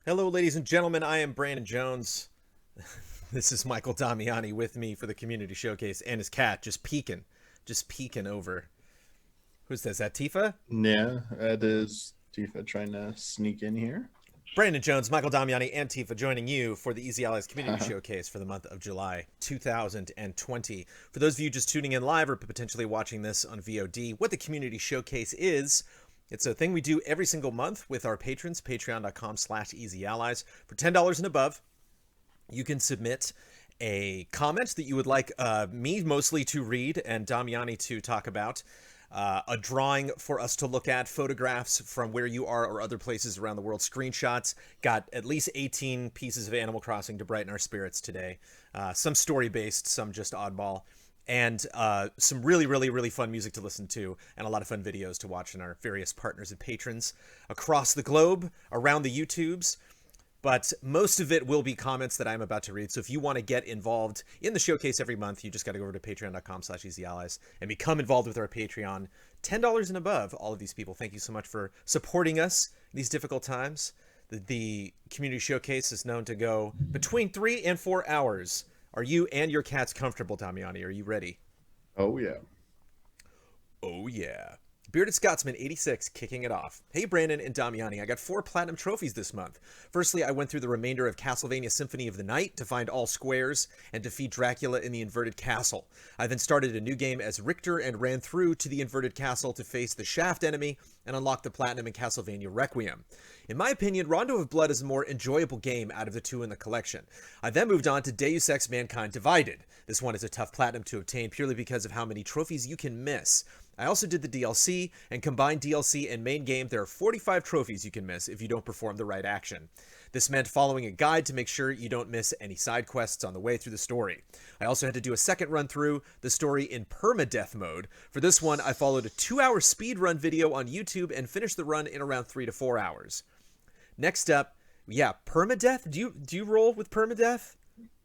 Hello, ladies and gentlemen. I am Brandon Jones. This is Michael Damiani with me for the community showcase, and his cat just peeking over. Who's this? Is that Tifa? Yeah, that is Tifa trying to sneak in here. Brandon Jones, Michael Damiani, and Tifa joining you for the Easy Allies Community Showcase for the month of July 2020. For those of you just tuning in live or potentially watching this on VOD, what the Community Showcase is, it's a thing we do every single month with our patrons, patreon.com/easyallies. For $10 and above, you can submit a comment that you would like me mostly to read and Damiani to talk about. A drawing for us to look at, photographs from where you are or other places around the world, screenshots. Got at least 18 pieces of Animal Crossing to brighten our spirits today. Some story-based, some just oddball. And some really, really, really fun music to listen to, and a lot of fun videos to watch in our various partners and patrons across the globe, around the YouTubes. But most of it will be comments that I'm about to read. So if you want to get involved in the showcase every month, you just got to go over to patreon.com/easyallies and become involved with our Patreon. $10 and above, all of these people. Thank you so much for supporting us in these difficult times. The community showcase is known to go between 3 and 4 hours. Are you and your cats comfortable, Damiani? Are you ready? Oh yeah. Oh, yeah. Bearded Scotsman 86 kicking it off. Hey Brandon and Damiani, I got 4 platinum trophies this month. Firstly, I went through the remainder of Castlevania Symphony of the Night to find all squares and defeat Dracula in the inverted castle. I then started a new game as Richter and ran through to the inverted castle to face the Shaft enemy and unlock the platinum in Castlevania Requiem. In my opinion, Rondo of Blood is a more enjoyable game out of the 2 in the collection. I then moved on to Deus Ex Mankind Divided. This one is a tough platinum to obtain purely because of how many trophies you can miss. I also did the DLC, and combined DLC and main game, there are 45 trophies you can miss if you don't perform the right action. This meant following a guide to make sure you don't miss any side quests on the way through the story. I also had to do a second run through the story in permadeath mode. For this one, I followed a 2-hour speedrun video on YouTube and finished the run in around 3 to 4 hours. Next up, yeah, permadeath? Do you roll with permadeath?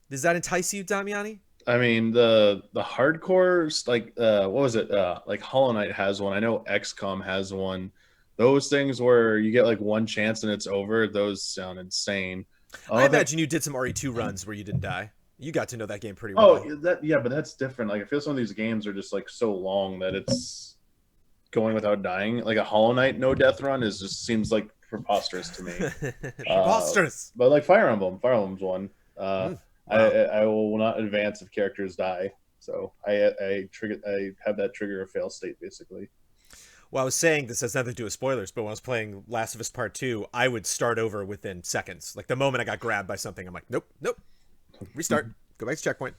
Does that entice you, Damiani? I mean the hardcores, like what was it? Like Hollow Knight has one. I know XCOM has one. Those things where you get like one chance and it's over, those sound insane. I I don't think imagine you did some RE2 runs where you didn't die. You got to know that game pretty oh well. that yeah, but that's different. Like I feel some of these games are just like so long that it's going without dying. Like a Hollow Knight no death run is just seems like preposterous to me. Preposterous. But like Fire Emblem's one. Uh, Wow. I will not advance if characters die. So I have that trigger a fail state basically. Well, I was saying this has nothing to do with spoilers, but when I was playing Last of Us Part 2, I would start over within seconds. Like the moment I got grabbed by something, I'm like, nope, nope, restart, go back to checkpoint.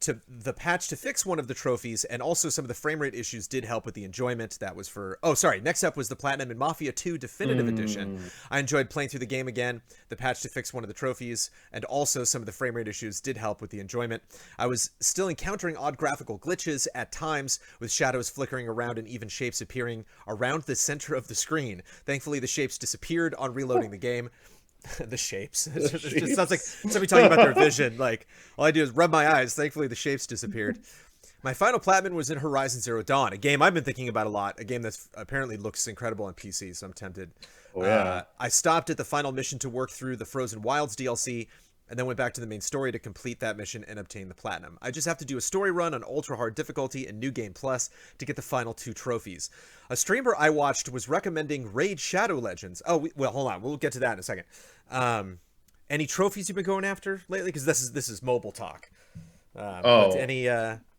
To the patch to fix one of the trophies, and also some of the frame rate issues did help with the enjoyment. That was for, oh, sorry, next up was the Platinum in Mafia 2 Definitive Edition. I enjoyed playing through the game again. The patch to fix one of the trophies, and also some of the frame rate issues did help with the enjoyment. I was still encountering odd graphical glitches at times, with shadows flickering around and even shapes appearing around the center of the screen. Thankfully, the shapes disappeared on reloading the game. The shapes. It just sounds like somebody talking about their vision. Like, all I do is rub my eyes. Thankfully, the shapes disappeared. My final platinum was in Horizon Zero Dawn, a game I've been thinking about a lot, a game that apparently looks incredible on PC, so I'm tempted. Oh yeah. I stopped at the final mission to work through the Frozen Wilds DLC, and then went back to the main story to complete that mission and obtain the platinum. I just have to do a story run on ultra hard difficulty and New Game Plus to get the final 2 trophies. A streamer I watched was recommending Raid Shadow Legends. Oh, well, hold on, we'll get to that in a second. Any trophies you've been going after lately? Because this is mobile talk. But Oh any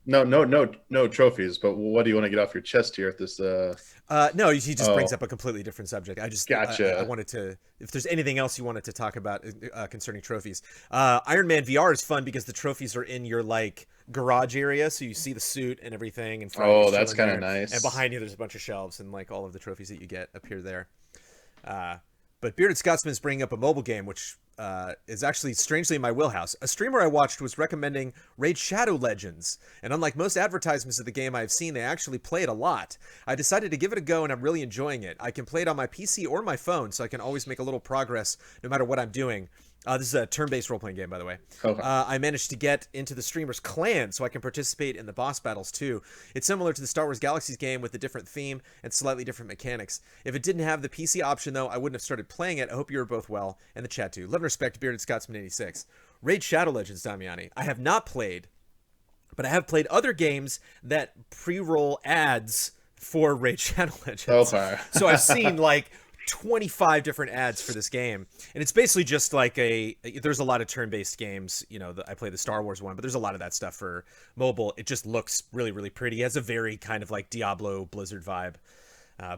no trophies. But what do you want to get off your chest here at this? no, he just brings Oh, up a completely different subject. I gotcha. wanted to, if there's anything else you wanted to talk about concerning trophies. Iron Man VR is fun because the trophies are in your like garage area, so you see the suit and everything, and Oh, Friday's that's chilling kind of there, and nice. behind you there's a bunch of shelves, and like all of the trophies that you get appear there. Uh, but Bearded Scotsman is bringing up a mobile game, which is actually strangely in my wheelhouse. A streamer I watched was recommending Raid Shadow Legends, and unlike most advertisements of the game I've seen, they actually play it a lot. I decided to give it a go, and I'm really enjoying it. I can play it on my PC or my phone, so I can always make a little progress no matter what I'm doing. This is a turn-based role-playing game, by the way. Okay. I managed to get into the streamer's clan so I can participate in the boss battles too. It's similar to the Star Wars Galaxies game with a different theme and slightly different mechanics. If it didn't have the PC option, though, I wouldn't have started playing it. I hope you were both well, and the chat too. Love and respect, Bearded Scotsman 86. Raid Shadow Legends, Damiani. I have not played, but I have played other games that pre-roll ads for Raid Shadow Legends. Okay. So I've seen like 25 different ads for this game, and it's basically just like there's a lot of turn-based games, I play the Star Wars one, but there's a lot of that stuff for mobile. It just looks really, really pretty. It has a very kind of like Diablo Blizzard vibe,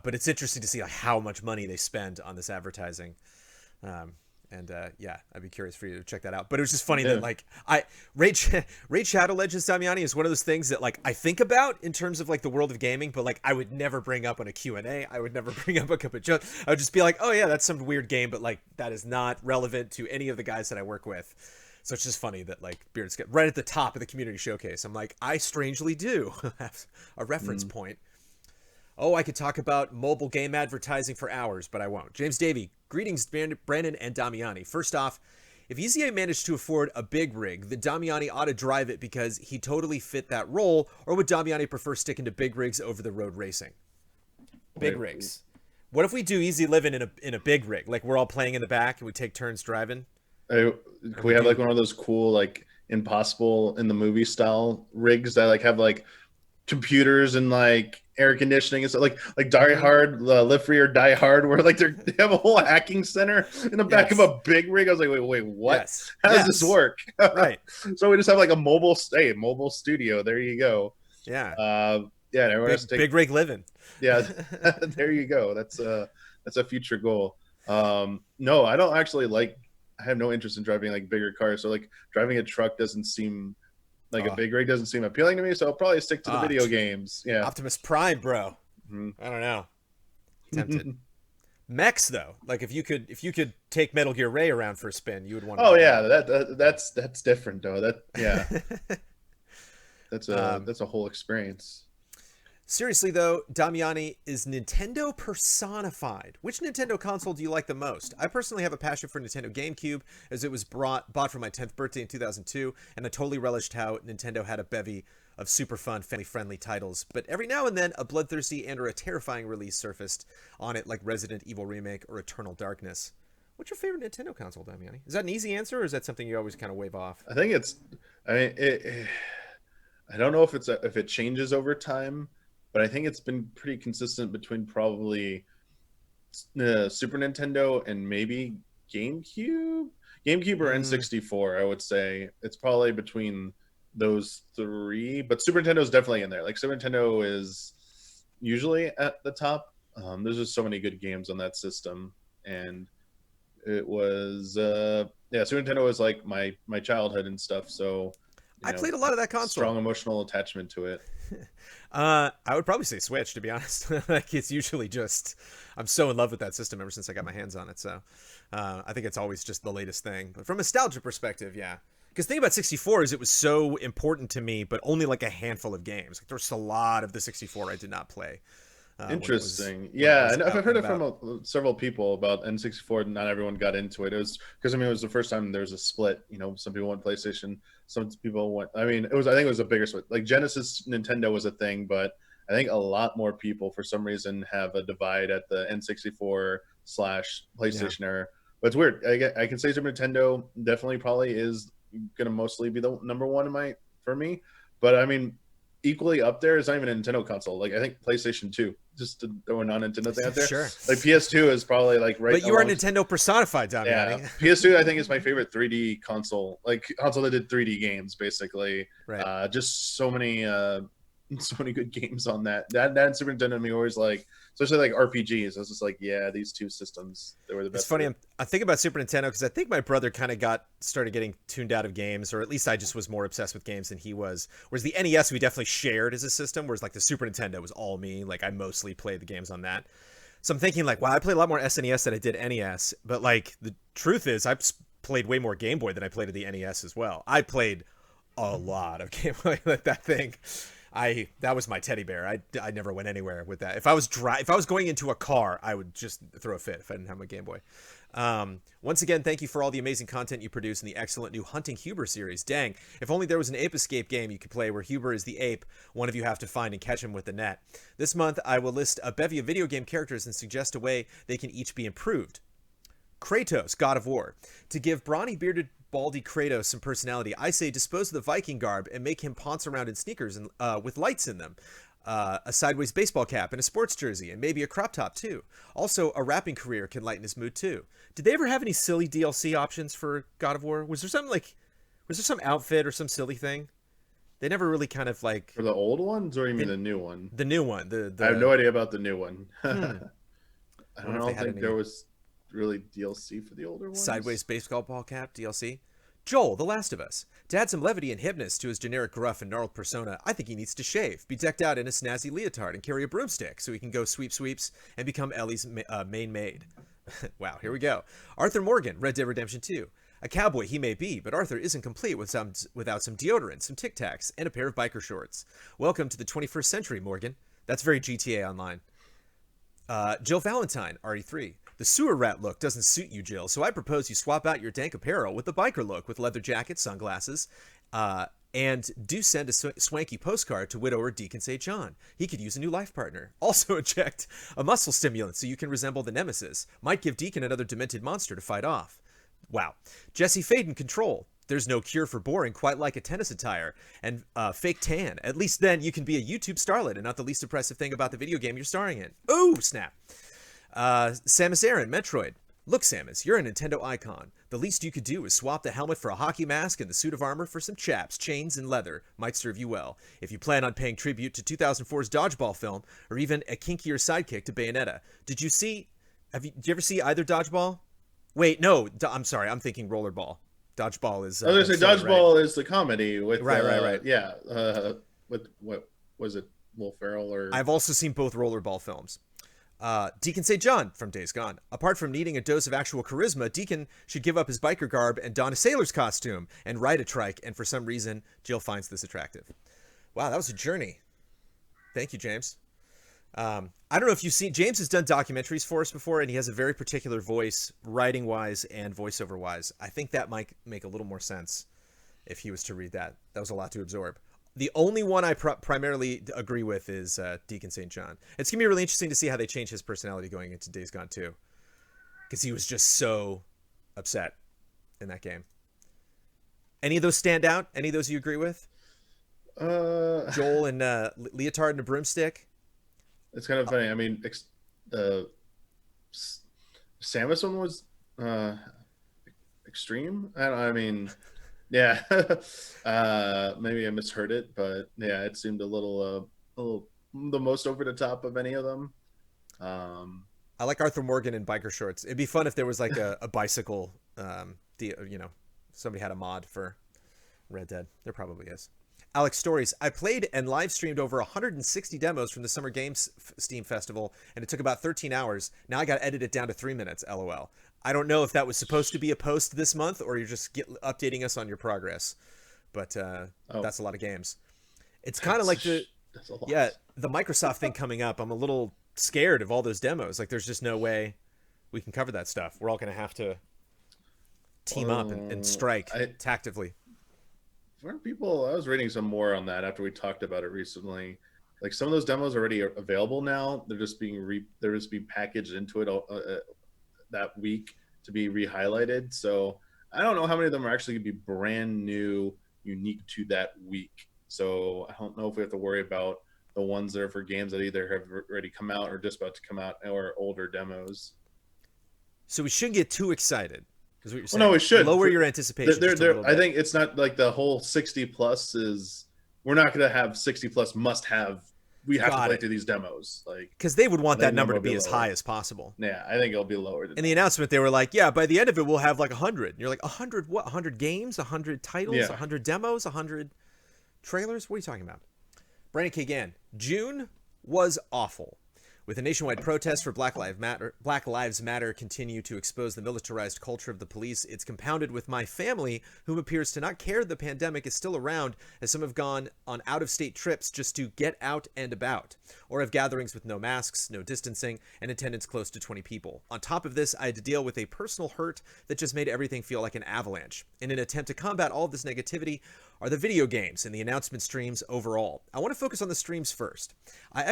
but it's interesting to see like how much money they spend on this advertising. Yeah, I'd be curious for you to check that out. But it was just funny that like Raid Shadow Legends, Damiani, is one of those things that like I think about in terms of like the world of gaming, but like I would never bring up on a Q&A. I would never bring up a cup of joke. I would just be like, oh yeah, that's some weird game, but like that is not relevant to any of the guys that I work with. So it's just funny that like Beard's get right at the top of the community showcase. I'm like, I strangely do have a reference point. Oh, I could talk about mobile game advertising for hours, but I won't. James Davey, greetings, Brandon and Damiani. First off, if EZA managed to afford a big rig, then Damiani ought to drive it because he totally fit that role, or would Damiani prefer sticking to big rigs over the road racing? Big rigs. What if we do easy living in a big rig? Like we're all playing in the back and we take turns driving? We have like one of those cool like Impossible in the movie style rigs that like have like computers and like air conditioning and stuff, like Die Hard, Live Free or Die Hard, where like they have a whole hacking center in the back of a big rig. I was like, wait, what? Yes. How does this work? Right. So we just have like a mobile studio. There you go. Yeah. Yeah. Big rig living. Yeah. There you go. That's a future goal. No, I don't actually I have no interest in driving like bigger cars. So like driving a truck doesn't seem like a big rig doesn't seem appealing to me, so I'll probably stick to the video games. Yeah, Optimus Prime, bro. I don't know. Tempted. Mechs though, like if you could take Metal Gear Ray around for a spin, you would want to. Oh yeah, that's different though. That's a whole experience. Seriously though, Damiani, is Nintendo personified. Which Nintendo console do you like the most? I personally have a passion for Nintendo GameCube, as it was bought for my 10th birthday in 2002, and I totally relished how Nintendo had a bevy of super fun, family-friendly titles. But every now and then, a bloodthirsty and or a terrifying release surfaced on it, like Resident Evil Remake or Eternal Darkness. What's your favorite Nintendo console, Damiani? Is that an easy answer, or is that something you always kind of wave off? I think I don't know if it changes over time, but I think it's been pretty consistent between probably Super Nintendo and maybe GameCube or N64. I would say it's probably between those three, but Super Nintendo is definitely in there. Like Super Nintendo is usually at the top. There's just so many good games on that system, and it was Super Nintendo was like my childhood and stuff. So I played a lot of that console. Strong emotional attachment to it. I would probably say Switch, to be honest. Like it's usually just I'm so in love with that system ever since I got my hands on it. So I think it's always just the latest thing. But from a nostalgia perspective, yeah. Because the thing about 64 is it was so important to me, but only like a handful of games. Like there's a lot of the 64 I did not play. Interesting. I've heard it from several people about N64. Not everyone got into it. It was because it was the first time there was a split. Some people went PlayStation, some people went. I think it was a bigger split. Like Genesis Nintendo was a thing, but I think a lot more people for some reason have a divide at the N64 / PlayStation era. But it's weird. I can say Super Nintendo definitely probably is going to mostly be the number one for me. But I mean, equally up there is not even a Nintendo console. Like I think PlayStation 2, just to throw a non-Nintendo thing out there. Sure. Like PS2 is probably like right. But you are Nintendo personified, Damiani. Yeah. PS2 I think is my favorite 3D console. Like console that did 3D games basically. Right. Just so many good games on that. That and Super Nintendo to me always like, especially like RPGs. I was just like, yeah, these two systems, they were the best. It's funny. I think about Super Nintendo because I think my brother kind of started getting tuned out of games, or at least I just was more obsessed with games than he was. Whereas the NES we definitely shared as a system, whereas like the Super Nintendo was all me. Like I mostly played the games on that. So I'm thinking like, wow, I played a lot more SNES than I did NES. But like the truth is, I've played way more Game Boy than I played at the NES as well. I played a lot of Game Boy. Like that thing. That was my teddy bear. I never went anywhere with that. If I was going into a car, I would just throw a fit if I didn't have my Game Boy. Once again, thank you for all the amazing content you produce in the excellent new Hunting Huber series. Dang, if only there was an ape escape game you could play where Huber is the ape one of you have to find and catch him with the net. This month, I will list a bevy of video game characters and suggest a way they can each be improved. Kratos, God of War. To give brawny, bearded, baldy Kratos some personality, I say dispose of the Viking garb and make him ponce around in sneakers and with lights in them. A sideways baseball cap and a sports jersey and maybe a crop top too. Also, a rapping career can lighten his mood too. Did they ever have any silly DLC options for God of War? Was there some outfit or some silly thing? They never really kind of like... For the old ones, or you mean the new one? The new one. I have no idea about the new one. I don't think there was really DLC for the older ones. Sideways baseball cap DLC. Joel, The Last of Us. To add some levity and hipness to his generic gruff and gnarled persona, I think he needs to shave, be decked out in a snazzy leotard, and carry a broomstick so he can go sweeps and become Ellie's main maid. Wow, here we go. Arthur Morgan, Red Dead Redemption 2. A cowboy he may be, but Arthur isn't complete without some deodorant, some Tic Tacs, and a pair of biker shorts. Welcome to the 21st century, Morgan. That's very GTA Online. Jill Valentine, RE3. The sewer rat look doesn't suit you, Jill, so I propose you swap out your dank apparel with the biker look with leather jacket, sunglasses, and do send a swanky postcard to widower Deacon St. John. He could use a new life partner. Also inject a muscle stimulant so you can resemble the nemesis. Might give Deacon another demented monster to fight off. Wow. Jesse Faden, Control. There's no cure for boring quite like a tennis attire and fake tan. At least then you can be a YouTube starlet and not the least impressive thing about the video game you're starring in. Ooh, snap. Samus Aran, Metroid. Look, Samus, you're a Nintendo icon. The least you could do is swap the helmet for a hockey mask and the suit of armor for some chaps, chains, and leather. Might serve you well. If you plan on paying tribute to 2004's Dodgeball film, or even a kinkier sidekick to Bayonetta. Did you ever see either Dodgeball? Wait, no, I'm sorry, I'm thinking Rollerball. Dodgeball is... I was going to say, Dodgeball right? is the comedy with... Right. Yeah, with, what was it, Will Ferrell or... I've also seen both Rollerball films. Deacon St. John from Days Gone. Apart from needing a dose of actual charisma, Deacon should give up his biker garb and don a sailor's costume and ride a trike, and for some reason, Jill finds this attractive. Wow, that was a journey. Thank you, James. I don't know if you've seen... James has done documentaries for us before, and he has a very particular voice, writing-wise and voiceover-wise. I think that might make a little more sense if he was to read that. That was a lot to absorb. The only one I primarily agree with is Deacon St. John. It's going to be really interesting to see how they change his personality going into Days Gone 2. Because he was just so upset in that game. Any of those stand out? Any of those you agree with? Joel and Leotard and a broomstick? It's kind of funny. I mean, Samus one was extreme. I mean... Yeah, maybe I misheard it, but yeah, it seemed a little the most over the top of any of them. I like Arthur Morgan in biker shorts. It'd be fun if there was like a bicycle, somebody had a mod for Red Dead. There probably is. Alex Stories. I played and live streamed over 160 demos from the Summer Games Steam Festival, and it took about 13 hours. Now I got to edit it down to 3 minutes, LOL. I don't know if that was supposed to be a post this month or you're just updating us on your progress, but that's a lot of games. It's kind of like the Microsoft thing coming up. I'm a little scared of all those demos. Like, there's just no way we can cover that stuff. We're all going to have to team up and strike tactically. Weren't people? I was reading some more on that after we talked about it recently. Like, some of those demos are already available now. They're just being packaged into it that week to be re-highlighted. So I don't know how many of them are actually going to be brand new, unique to that week. So I don't know if we have to worry about the ones that are for games that either have already come out or just about to come out or older demos. So we shouldn't get too excited. Well, no, we should lower your anticipation. I think it's not like the whole 60 plus is. We're not going to have 60 plus must have. We have to play through these demos, like, because they would want that number to be as high as possible. Yeah, I think it'll be lower. In the announcement, they were like, "Yeah, by the end of it, we'll have like 100." And you're like, 100 what? 100 games, 100 titles, 100 demos, 100 trailers. What are you talking about? Brandon Kagan. June was awful. With a nationwide protest for Black Lives Matter continue to expose the militarized culture of the police, it's compounded with my family, whom appears to not care the pandemic is still around, as some have gone on out-of-state trips just to get out and about, or have gatherings with no masks, no distancing, and attendance close to 20 people. On top of this, I had to deal with a personal hurt that just made everything feel like an avalanche. In an attempt to combat all of this negativity are the video games and the announcement streams overall. I want to focus on the streams first. I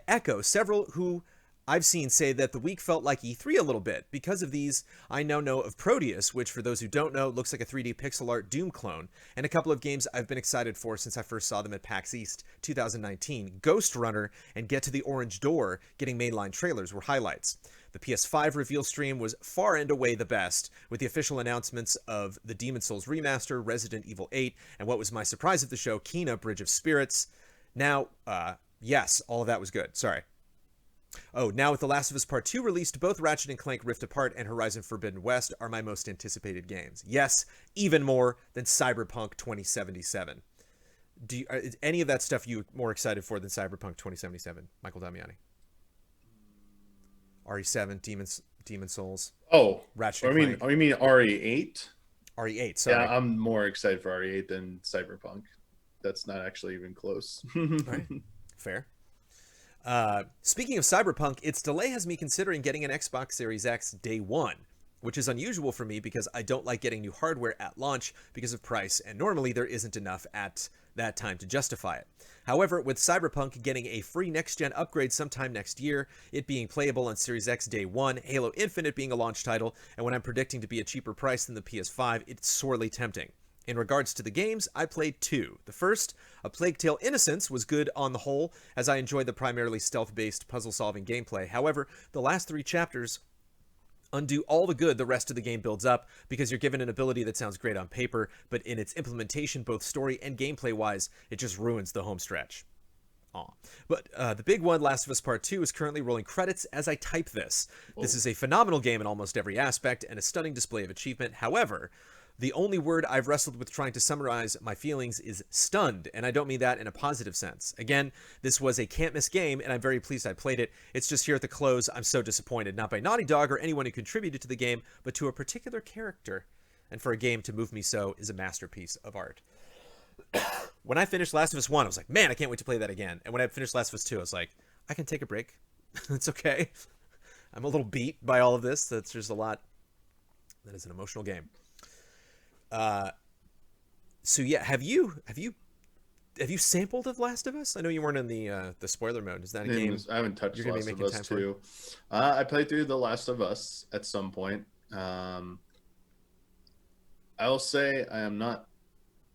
echo several who I've seen say that the week felt like E3 a little bit. Because of these, I now know of Prodeus, which for those who don't know, looks like a 3D pixel art Doom clone, and a couple of games I've been excited for since I first saw them at PAX East 2019. Ghost Runner and Get to the Orange Door getting mainline trailers were highlights. The PS5 reveal stream was far and away the best, with the official announcements of the Demon's Souls remaster, Resident Evil 8, and what was my surprise of the show, Kena, Bridge of Spirits. Now, yes, all of that was good. Sorry. Oh, now with The Last of Us Part 2 released, both Ratchet & Clank Rift Apart and Horizon Forbidden West are my most anticipated games. Yes, even more than Cyberpunk 2077. Is any of that stuff you more excited for than Cyberpunk 2077, Michael Damiani? RE7, Demon Souls. Oh, Ratchet & Clank. You mean RE8? RE8, sorry. Yeah, I'm more excited for RE8 than Cyberpunk. That's not actually even close. All right. Fair. Speaking of Cyberpunk, its delay has me considering getting an Xbox Series X day one, which is unusual for me because I don't like getting new hardware at launch because of price, and normally there isn't enough at that time to justify it. However, with Cyberpunk getting a free next-gen upgrade sometime next year, it being playable on Series X day one, Halo Infinite being a launch title, and what I'm predicting to be a cheaper price than the PS5, it's sorely tempting. In regards to the games, I played two. The first, A Plague Tale Innocence, was good on the whole, as I enjoyed the primarily stealth-based puzzle-solving gameplay. However, the last 3 chapters undo all the good the rest of the game builds up, because you're given an ability that sounds great on paper, but in its implementation, both story and gameplay-wise, it just ruins the home stretch. Aw. But the big one, Last of Us Part 2, is currently rolling credits as I type this. Whoa. This is a phenomenal game in almost every aspect, and a stunning display of achievement. However, the only word I've wrestled with trying to summarize my feelings is stunned, and I don't mean that in a positive sense. Again, this was a can't-miss game, and I'm very pleased I played it. It's just here at the close, I'm so disappointed, not by Naughty Dog or anyone who contributed to the game, but to a particular character. And for a game to move me so is a masterpiece of art. When I finished Last of Us 1, I was like, man, I can't wait to play that again. And when I finished Last of Us 2, I was like, I can take a break. It's okay. I'm a little beat by all of this. That's just a lot. That is an emotional game. So yeah, have you sampled of Last of Us? I know you weren't in the spoiler mode. Is that a game? I haven't touched Last of Us 2. I played through The Last of Us at some point. I will say I am not,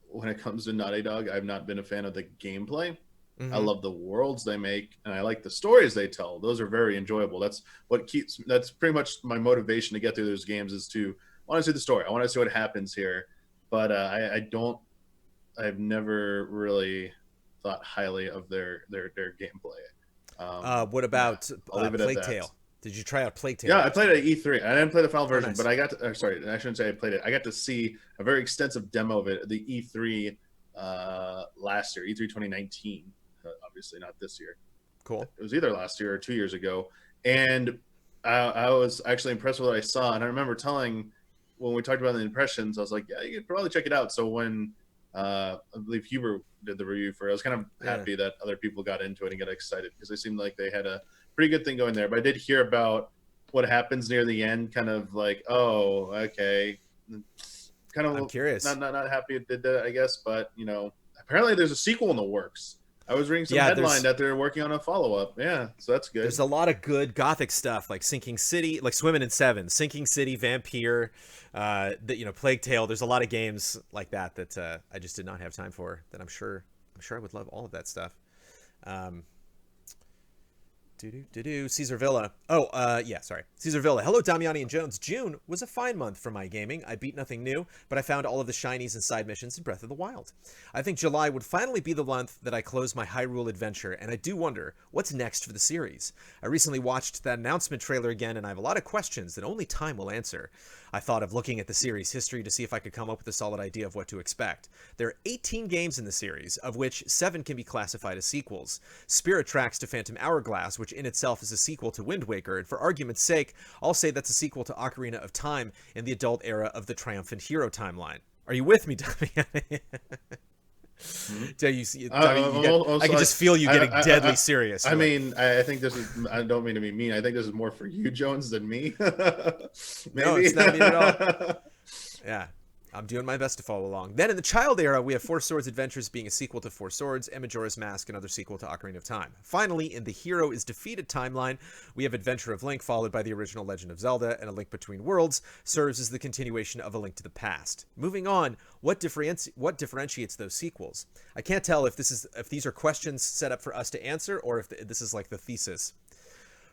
when it comes to Naughty Dog, I've not been a fan of the gameplay. Mm-hmm. I love the worlds they make, and I like the stories they tell. Those are very enjoyable. That's pretty much my motivation to get through those games, is to want to see the story. I want to see what happens here, but I've never really thought highly of their gameplay. What about Plague Tale? Did you try out Plague Tale? Yeah, I played it at E3. I didn't play the final version, nice. But I got to, sorry, I shouldn't say I played it. I got to see a very extensive demo of it at the E3 last year, E3 2019. Obviously not this year. Cool. It was either last year or 2 years ago. And I was actually impressed with what I saw. And I remember telling, when we talked about the impressions, I was like, yeah, you could probably check it out. So when I believe Huber did the review for it, I was kind of happy that other people got into it and got excited, because they seemed like they had a pretty good thing going there. But I did hear about what happens near the end, kind of like, oh, okay. Kind of, I'm curious. Not happy it did that, I guess. But, you know, apparently there's a sequel in the works. I was reading some headline that they're working on a follow-up. Yeah, so that's good. There's a lot of good Gothic stuff, like Sinking City, like Swimming in Seven, Sinking City, Vampire, Plague Tale. There's a lot of games like that I just did not have time for. That I'm sure I would love all of that stuff. Caesar Villa. Caesar Villa. Hello, Damiani and Jones. June was a fine month for my gaming. I beat nothing new, but I found all of the shinies and side missions in Breath of the Wild. I think July would finally be the month that I close my Hyrule adventure, and I do wonder what's next for the series. I recently watched that announcement trailer again, and I have a lot of questions that only time will answer. I thought of looking at the series history to see if I could come up with a solid idea of what to expect. There are 18 games in the series, of which 7 can be classified as sequels. Spirit Tracks to Phantom Hourglass, which which in itself is a sequel to Wind Waker, and for argument's sake, I'll say that's a sequel to Ocarina of Time in the adult era of the Triumphant Hero timeline. Are you with me, Damiani? Do you see? I can just feel you getting deadly serious. I mean, I think this is. I don't mean to be mean. I think this is more for you, Jones, than me. No, it's not me at all. Yeah. I'm doing my best to follow along. Then in the child era, we have Four Swords Adventures being a sequel to Four Swords, and Majora's Mask, another sequel to Ocarina of Time. Finally, in the Hero is Defeated timeline, we have Adventure of Link followed by the original Legend of Zelda, and A Link Between Worlds serves as the continuation of A Link to the Past. Moving on, what differentiates those sequels? I can't tell if these are questions set up for us to answer, or if this is like the thesis.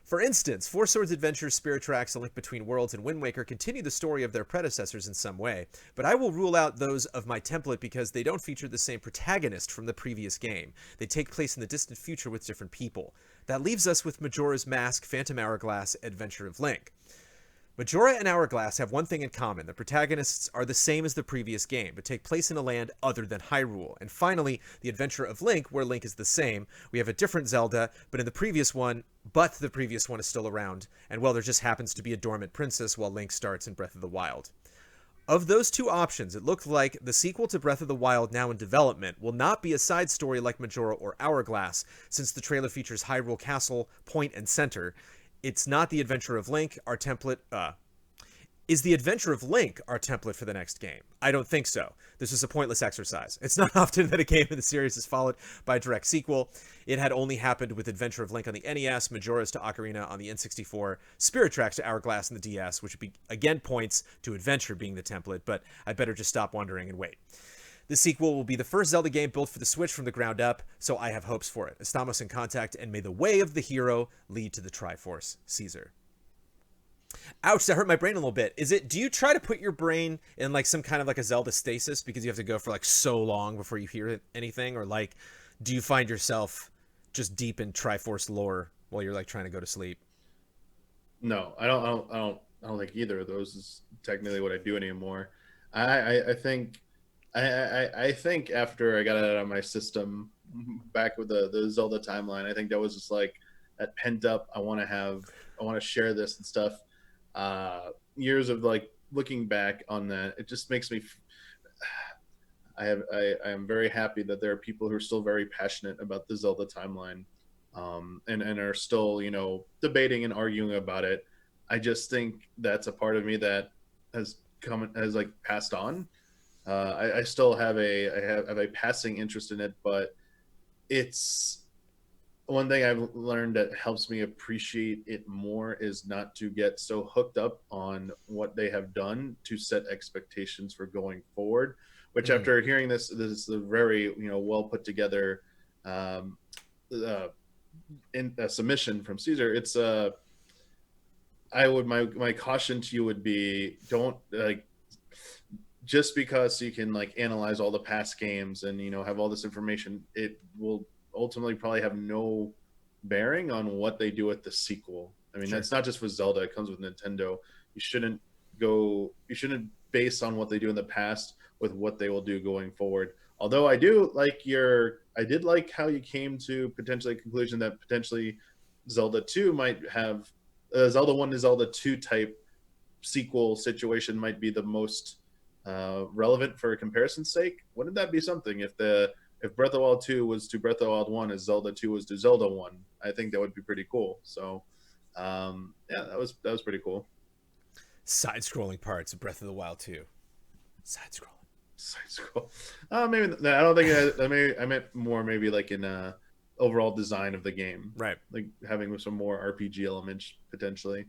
For instance, Four Swords Adventures, Spirit Tracks, A Link Between Worlds, and Wind Waker continue the story of their predecessors in some way, but I will rule out those of my template because they don't feature the same protagonist from the previous game. They take place in the distant future with different people. That leaves us with Majora's Mask, Phantom Hourglass, Adventure of Link. Majora and Hourglass have one thing in common. The protagonists are the same as the previous game, but take place in a land other than Hyrule. And finally, the Adventure of Link, where Link is the same. We have a different Zelda, but the previous one is still around. And well, there just happens to be a dormant princess while Link starts in Breath of the Wild. Of those two options, it looked like the sequel to Breath of the Wild, now in development, will not be a side story like Majora or Hourglass, since the trailer features Hyrule Castle, point and center. It's not the Adventure of Link, our template. Is the Adventure of Link our template for the next game? I don't think so. This is a pointless exercise. It's not often that a game in the series is followed by a direct sequel. It had only happened with Adventure of Link on the NES, Majora's to Ocarina on the N64, Spirit Tracks to Hourglass on the DS, which again points to Adventure being the template, but I better just stop wondering and wait. The sequel will be the first Zelda game built for the Switch from the ground up, so I have hopes for it. Estamos in contact, and may the way of the hero lead to the Triforce. Caesar. Ouch, that hurt my brain a little bit. Do you try to put your brain in like some kind of like a Zelda stasis because you have to go for like so long before you hear anything? Or like, do you find yourself just deep in Triforce lore while you're like trying to go to sleep? No, I don't think either of those is technically what I do anymore. I think after I got it out of my system back with the Zelda timeline, I think that was just like that pent up. I want to share this and stuff. Years of like looking back on that, it just makes me. I am very happy that there are people who are still very passionate about the Zelda timeline, and are still debating and arguing about it. I just think that's a part of me that has like passed on. I still have a passing interest in it, but it's one thing I've learned that helps me appreciate it more is not to get so hooked up on what they have done to set expectations for going forward. Which, after hearing this is a very well put together in a submission from Caesar. It's my caution to you would be, don't like, just because you can like analyze all the past games and have all this information, it will ultimately probably have no bearing on what they do with the sequel. I mean, That's not just with Zelda, it comes with Nintendo. You shouldn't base on what they do in the past with what they will do going forward. Although I did like how you came to potentially a conclusion that potentially Zelda 2 might have Zelda 1 to Zelda 2 type sequel situation might be the most relevant for comparison's sake. Wouldn't that be something if Breath of the Wild 2 was to Breath of the Wild 1 as Zelda 2 was to Zelda 1? I think that would be pretty cool. So, yeah, that was pretty cool. Side-scrolling parts of Breath of the Wild 2. Side-scroll. Maybe I don't think I meant more maybe like in overall design of the game. Right. Like having some more RPG elements potentially.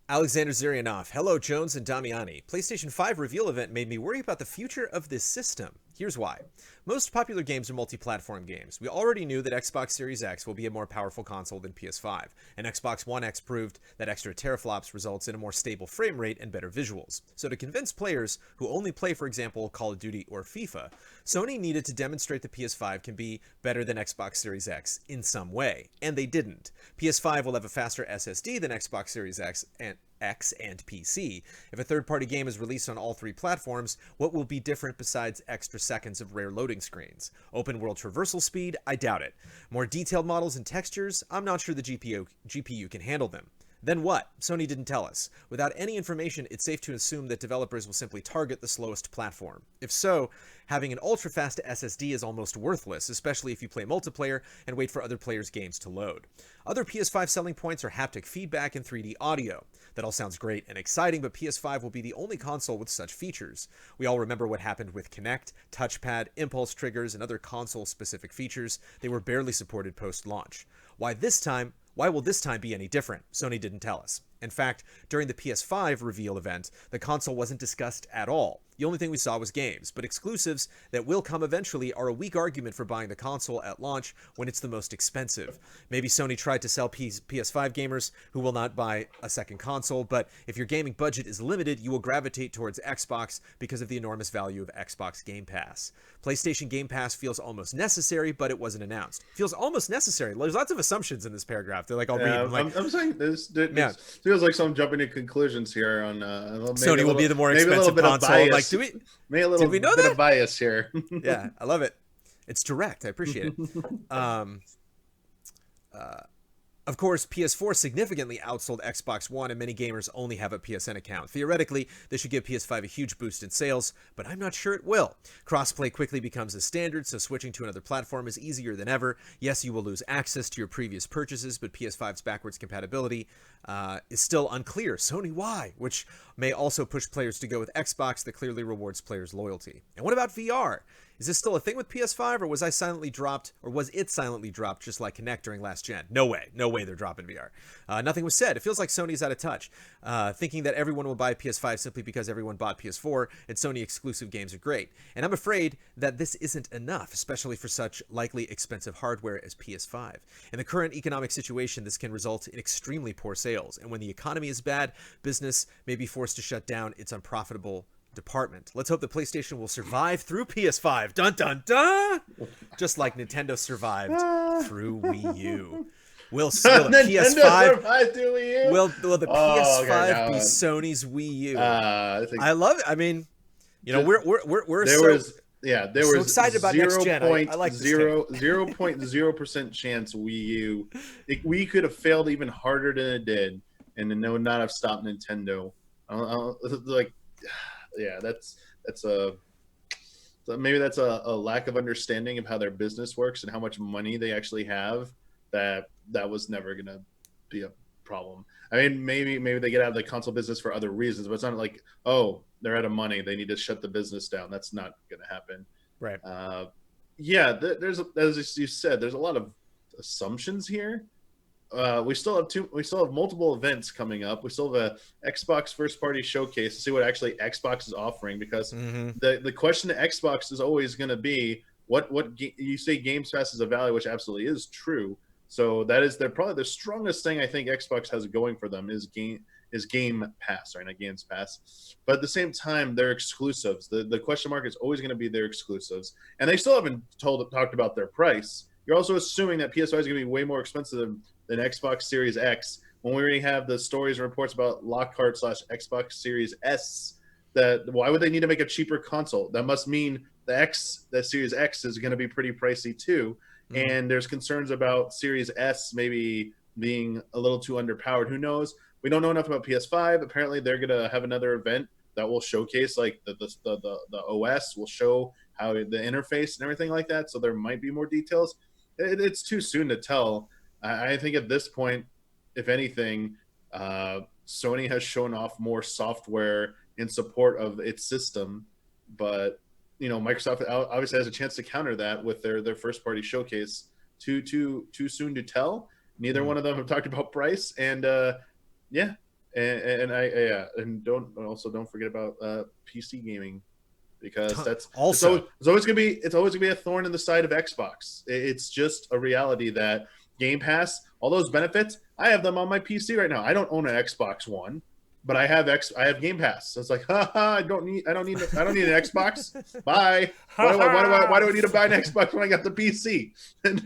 Alexander Zirianov. Hello, Jones and Damiani. PlayStation 5 reveal event made me worry about the future of this system. Here's why. Most popular games are multi-platform games. We already knew that Xbox Series X will be a more powerful console than PS5, and Xbox One X proved that extra teraflops results in a more stable frame rate and better visuals. So to convince players who only play, for example, Call of Duty or FIFA, Sony needed to demonstrate the PS5 can be better than Xbox Series X in some way, and they didn't. PS5 will have a faster SSD than Xbox Series X, and X and PC. If a third-party game is released on all three platforms, what will be different besides extra seconds of rare loading screens? Open world traversal speed? I doubt it. More detailed models and textures? I'm not sure the GPU can handle them. Then what? Sony didn't tell us. Without any information, it's safe to assume that developers will simply target the slowest platform. If so, having an ultra-fast SSD is almost worthless, especially if you play multiplayer and wait for other players' games to load. Other PS5 selling points are haptic feedback and 3D audio. That all sounds great and exciting, but PS5 will be the only console with such features. We all remember what happened with Kinect, touchpad, impulse triggers, and other console-specific features. They were barely supported post-launch. Why will this time be any different? Sony didn't tell us. In fact, during the PS5 reveal event, the console wasn't discussed at all. The only thing we saw was games, but exclusives that will come eventually are a weak argument for buying the console at launch when it's the most expensive. Maybe Sony tried to sell PS5 gamers who will not buy a second console, but if your gaming budget is limited, you will gravitate towards Xbox because of the enormous value of Xbox Game Pass. PlayStation Game Pass feels almost necessary, but it wasn't announced. Feels almost necessary. There's lots of assumptions in this paragraph. They're like, I'll read them. I'm saying this feels like some jumping to conclusions here on Sony will be the more expensive console. Like, do we? Maybe a little bit of bias here. Yeah, I love it. It's direct. I appreciate it. Of course, PS4 significantly outsold Xbox One, and many gamers only have a PSN account. Theoretically, this should give PS5 a huge boost in sales, but I'm not sure it will. Crossplay quickly becomes a standard, so switching to another platform is easier than ever. Yes, you will lose access to your previous purchases, but PS5's backwards compatibility is still unclear. Sony, why? Which may also push players to go with Xbox that clearly rewards players' loyalty. And what about VR? Is this still a thing with PS5, or was it silently dropped just like Kinect during last gen? No way they're dropping VR. Nothing was said. It feels like Sony's out of touch, thinking that everyone will buy PS5 simply because everyone bought PS4 and Sony exclusive games are great. And I'm afraid that this isn't enough, especially for such likely expensive hardware as PS5. In the current economic situation, this can result in extremely poor sales, and when the economy is bad, business may be forced to shut down its unprofitable department. Let's hope the PlayStation will survive through PS5. Dun dun dun! Just like Nintendo survived through Wii U. Will the PS5 will the PS5 be Sony's Wii U? I love it. I mean, you know, we're so excited about next gen. I like 0.0% chance Wii U. We could have failed even harder than it did, and it would not have stopped Nintendo. Yeah, maybe that's a lack of understanding of how their business works and how much money they actually have. That was never gonna be a problem. I mean, maybe they get out of the console business for other reasons, but it's not like, oh, they're out of money, they need to shut the business down. That's not gonna happen. Right. There's, as you said, there's a lot of assumptions here. We still have multiple events coming up. We still have a Xbox first party showcase to see what actually Xbox is offering, because the question to Xbox is always going to be what you say Game Pass is a value, which absolutely is true. So they're probably the strongest thing I think Xbox has going for them is Game Pass, right? Not Games Pass. But at the same time, they're exclusives. The question mark is always going to be their exclusives, and they still haven't talked about their price. You're also assuming that PS5 is going to be way more expensive than Xbox Series X, when we already have the stories and reports about Lockhart / Xbox Series S. That why would they need to make a cheaper console? That must mean the Series X is going to be pretty pricey too. And there's concerns about Series S maybe being a little too underpowered. Who knows? We don't know enough about PS5. Apparently, they're going to have another event that will showcase like the OS, will show how the interface and everything like that. So there might be more details. It's too soon to tell. I think at this point, if anything, Sony has shown off more software in support of its system, but Microsoft obviously has a chance to counter that with their first party showcase. Too soon to tell. Neither one of them have talked about price, and don't forget about PC gaming, because it's always gonna be a thorn in the side of Xbox. It's just a reality that Game Pass, all those benefits, I have them on my PC right now. I don't own an Xbox One, but I have Game Pass. So it's like, I don't need an Xbox. Bye. Why do I need to buy an Xbox when I got the PC? And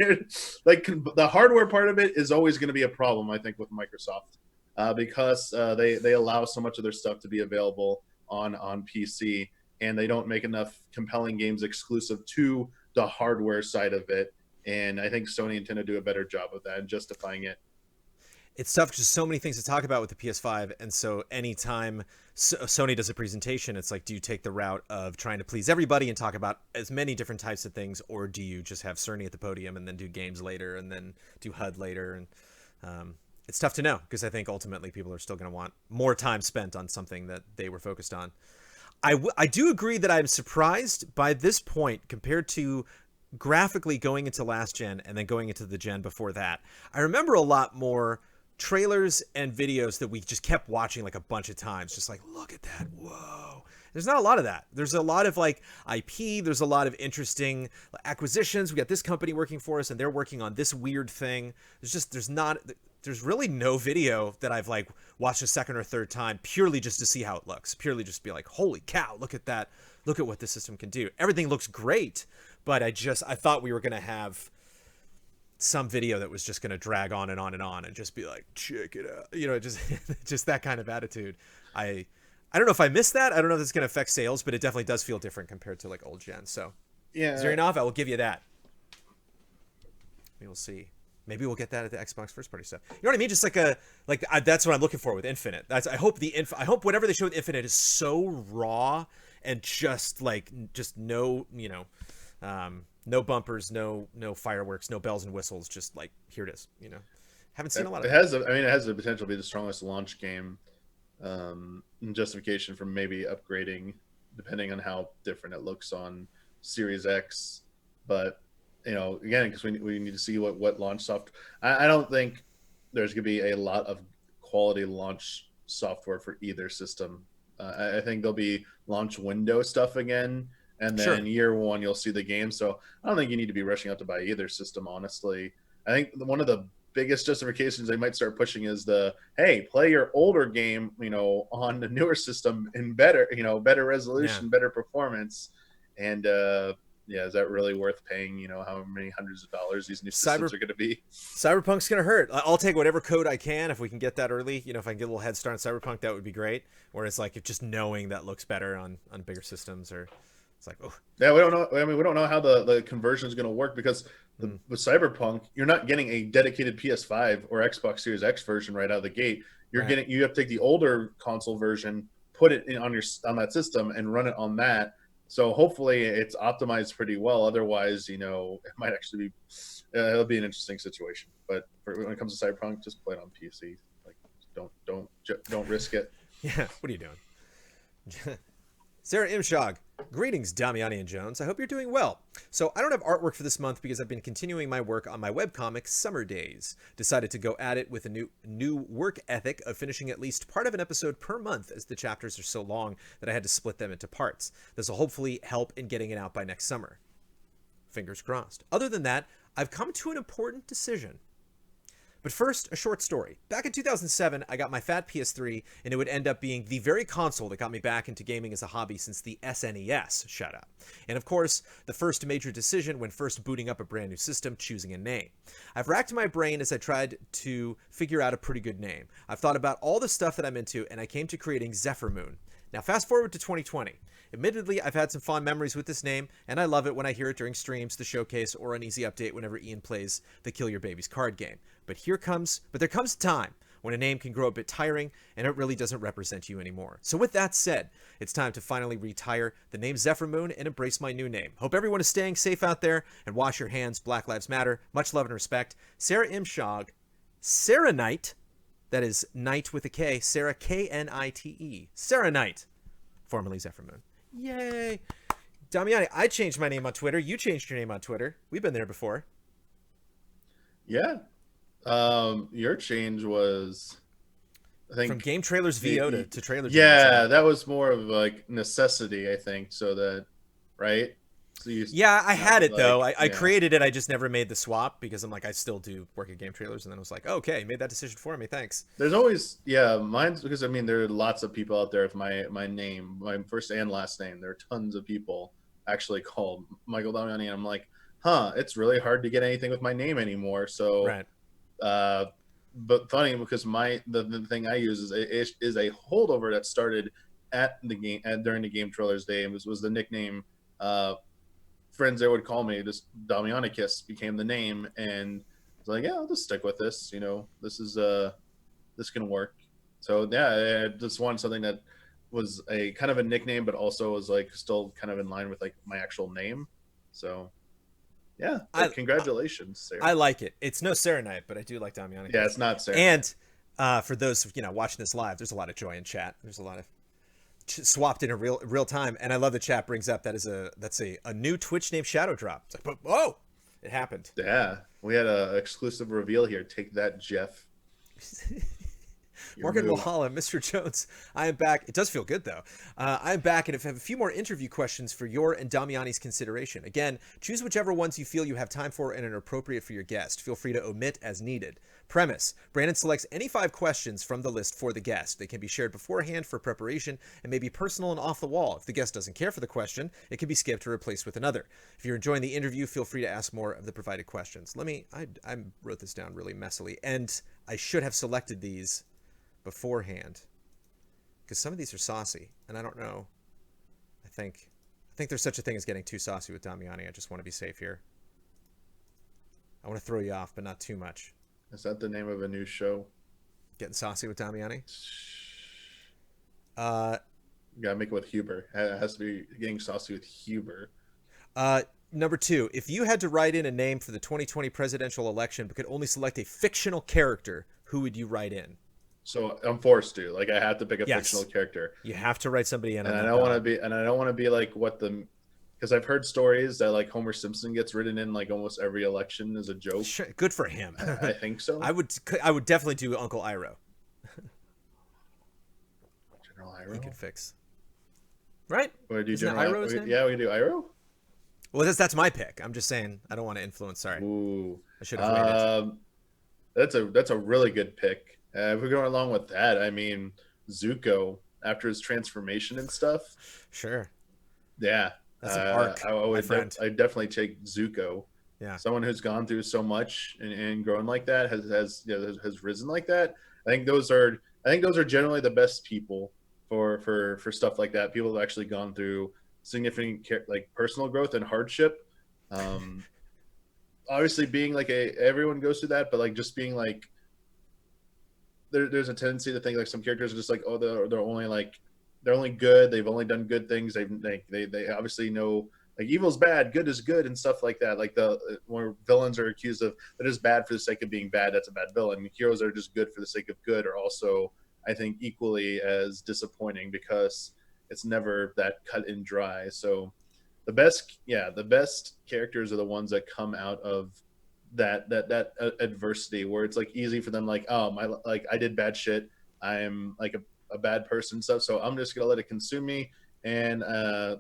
like the hardware part of it is always going to be a problem, I think, with Microsoft. because they allow so much of their stuff to be available on PC, and they don't make enough compelling games exclusive to the hardware side of it. And I think Sony and Nintendo do a better job of that and justifying it. It's tough because so many things to talk about with the PS5, and so anytime Sony does a presentation, it's like, do you take the route of trying to please everybody and talk about as many different types of things, or do you just have Cerny at the podium and then do games later and then do HUD later? And it's tough to know because I think ultimately people are still going to want more time spent on something that they were focused on. I do agree that I'm surprised by this point compared to graphically going into last gen and then going into the gen before that. I remember a lot more trailers and videos that we just kept watching like a bunch of times, just like, look at that, whoa. There's not a lot of that. There's a lot of like IP, there's a lot of interesting acquisitions. We got this company working for us and they're working on this weird thing. There's really no video that I've like watched a second or third time purely just to see how it looks, purely just be like, holy cow, look at that, look at what this system can do. Everything looks great, but I thought we were going to have some video that was just going to drag on and on and on and just be like, check it out, just that kind of attitude. I don't know if I missed that. I don't know if it's going to affect sales, but it definitely does feel different compared to like old gen. So yeah, Zero I will give you that. We will see. Maybe we'll get that at the Xbox first party stuff. You know what I mean? Just that's what I'm looking for with Infinite. I hope whatever they show with Infinite is so raw and just no, no bumpers, no fireworks, no bells and whistles. Just like, here it is. Haven't seen a lot of it. It has the potential to be the strongest launch game. Justification for maybe upgrading, depending on how different it looks on Series X. But again, because we need to see what launch software. I don't think there's going to be a lot of quality launch software for either system. I think there'll be launch window stuff again, and then year one you'll see the game. So I don't think you need to be rushing out to buy either system, honestly. I think one of the biggest justifications they might start pushing is hey, play your older game, on the newer system in better resolution, better performance. And is that really worth paying, how many hundreds of dollars these new systems are going to be? Cyberpunk's going to hurt. I'll take whatever code I can if we can get that early. If I can get a little head start on Cyberpunk, that would be great. Whereas if just knowing that looks better on bigger systems, or it's like, oh. Yeah, we don't know. I mean, we don't know how the conversion is going to work because with Cyberpunk, you're not getting a dedicated PS5 or Xbox Series X version right out of the gate. You have to take the older console version, put it on that system, and run it on that. So hopefully it's optimized pretty well. Otherwise, it might actually be it'll be an interesting situation. But when it comes to Cyberpunk, just play it on PC. Like, don't risk it. Yeah, what are you doing? Sarah Imshog, greetings, Damiani and Jones. I hope you're doing well. So I don't have artwork for this month because I've been continuing my work on my webcomic Summer Days. Decided to go at it with a new work ethic of finishing at least part of an episode per month, as the chapters are so long that I had to split them into parts. This will hopefully help in getting it out by next summer. Fingers crossed. Other than that, I've come to an important decision. But first, a short story. Back in 2007, I got my fat PS3, and it would end up being the very console that got me back into gaming as a hobby since the SNES, shout out. And of course, the first major decision when first booting up a brand new system, choosing a name. I've racked my brain as I tried to figure out a pretty good name. I've thought about all the stuff that I'm into, and I came to creating Zephyr Moon. Now fast forward to 2020. Admittedly, I've had some fond memories with this name, and I love it when I hear it during streams, the showcase, or an easy update whenever Ian plays the Kill Your Babies card game. But there comes a time when a name can grow a bit tiring, and it really doesn't represent you anymore. So with that said, it's time to finally retire the name Zephyr Moon and embrace my new name. Hope everyone is staying safe out there, and wash your hands. Black Lives Matter. Much love and respect. Sarah Imshog, Sarah Knight, that is Knight with a K, Sarah Knite, Sarah Knight, formerly Zephyr Moon. Yay! Damiani, I changed my name on Twitter. You changed your name on Twitter. We've been there before. Yeah. Your change was, I think, from Game Trailers VO to Trailer. Yeah, that was more of like necessity, I think. So that, right? So I had it though. I created it. I just never made the swap because I'm like, I still do work at Game Trailers, and then I was like, okay, made that decision for me. Thanks. There's always mine's because there are lots of people out there with my name, my first and last name. There are tons of people actually called Michael Damiani, and I'm like, it's really hard to get anything with my name anymore. So but funny because the thing I use is a holdover that started at the game during the game trailers day, and was the nickname. Friends there would call me just Damianicus became the name, and I was like, yeah, I'll just stick with this. This can work. So yeah, I just wanted something that was a kind of a nickname, but also was like still kind of in line with like my actual name. So yeah, congratulations, Sarah. I like it. It's no Serenite, but I do like Damiani. Yeah, it's not Sarah. And for those watching this live, there's a lot of joy in chat. There's a lot of swapped in a real time, and I love the chat brings up that's a new Twitch name Shadow Drop. It's like, oh, it happened. Yeah, we had a exclusive reveal here. Take that, Jeff. Morgan Walhalla, Mr. Jones, I am back. It does feel good, though. I am back, and I have a few more interview questions for your and Damiani's consideration. Again, choose whichever ones you feel you have time for and are appropriate for your guest. Feel free to omit as needed. Premise: Brandon selects any 5 questions from the list for the guest. They can be shared beforehand for preparation and may be personal and off the wall. If the guest doesn't care for the question, it can be skipped or replaced with another. If you're enjoying the interview, feel free to ask more of the provided questions. I wrote this down really messily, and I should have selected these beforehand because some of these are saucy, and I don't know. I think there's such a thing as getting too saucy with Damiani. I just want to be safe here. I want to throw you off, but not too much. Is that the name of a new show? Getting saucy with Damiani? You gotta make it with Huber. It has to be getting saucy with Huber. Number 2, if you had to write in a name for the 2020 presidential election but could only select a fictional character, who would you write in? So I'm forced to. Like, I have to pick a fictional character. You have to write somebody in. And I don't want to be like because I've heard stories that like Homer Simpson gets written in like almost every election as a joke. Sure, good for him. I think so. I would definitely do Uncle Iroh. General Iroh. He could fix. Right? Or do you Isn't General Iroh's name? Yeah, we can do Iroh. Well, that's my pick. I'm just saying I don't want to influence. Sorry. Ooh. I should have waited. That's a really good pick. If we're going along with that, I mean, Zuko after his transformation and stuff. Sure. Yeah. That's an arc, my friend. I definitely take Zuko. Yeah. Someone who's gone through so much and grown like that has risen like that. I think those are generally the best people for stuff like that. People have actually gone through significant like personal growth and hardship. Obviously being like everyone goes through that, but like just being like there's a tendency to think like some characters are just like, oh, they're only good. They've only done good things. They obviously know like evil is bad, good is good, and stuff like that. Like where villains are accused of that is bad for the sake of being bad, that's a bad villain. Heroes are just good for the sake of good are also, I think, equally as disappointing because it's never that cut and dry. So the best characters are the ones that come out of that adversity where it's like easy for them, like, oh, I did bad shit, I'm like a bad person and stuff, so I'm just gonna let it consume me, and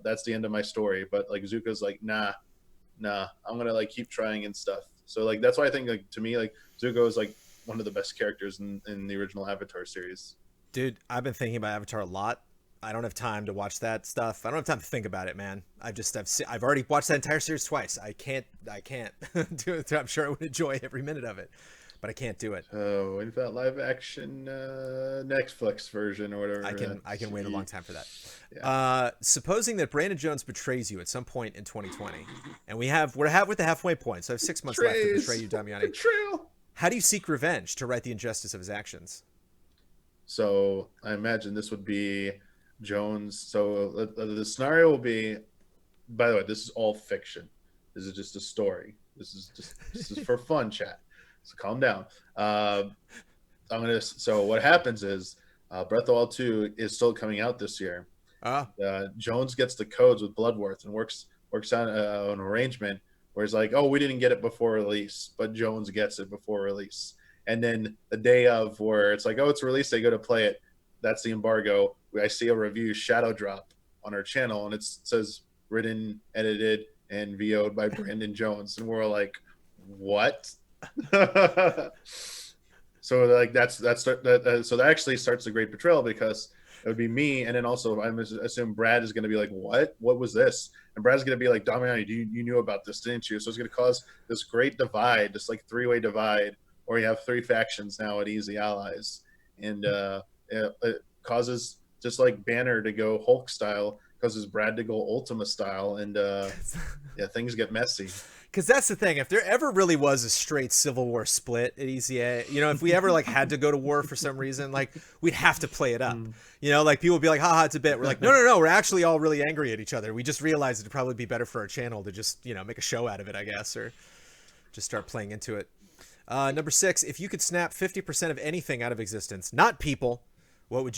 that's the end of my story. But like Zuko's like, nah, I'm gonna like keep trying and stuff. So like that's why I think like to me like Zuko is like one of the best characters in the original Avatar series. Dude, I've been thinking about Avatar a lot. I don't have time to watch that stuff. I don't have time to think about it, man. I've already watched that entire series twice. I can't do it. I'm sure I would enjoy every minute of it, but I can't do it. Oh, what about live action Netflix version or whatever? I can wait a long time for that. Yeah. Supposing that Brandon Jones betrays you at some point in 2020, and we're with the halfway point, so I have 6 months left to betray you, Damiani. Betrayal. How do you seek revenge to right the injustice of his actions? So I imagine this would be Jones. So the scenario will be, by the way, this is all fiction. This is just a story. This is for fun, chat. So calm down. So what happens is Breath of the Wild 2 is still coming out this year. Jones gets the codes with Bloodworth and works on an arrangement where it's like, oh, we didn't get it before release, but Jones gets it before release. And then the day of where it's like, oh, it's released, they go to play it. That's the embargo. I see a review Shadow Drop on our channel, and it says written, edited, and VO'd by Brandon Jones, and we're like, what? So like so that actually starts the great betrayal because it would be me, and then also I assume Brad is going to be like, what was this? And Brad's going to be like, Damiani, you knew about this, didn't you? So it's going to cause this great divide, this like 3-way divide or you have 3 factions now at Easy Allies, and it causes just like Banner to go Hulk style, causes Brad to go Ultima style, and yeah, things get messy. Because that's the thing. If there ever really was a straight Civil War split at EZA, you know, if we ever like had to go to war for some reason, like we'd have to play it up. You know, like people would be like, haha, it's a bit. We're like, no, we're actually all really angry at each other. We just realized it'd probably be better for our channel to just, you know, make a show out of it, I guess, or just start playing into it. Number 6, if you could snap 50% of anything out of existence, not people, what would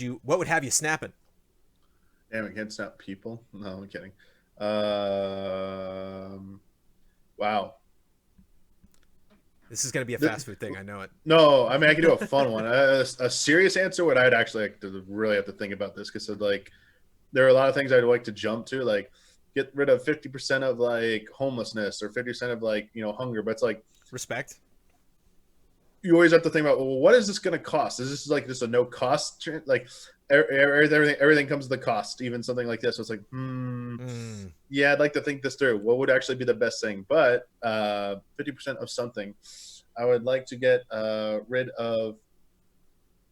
have you snapping? Damn, it can't snap people. No, I'm kidding. Wow. This is going to be a fast food thing. I know it. No, I mean, I can do a fun one. A serious answer would I'd actually like to really have to think about this, because like there are a lot of things I'd like to jump to, like get rid of 50% of like homelessness or 50% of like, you know, hunger. But it's like respect. You always have to think about, well, what is this going to cost? Is this like just a no cost? Like everything comes with the cost, even something like this. So it's like, yeah, I'd like to think this through. What would actually be the best thing? But 50% of something, I would like to get rid of.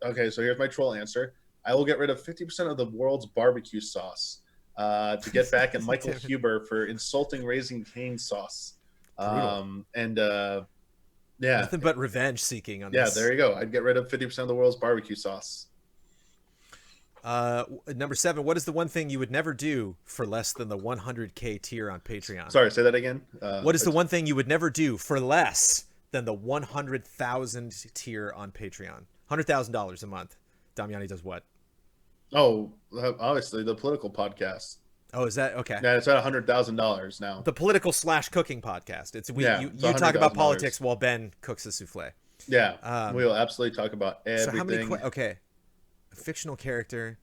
Okay, so here's my troll answer. I will get rid of 50% of the world's barbecue sauce to get back at Michael Huber for insulting Raising Cane sauce. Yeah, nothing but revenge seeking on this. this. Yeah, there you go. I'd get rid of 50% of the world's barbecue sauce. Number 7, what is the one thing you would never do for less than the 100K tier on Patreon? Sorry, say that again. What is the one thing you would never do for less than the 100,000 tier on Patreon? $100,000 a month. Damiani does what? Oh, obviously the political podcast. Oh, is that okay? Yeah, it's at $100,000 now. The political / cooking podcast. You talk about politics while Ben cooks a souffle. Yeah, we'll absolutely talk about everything. So how many? Okay, a fictional character,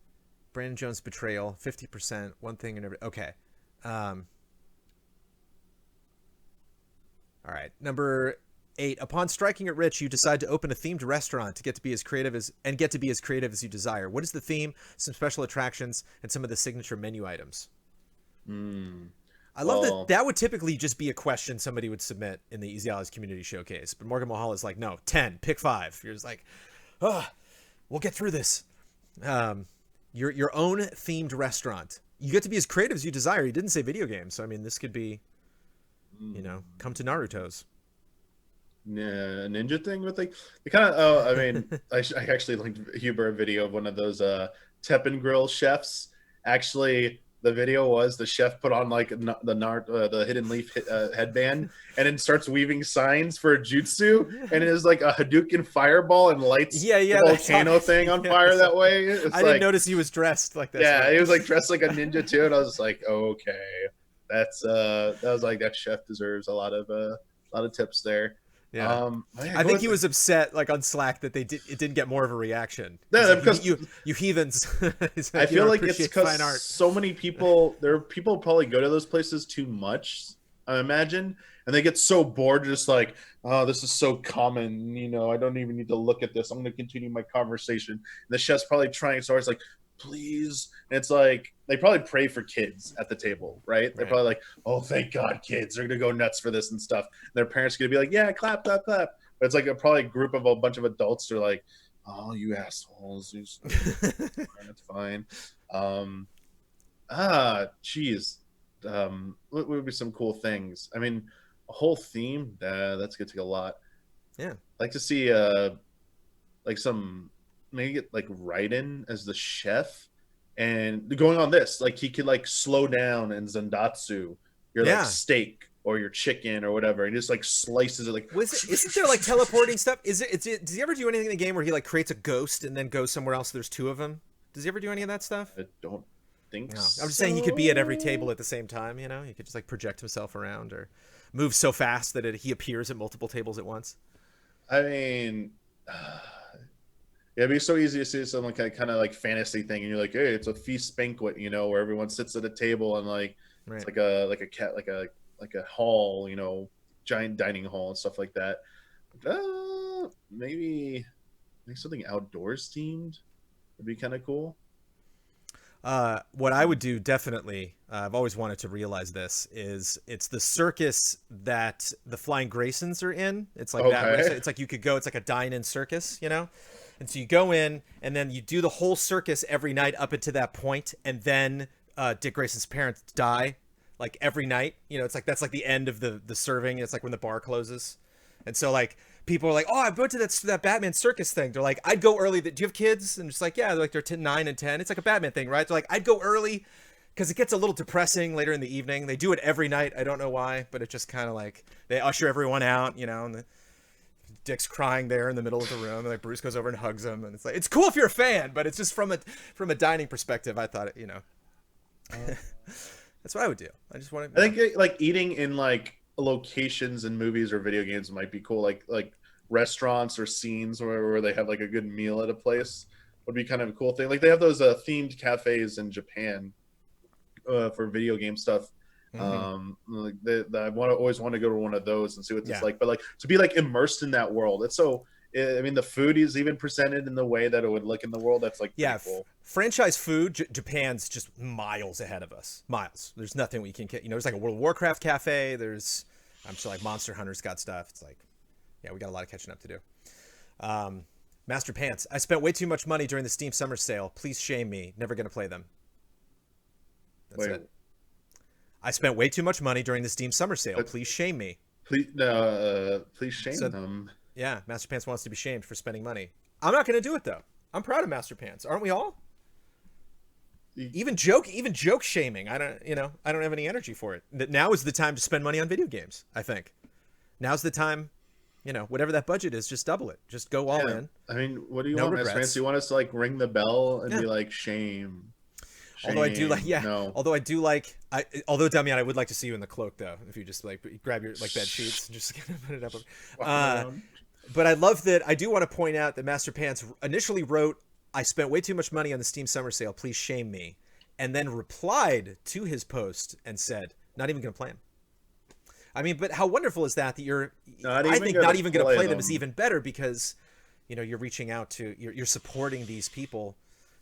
Brandon Jones' betrayal, 50%. One thing and every. Okay. All right. Number 8. Upon striking it rich, you decide to open a themed restaurant to get to be as creative as you desire. What is the theme? Some special attractions and some of the signature menu items. I love that would typically just be a question somebody would submit in the Easy Allies community showcase. But Morgan Mahal is like, no, 10, pick 5. You're just like, we'll get through this. Your own themed restaurant. You get to be as creative as you desire. You didn't say video games. So, I mean, this could be, you know, come to Naruto's. Yeah, ninja thing with like the kind of I mean I actually linked Huber a video of one of those Teppen grill chefs. Actually, the video was the chef put on like the hidden leaf headband and then starts weaving signs for a jutsu, and it is like a Hadouken fireball and lights the volcano thing on fire that way. I didn't notice he was dressed like that. Yeah, he was like dressed like a ninja too, and I was just like, okay, that was like that chef deserves a lot of tips there. Yeah, I think he was upset, like on Slack, that it didn't get more of a reaction. Yeah, like, because you heathens. I feel like it's because so many people. People probably go to those places too much, I imagine, and they get so bored, just like, oh, this is so common. You know, I don't even need to look at this. I'm going to continue my conversation. And the chef's probably trying so hard. It's like, please. And it's like they probably pray for kids at the table, right? They're probably like, oh, thank God, kids are gonna go nuts for this and stuff. And their parents are gonna be like, yeah, clap, clap, clap. But it's like probably a group of a bunch of adults who are like, oh, you assholes. That's fine. Geez. What would be some cool things? I mean, a whole theme, that's gonna take a lot. Yeah. I'd like to see like some maybe get like Raiden as the chef, and going on this, like he could like slow down and Zandatsu your like steak or your chicken or whatever, and just like slices it like. Isn't there like teleporting stuff? Does he ever do anything in the game where he like creates a ghost and then goes somewhere else? There's 2 of them. Does he ever do any of that stuff? I don't think so. I'm just saying he could be at every table at the same time. You know, he could just like project himself around or move so fast that he appears at multiple tables at once. I mean. Yeah, it'd be so easy to see some like kind of like fantasy thing, and you're like, hey, it's a feast banquet, you know, where everyone sits at a table and like it's like a hall, you know, giant dining hall and stuff like that. Maybe something outdoors themed would be kind of cool. What I would do definitely, I've always wanted to realize this, is it's the circus that the Flying Graysons are in. It's like that. Okay. It's like you could go, it's like a dine-in circus, you know? And so you go in and then you do the whole circus every night up until that point, and then Dick Grayson's parents die like every night. You know, it's like that's like the end of the serving. It's like when the bar closes. And so like people are like, oh, I went to that Batman circus thing. They're like, I'd go early. Do you have kids? And it's like, yeah, they're like they're 10, 9 and 10. It's like a Batman thing, right? They're like, I'd go early because it gets a little depressing later in the evening. They do it every night. I don't know why, but it just kind of like they usher everyone out, you know, and Dick's crying there in the middle of the room. And like Bruce goes over and hugs him, and it's like it's cool if you're a fan, but it's just from a dining perspective. I thought it, you know, that's what I would do. I just want to. I think like eating in like locations in movies or video games might be cool, like restaurants or scenes where they have like a good meal at a place would be kind of a cool thing. Like they have those themed cafes in Japan for video game stuff. Like I always want to go to one of those and see what it's like, but like to be like immersed in that world, it's so I mean the food is even presented in the way that it would look in the world. That's like cool. Franchise food, Japan's just miles ahead of us. Miles. There's nothing we can get. You know, there's like a World of Warcraft cafe. There's, I'm sure like Monster Hunter's got stuff. It's like, yeah, we got a lot of catching up to do. Master Pants. I spent way too much money during the Steam Summer Sale. Please shame me. Never gonna play them. That's it. I spent way too much money during the Steam Summer Sale. Please shame me. Please shame them. Yeah, Master Pants wants to be shamed for spending money. I'm not gonna do it though. I'm proud of Master Pants. Aren't we all? Even joke shaming. I don't have any energy for it. Now is the time to spend money on video games. I think now's the time. You know, whatever that budget is, just double it. Just go all in. I mean, what do you want, Master Pants? You want us to like ring the bell and be like, shame. Although I do like, although Damiani, I would like to see you in the cloak though. If you just like grab your like bed sheets and just kind of put it up. But I love that. I do want to point out that Master Pants initially wrote, I spent way too much money on the Steam Summer Sale. Please shame me. And then replied to his post and said, not even going to play him. I mean, but how wonderful is that you're, I think not even going to play them is even better because, you know, you're reaching out to, you're supporting these people,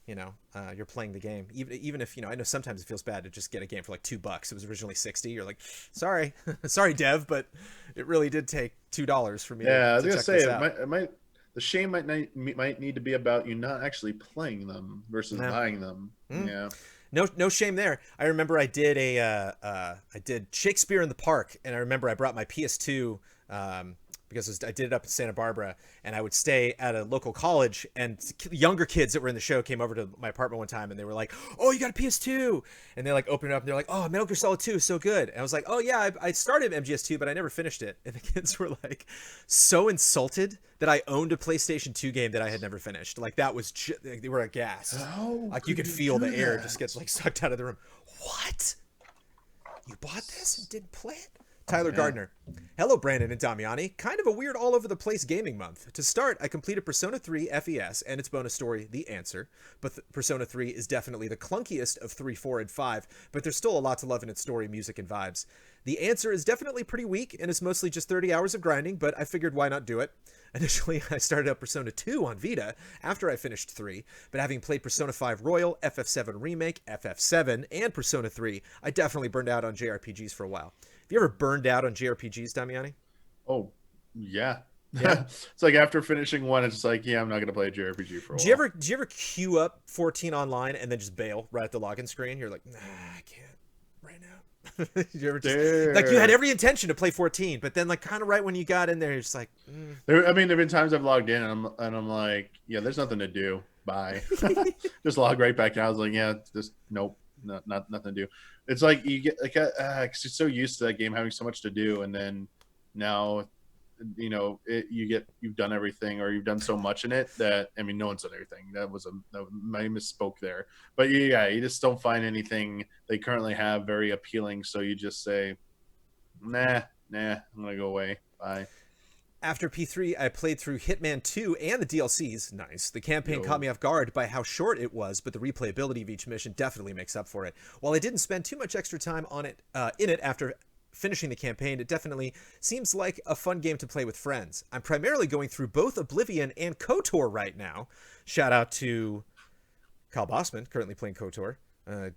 you know, you're playing the game. Even if, you know, I know sometimes it feels bad to just get a game for like $2. It was originally 60. You're like, sorry, sorry, Dev, but it really did take $2 for me. Yeah, I was going to say, it might the shame might need to be about you not actually playing them versus buying them. Yeah. No shame there. I remember I did I did Shakespeare in the Park, and I remember I brought my PS2 because I did it up in Santa Barbara, and I would stay at a local college, and younger kids that were in the show came over to my apartment one time, and they were like, oh, you got a PS2? And they like opened it up, and they're like, oh, Metal Gear Solid 2 is so good. And I was like, oh yeah, I started MGS2, but I never finished it. And the kids were like so insulted that I owned a PlayStation 2 game that I had never finished. Like that was, they were aghast. Like you could feel the air just gets like sucked out of the room. What? You bought this and didn't play it? Tyler Gardner. Hello, Brandon and Damiani. Kind of a weird all over the place gaming month. To start, I completed Persona 3 FES and its bonus story, The Answer. But Persona 3 is definitely the clunkiest of 3, 4, and 5, but there's still a lot to love in its story, music, and vibes. The Answer is definitely pretty weak and is mostly just 30 hours of grinding, but I figured why not do it? Initially, I started up Persona 2 on Vita after I finished 3, but having played Persona 5 Royal, FF7 Remake, FF7, and Persona 3, I definitely burned out on JRPGs for a while. Have you ever burned out on JRPGs, Damiani? Oh, yeah. It's like after finishing one, it's like, yeah, I'm not going to play a JRPG for a while. Do you ever queue up 14 online and then just bail right at the login screen? You're like, nah, I can't right now. You ever just, like you had every intention to play 14, but then like kind of right when you got in there, you're just like, there have been times I've logged in and I'm like, yeah, there's nothing to do. Bye. Just log right back in. I was like, yeah, just nope. Not nothing to do. It's like you get like cause you're so used to that game having so much to do, and then now, you know, you've done everything, or you've done so much in it that I mean, no one's done everything. I misspoke there, but yeah, you just don't find anything they currently have very appealing, so you just say, nah, I'm gonna go away. Bye. After P3, I played through Hitman 2 and the DLCs. Nice. The campaign caught me off guard by how short it was, but the replayability of each mission definitely makes up for it. While I didn't spend too much extra time on it in it after finishing the campaign, it definitely seems like a fun game to play with friends. I'm primarily going through both Oblivion and KOTOR right now. Shout out to Kyle Bossman, currently playing KOTOR.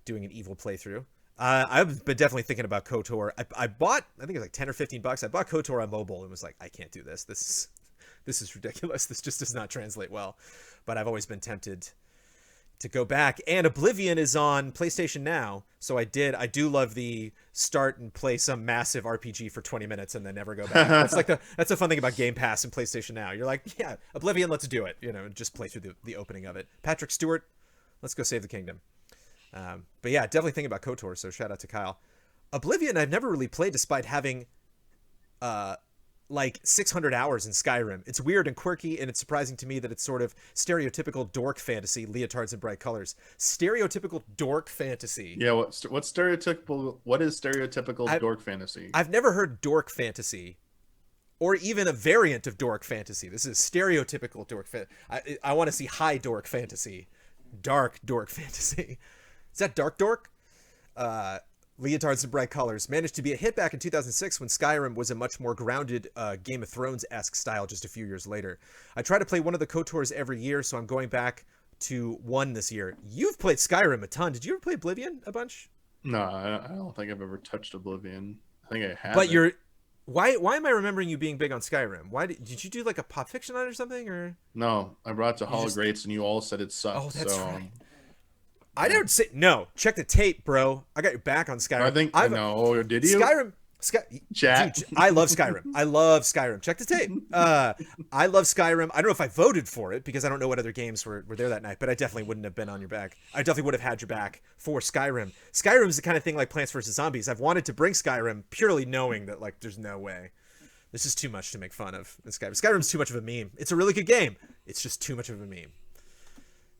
doing an evil playthrough. I've been definitely thinking about KOTOR. I bought, I think it was like 10 or $15. I bought KOTOR on mobile and was like, I can't do this. This is ridiculous. This just does not translate well. But I've always been tempted to go back. And Oblivion is on PlayStation Now, so I do love the start and play some massive RPG for 20 minutes and then never go back. That's a fun thing about Game Pass and PlayStation Now. You're like, yeah, Oblivion, let's do it. And just play through the opening of it. Patrick Stewart, let's go save the kingdom. But yeah, definitely thinking about KOTOR, so shout out to Kyle. Oblivion I've never really played despite having like 600 hours in Skyrim. It's weird and quirky, and it's surprising to me that it's sort of stereotypical dork fantasy, leotards and bright colors. Stereotypical dork fantasy. Yeah, what is stereotypical dork fantasy? I've never heard dork fantasy, or even a variant of dork fantasy. This is stereotypical dork fantasy. I want to see high dork fantasy. Dark dork fantasy. Is that dark dork? Leotards and bright colors managed to be a hit back in 2006 when Skyrim was a much more grounded Game of Thrones-esque style just a few years later. I try to play one of the KOTORs every year, so I'm going back to one this year. You've played Skyrim a ton. Did you ever play Oblivion a bunch? No, I don't think I've ever touched Oblivion. I think I have. But why am I remembering you being big on Skyrim? Why did you do like a pop fiction on it or something? Or no, I brought it to Hall of Greats and you all said it sucked. Oh, that's right. I didn't say no. Check the tape, bro. I got your back on Skyrim. I know. Did you? Chat. Dude, I love Skyrim. I love Skyrim. Check the tape. I love Skyrim. I don't know if I voted for it because I don't know what other games were there that night, but I definitely wouldn't have been on your back. I definitely would have had your back for Skyrim. Skyrim is the kind of thing like Plants vs. Zombies. I've wanted to bring Skyrim purely knowing that like there's no way. This is too much to make fun of in Skyrim. Skyrim's too much of a meme. It's a really good game. It's just too much of a meme.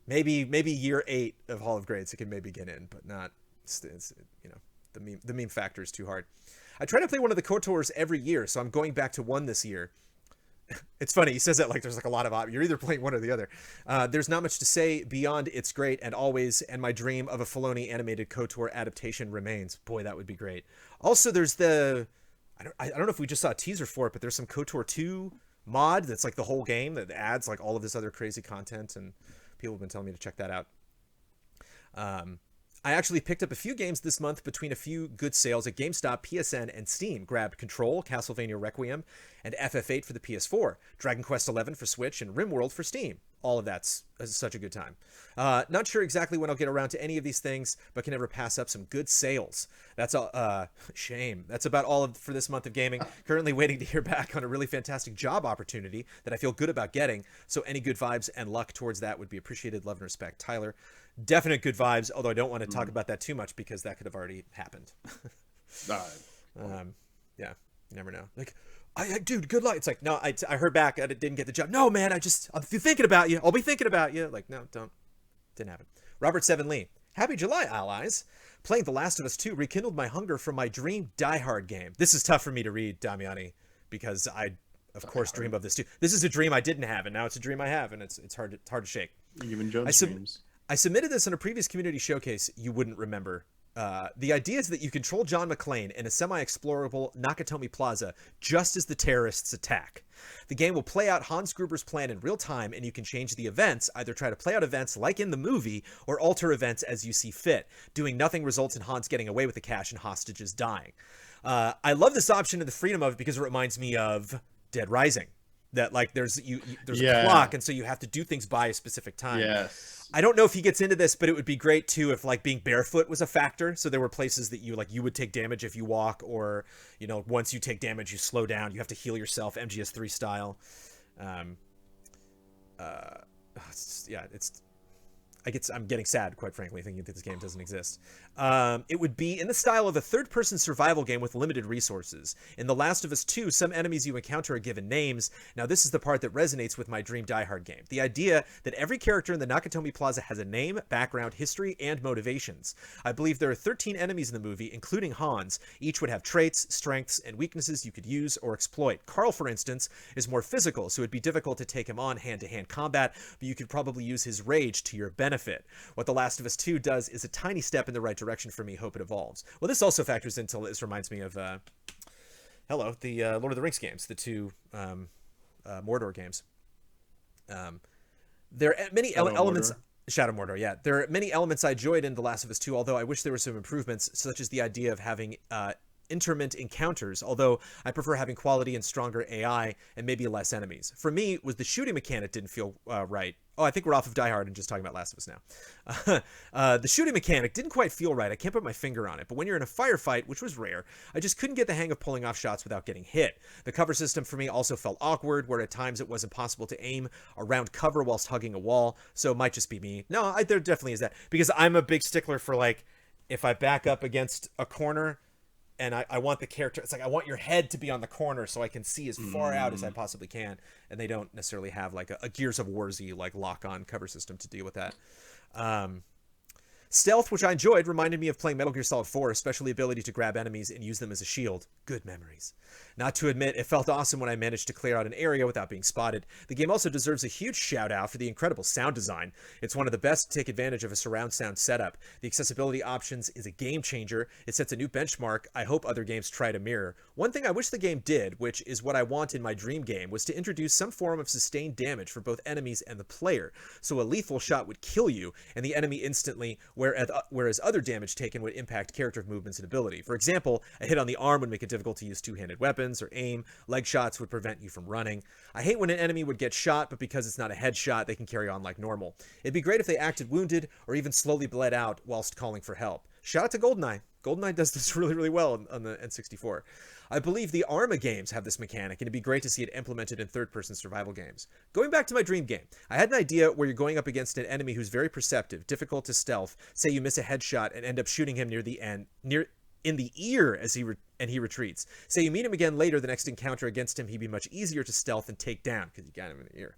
Maybe year 8 of Hall of Grades it can maybe get in, but not. It's, the meme factor is too hard. I try to play one of the KOTORs every year, so I'm going back to one this year. It's funny he says that like there's like a lot of you're either playing one or the other. There's not much to say beyond it's great and always, and my dream of a Filoni animated KOTOR adaptation remains. Boy, that would be great. Also, there's I don't know if we just saw a teaser for it, but there's some KOTOR 2 mod that's like the whole game that adds like all of this other crazy content, and people have been telling me to check that out. I actually picked up a few games this month between a few good sales at GameStop, PSN, and Steam. Grabbed Control, Castlevania Requiem, and FF8 for the PS4, Dragon Quest XI for Switch, and RimWorld for Steam. All of that's such a good time. Not sure exactly when I'll get around to any of these things, but can never pass up some good sales. That's all. Shame. That's about all for this month of gaming. Currently waiting to hear back on a really fantastic job opportunity that I feel good about getting. So any good vibes and luck towards that would be appreciated. Love and respect, Tyler. Definite good vibes, although I don't want to talk about that too much because that could have already happened. Yeah, you never know. Like, dude, good luck. It's like, no, I heard back. I didn't get the job. No, man, I'll be thinking about you. I'll be thinking about you. Like, no, didn't happen. Robert Seven Lee. Happy July, allies. Playing The Last of Us 2 rekindled my hunger for my dream Die Hard game. This is tough for me to read, Damiani, because I, of course, dream of this too. This is a dream I didn't have, and now it's a dream I have, and it's hard to shake. Even Jones dreams. I submitted this in a previous community showcase you wouldn't remember. The idea is that you control John McClane in a semi-explorable Nakatomi Plaza just as the terrorists attack. The game will play out Hans Gruber's plan in real time, and you can change the events, either try to play out events like in the movie, or alter events as you see fit. Doing nothing results in Hans getting away with the cash and hostages dying. I love this option and the freedom of it because it reminds me of Dead Rising. That like there's a clock, and so you have to do things by a specific time. Yes. I don't know if he gets into this, but it would be great too if like being barefoot was a factor. So there were places that you would take damage if you walk, or once you take damage you slow down. You have to heal yourself, MGS3 style. I'm getting sad, quite frankly, thinking that this game doesn't exist. It would be in the style of a third-person survival game with limited resources. In The Last of Us 2, some enemies you encounter are given names. Now, this is the part that resonates with my dream Die Hard game. The idea that every character in the Nakatomi Plaza has a name, background, history, and motivations. I believe there are 13 enemies in the movie, including Hans. Each would have traits, strengths, and weaknesses you could use or exploit. Carl, for instance, is more physical, so it'd be difficult to take him on hand-to-hand combat, but you could probably use his rage to your benefit. What The Last of Us 2 does is a tiny step in the right direction for me. Hope it evolves. Well, this also factors into, this reminds me of the Lord of the Rings games, the 2 Mordor games. There are many elements. Shadow Mordor, yeah. There are many elements I enjoyed in The Last of Us 2, although I wish there were some improvements, such as the idea of having interment encounters, although I prefer having quality and stronger AI and maybe less enemies. For me, was the shooting mechanic didn't feel right. Oh, I think we're off of Die Hard and just talking about Last of Us now. The shooting mechanic didn't quite feel right. I can't put my finger on it, but when you're in a firefight, which was rare, I just couldn't get the hang of pulling off shots without getting hit. The cover system for me also felt awkward, where at times it was impossible to aim around cover whilst hugging a wall, so it might just be me. No, there definitely is that, because I'm a big stickler for, like, if I back up against a corner, and I want the character, it's like I want your head to be on the corner so I can see as far out as I possibly can, and they don't necessarily have like a Gears of War-y like lock-on cover system to deal with that. Stealth, which I enjoyed, reminded me of playing Metal Gear Solid 4, especially the ability to grab enemies and use them as a shield. Good memories. Not to admit, it felt awesome when I managed to clear out an area without being spotted. The game also deserves a huge shout out for the incredible sound design. It's one of the best to take advantage of a surround sound setup. The accessibility options is a game changer. It sets a new benchmark I hope other games try to mirror. One thing I wish the game did, which is what I want in my dream game, was to introduce some form of sustained damage for both enemies and the player. So a lethal shot would kill you and the enemy instantly, whereas other damage taken would impact character movements and ability. For example, a hit on the arm would make it difficult to use two-handed weapons or aim. Leg shots would prevent you from running. I hate when an enemy would get shot, but because it's not a headshot, they can carry on like normal. It'd be great if they acted wounded or even slowly bled out whilst calling for help. Shout out to GoldenEye. GoldenEye does this really, really well on the N64. I believe the Arma games have this mechanic, and it'd be great to see it implemented in third-person survival games. Going back to my dream game, I had an idea where you're going up against an enemy who's very perceptive, difficult to stealth. Say you miss a headshot and end up shooting him near the end, in the ear as he retreats. Say you meet him again later, the next encounter against him, he'd be much easier to stealth and take down because you got him in the ear.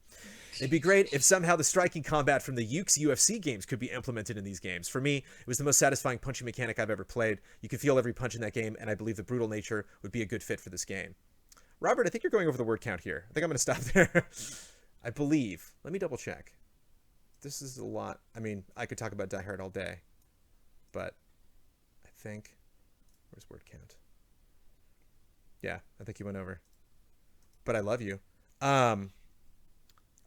It'd be great if somehow the striking combat from the Yuke's UFC games could be implemented in these games. For me, it was the most satisfying punching mechanic I've ever played. You can feel every punch in that game, and I believe the brutal nature would be a good fit for this game. Robert, I think you're going over the word count here. I think I'm going to stop there. I believe. Let me double check. This is a lot. I mean, I could talk about Die Hard all day, but I think... Where's word count? Yeah, I think you went over. But I love you.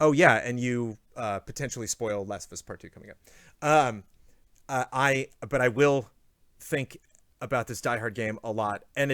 Oh yeah, and you potentially spoil Last of Us Part 2 coming up. But I will think about this Die Hard game a lot, and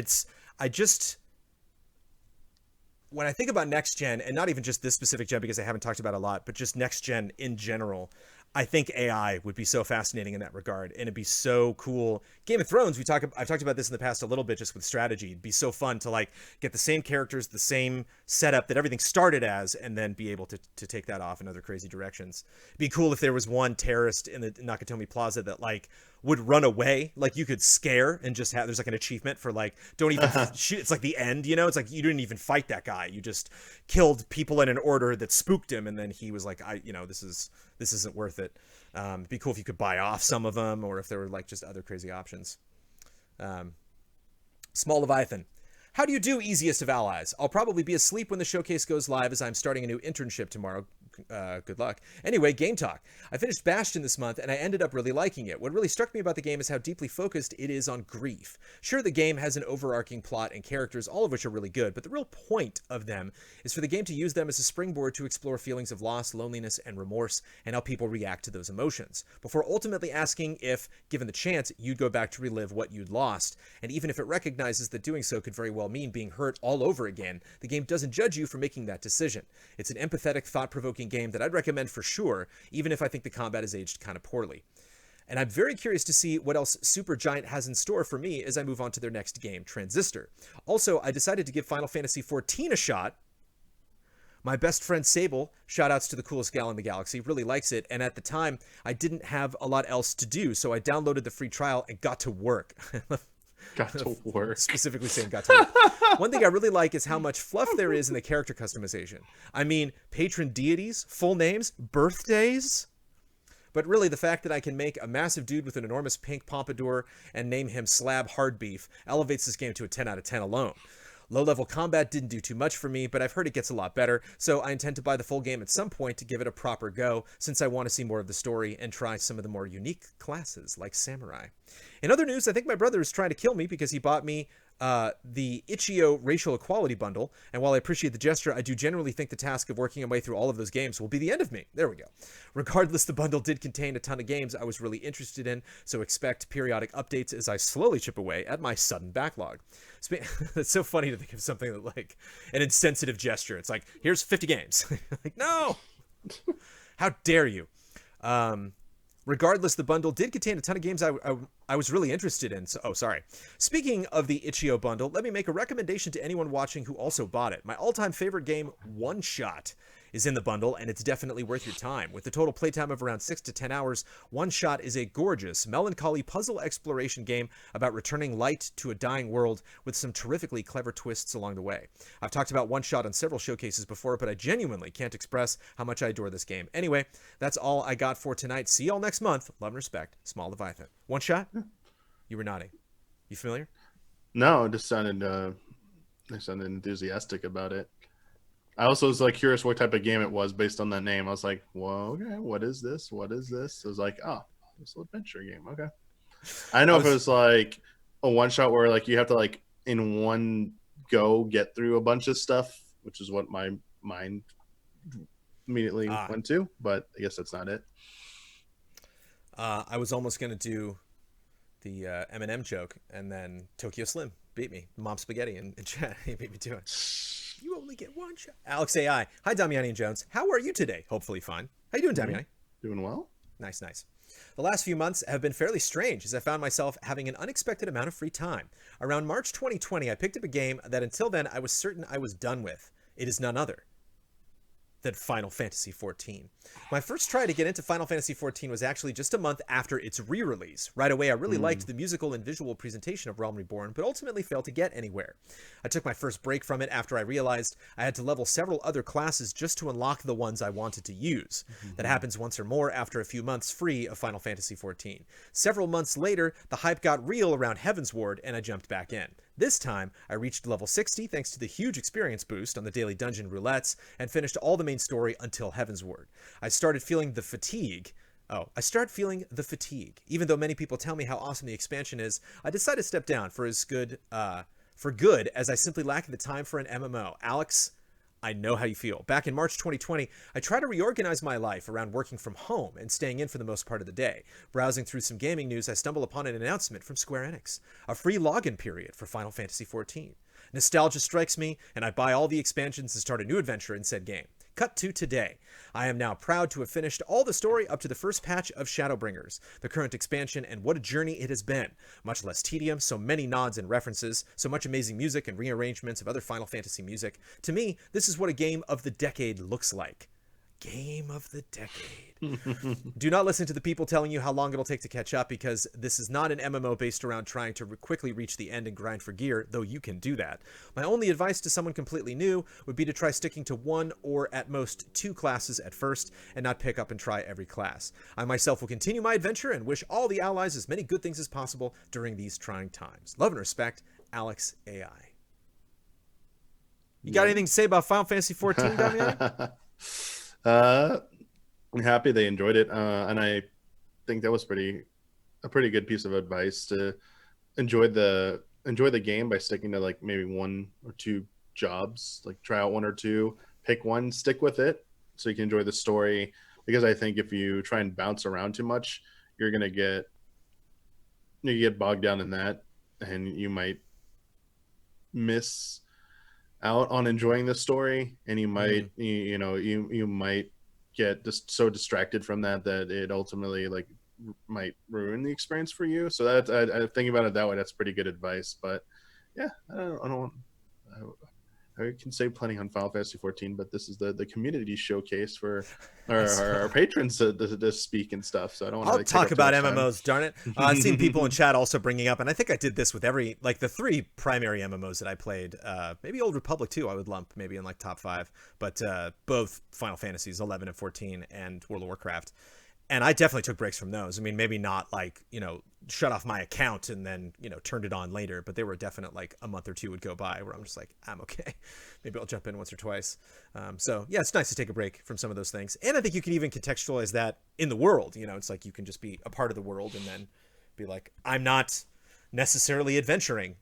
when I think about next gen, and not even just this specific gen because I haven't talked about it a lot, but just next gen in general, I think AI would be so fascinating in that regard, and it'd be so cool. Game of Thrones, I've talked about this in the past a little bit just with strategy. It'd be so fun to like get the same characters, the same setup that everything started as, and then be able to take that off in other crazy directions. It'd be cool if there was one terrorist in the Nakatomi Plaza that like would run away, like you could scare and just have, there's like an achievement for like, don't even shoot. It's like the end, you know, it's like you didn't even fight that guy. You just killed people in an order that spooked him. And then he was like, this isn't worth it. It'd be cool if you could buy off some of them, or if there were like just other crazy options. Small Leviathan. How do you do, easiest of allies? I'll probably be asleep when the showcase goes live as I'm starting a new internship tomorrow. Good luck. Anyway, game talk. I finished Bastion this month and I ended up really liking it. What really struck me about the game is how deeply focused it is on grief. Sure, the game has an overarching plot and characters, all of which are really good, but the real point of them is for the game to use them as a springboard to explore feelings of loss, loneliness, and remorse, and how people react to those emotions, before ultimately asking if, given the chance, you'd go back to relive what you'd lost. And even if it recognizes that doing so could very well mean being hurt all over again, the game doesn't judge you for making that decision. It's an empathetic, thought-provoking game that I'd recommend for sure, even if I think the combat is aged kind of poorly. And I'm very curious to see what else Supergiant has in store for me as I move on to their next game, Transistor. Also, I decided to give Final Fantasy XIV a shot. My best friend Sable, shoutouts to the coolest gal in the galaxy, really likes it, and at the time, I didn't have a lot else to do, so I downloaded the free trial and got to work. Got to work. Specifically saying got to work. One thing I really like is how much fluff there is in the character customization. I mean, patron deities, full names, birthdays. But really, the fact that I can make a massive dude with an enormous pink pompadour and name him Slab Hard Beef elevates this game to a 10 out of 10 alone. Low-level combat didn't do too much for me, but I've heard it gets a lot better, so I intend to buy the full game at some point to give it a proper go, since I want to see more of the story and try some of the more unique classes, like Samurai. In other news, I think my brother is trying to kill me because he bought me the Itch.io Racial Equality Bundle, and while I appreciate the gesture, I do generally think the task of working my way through all of those games will be the end of me. There we go. Regardless, the bundle did contain a ton of games I was really interested in, so expect periodic updates as I slowly chip away at my sudden backlog. It's so funny to think of something that, like, an insensitive gesture. It's like, here's 50 games. Like, no! How dare you? Regardless, the bundle did contain a ton of games I was really interested in. So, Speaking of the Itch.io bundle, let me make a recommendation to anyone watching who also bought it. My all-time favorite game, One Shot, is in the bundle, and it's definitely worth your time. With a total playtime of around 6 to 10 hours, One Shot is a gorgeous, melancholy puzzle exploration game about returning light to a dying world with some terrifically clever twists along the way. I've talked about One Shot on several showcases before, but I genuinely can't express how much I adore this game. Anyway, that's all I got for tonight. See y'all next month. Love and respect, Small Leviathan. One Shot? You were nodding. You familiar? No, it just sounded enthusiastic about it. I also was like curious what type of game it was based on that name. I was like, "Whoa, okay, what is this? What is this?" I was like, "Oh, it's an adventure game." Okay, I don't know if it was like a one shot where like you have to like in one go get through a bunch of stuff, which is what my mind immediately went to. But I guess that's not it. I was almost gonna do the Eminem joke, and then Tokyo Slim beat me. Mom Spaghetti in chat. He beat me to it. You only get one shot. Alex AI. Hi, Damiani and Jones. How are you today? Hopefully fine. How you doing, Damiani? Doing well. Nice, nice. The last few months have been fairly strange as I found myself having an unexpected amount of free time. Around March 2020, I picked up a game that until then I was certain I was done with. It is none other than Final Fantasy XIV. My first try to get into Final Fantasy XIV was actually just a month after its re-release. Right away, I really liked the musical and visual presentation of Realm Reborn, but ultimately failed to get anywhere. I took my first break from it after I realized I had to level several other classes just to unlock the ones I wanted to use. That happens once or more after a few months free of Final Fantasy XIV. Several months later, the hype got real around Heavensward, and I jumped back in. This time, I reached level 60 thanks to the huge experience boost on the daily dungeon roulettes, and finished all the main story until Heavensward. I started feeling the fatigue. Even though many people tell me how awesome the expansion is, I decided to step down for good, as I simply lack the time for an MMO. Alex, I know how you feel. Back in March 2020, I tried to reorganize my life around working from home and staying in for the most part of the day. Browsing through some gaming news, I stumbled upon an announcement from Square Enix, a free login period for Final Fantasy XIV. Nostalgia strikes me, and I buy all the expansions and start a new adventure in said game. Cut to today. I am now proud to have finished all the story up to the first patch of Shadowbringers, the current expansion, and what a journey it has been. Much less tedium, so many nods and references, so much amazing music and rearrangements of other Final Fantasy music. To me, this is what a game of the decade looks like. Game of the decade. Do not listen to the people telling you how long it'll take to catch up, because this is not an MMO based around trying to quickly reach the end and grind for gear, though you can do that. My only advice to someone completely new would be to try sticking to one or at most two classes at first, and not pick up and try every class. I myself will continue my adventure and wish all the allies as many good things as possible during these trying times. Love and respect, Alex AI. You got anything to say about Final Fantasy XIV, Damiani? I'm happy they enjoyed it, and I think that was a pretty good piece of advice to enjoy the game by sticking to like maybe one or two jobs, like try out one or two, pick one, stick with it, so you can enjoy the story. Because I think if you try and bounce around too much, you're gonna get bogged down in that, and you might miss out on enjoying the story, and you might you might get just so distracted from that it ultimately like might ruin the experience for you. So that I think about it that way, that's pretty good advice. But yeah, I can say plenty on Final Fantasy 14, but this is the community showcase for our patrons to speak and stuff. So I don't want to talk about MMOs, darn it. I've seen people in chat also bringing up, and I think I did this with the three primary MMOs that I played. Maybe Old Republic too, I would lump maybe in like top 5, but both Final Fantasies 11 and 14 and World of Warcraft. And I definitely took breaks from those. I mean, maybe not like, shut off my account and then, turned it on later, but there were definite like a month or two would go by where I'm just like, I'm okay. Maybe I'll jump in once or twice. So yeah, it's nice to take a break from some of those things. And I think you can even contextualize that in the world. It's like you can just be a part of the world and then be like, I'm not necessarily adventuring,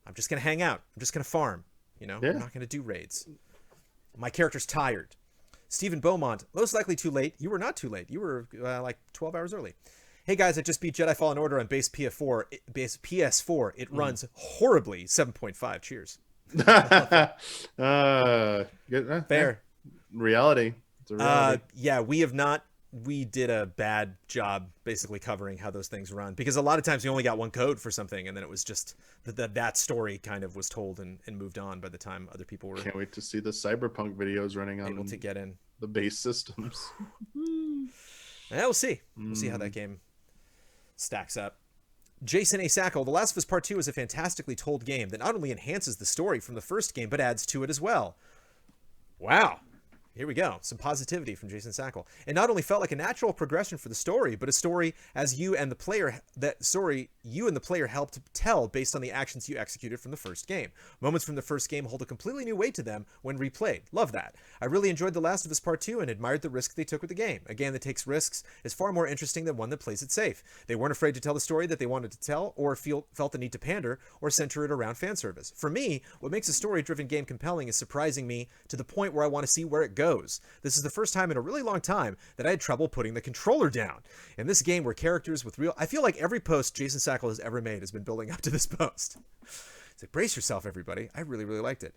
I'm just going to hang out. I'm just going to farm. You know, Yeah. I'm not going to do raids. My character's tired. Stephen Beaumont, most likely too late. You were not too late. You were like 12 hours early. Hey guys, I just beat Jedi Fallen Order on base PS4. It runs horribly. 7.5. Cheers. Good, Fair. Reality. It's a reality. Yeah, we did a bad job basically covering how those things run, because a lot of times you only got one code for something, and then it was just that story kind of was told and moved on by the time other people were Can't wait to see the Cyberpunk videos running on able to get in. the base systems. Yeah, we'll see. We'll see how that game stacks up. Jason A. Sackle, The Last of Us Part 2 is a fantastically told game that not only enhances the story from the first game, but adds to it as well. Wow. Here we go. Some positivity from Jason Sackle. It not only felt like a natural progression for the story, but a story as you and the player helped tell based on the actions you executed from the first game. Moments from the first game hold a completely new weight to them when replayed. Love that. I really enjoyed The Last of Us Part 2 and admired the risk they took with the game. A game that takes risks is far more interesting than one that plays it safe. They weren't afraid to tell the story that they wanted to tell, or felt the need to pander or center it around fan service. For me, what makes a story-driven game compelling is surprising me to the point where I want to see where it goes. This is the first time in a really long time that I had trouble putting the controller down. In this game where characters with real... I feel like every post Jason Sackle has ever made has been building up to this post. It's like, brace yourself, everybody. I really, really liked it.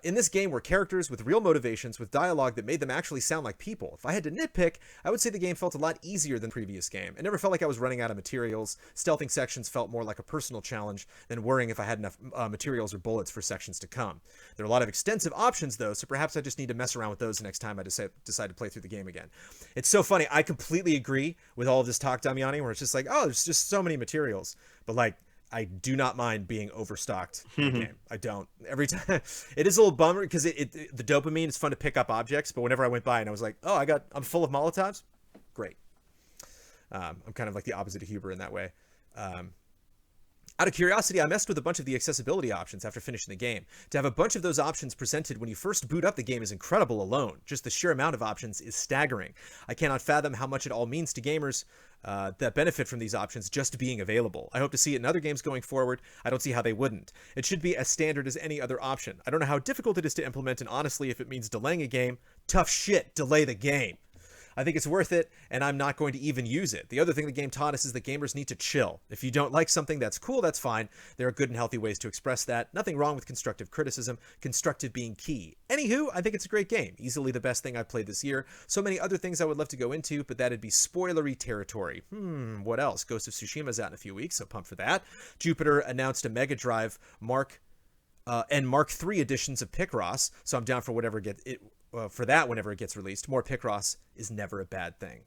In this game were characters with real motivations, with dialogue that made them actually sound like people. If I had to nitpick, I would say the game felt a lot easier than the previous game. It never felt like I was running out of materials. Stealthing sections felt more like a personal challenge than worrying if I had enough materials or bullets for sections to come. There are a lot of extensive options, though, so perhaps I just need to mess around with those the next time I decide to play through the game again. It's so funny. I completely agree with all of this talk, Damiani, where it's just like, oh, there's just so many materials. But, like, I do not mind being overstocked in the game. I don't. Every time, it is a little bummer because the dopamine is fun to pick up objects, but whenever I went by and I was like, oh, I'm full of Molotovs, great. I'm kind of like the opposite of Huber in that way. Out of curiosity, I messed with a bunch of the accessibility options after finishing the game. To have a bunch of those options presented when you first boot up the game is incredible alone. Just the sheer amount of options is staggering. I cannot fathom how much it all means to gamers that benefit from these options just being available. I hope to see it in other games going forward. I don't see how they wouldn't. It should be as standard as any other option. I don't know how difficult it is to implement, and honestly, if it means delaying a game, tough shit, delay the game. I think it's worth it, and I'm not going to even use it. The other thing the game taught us is that gamers need to chill. If you don't like something, that's cool, that's fine. There are good and healthy ways to express that. Nothing wrong with constructive criticism, constructive being key. Anywho, I think it's a great game. Easily the best thing I've played this year. So many other things I would love to go into, but that'd be spoilery territory. What else? Ghost of Tsushima's out in a few weeks, so pumped for that. Jupiter announced a Mega Drive and Mark III editions of Picross, so I'm down for whatever for that whenever it gets released. More Picross is never a bad thing.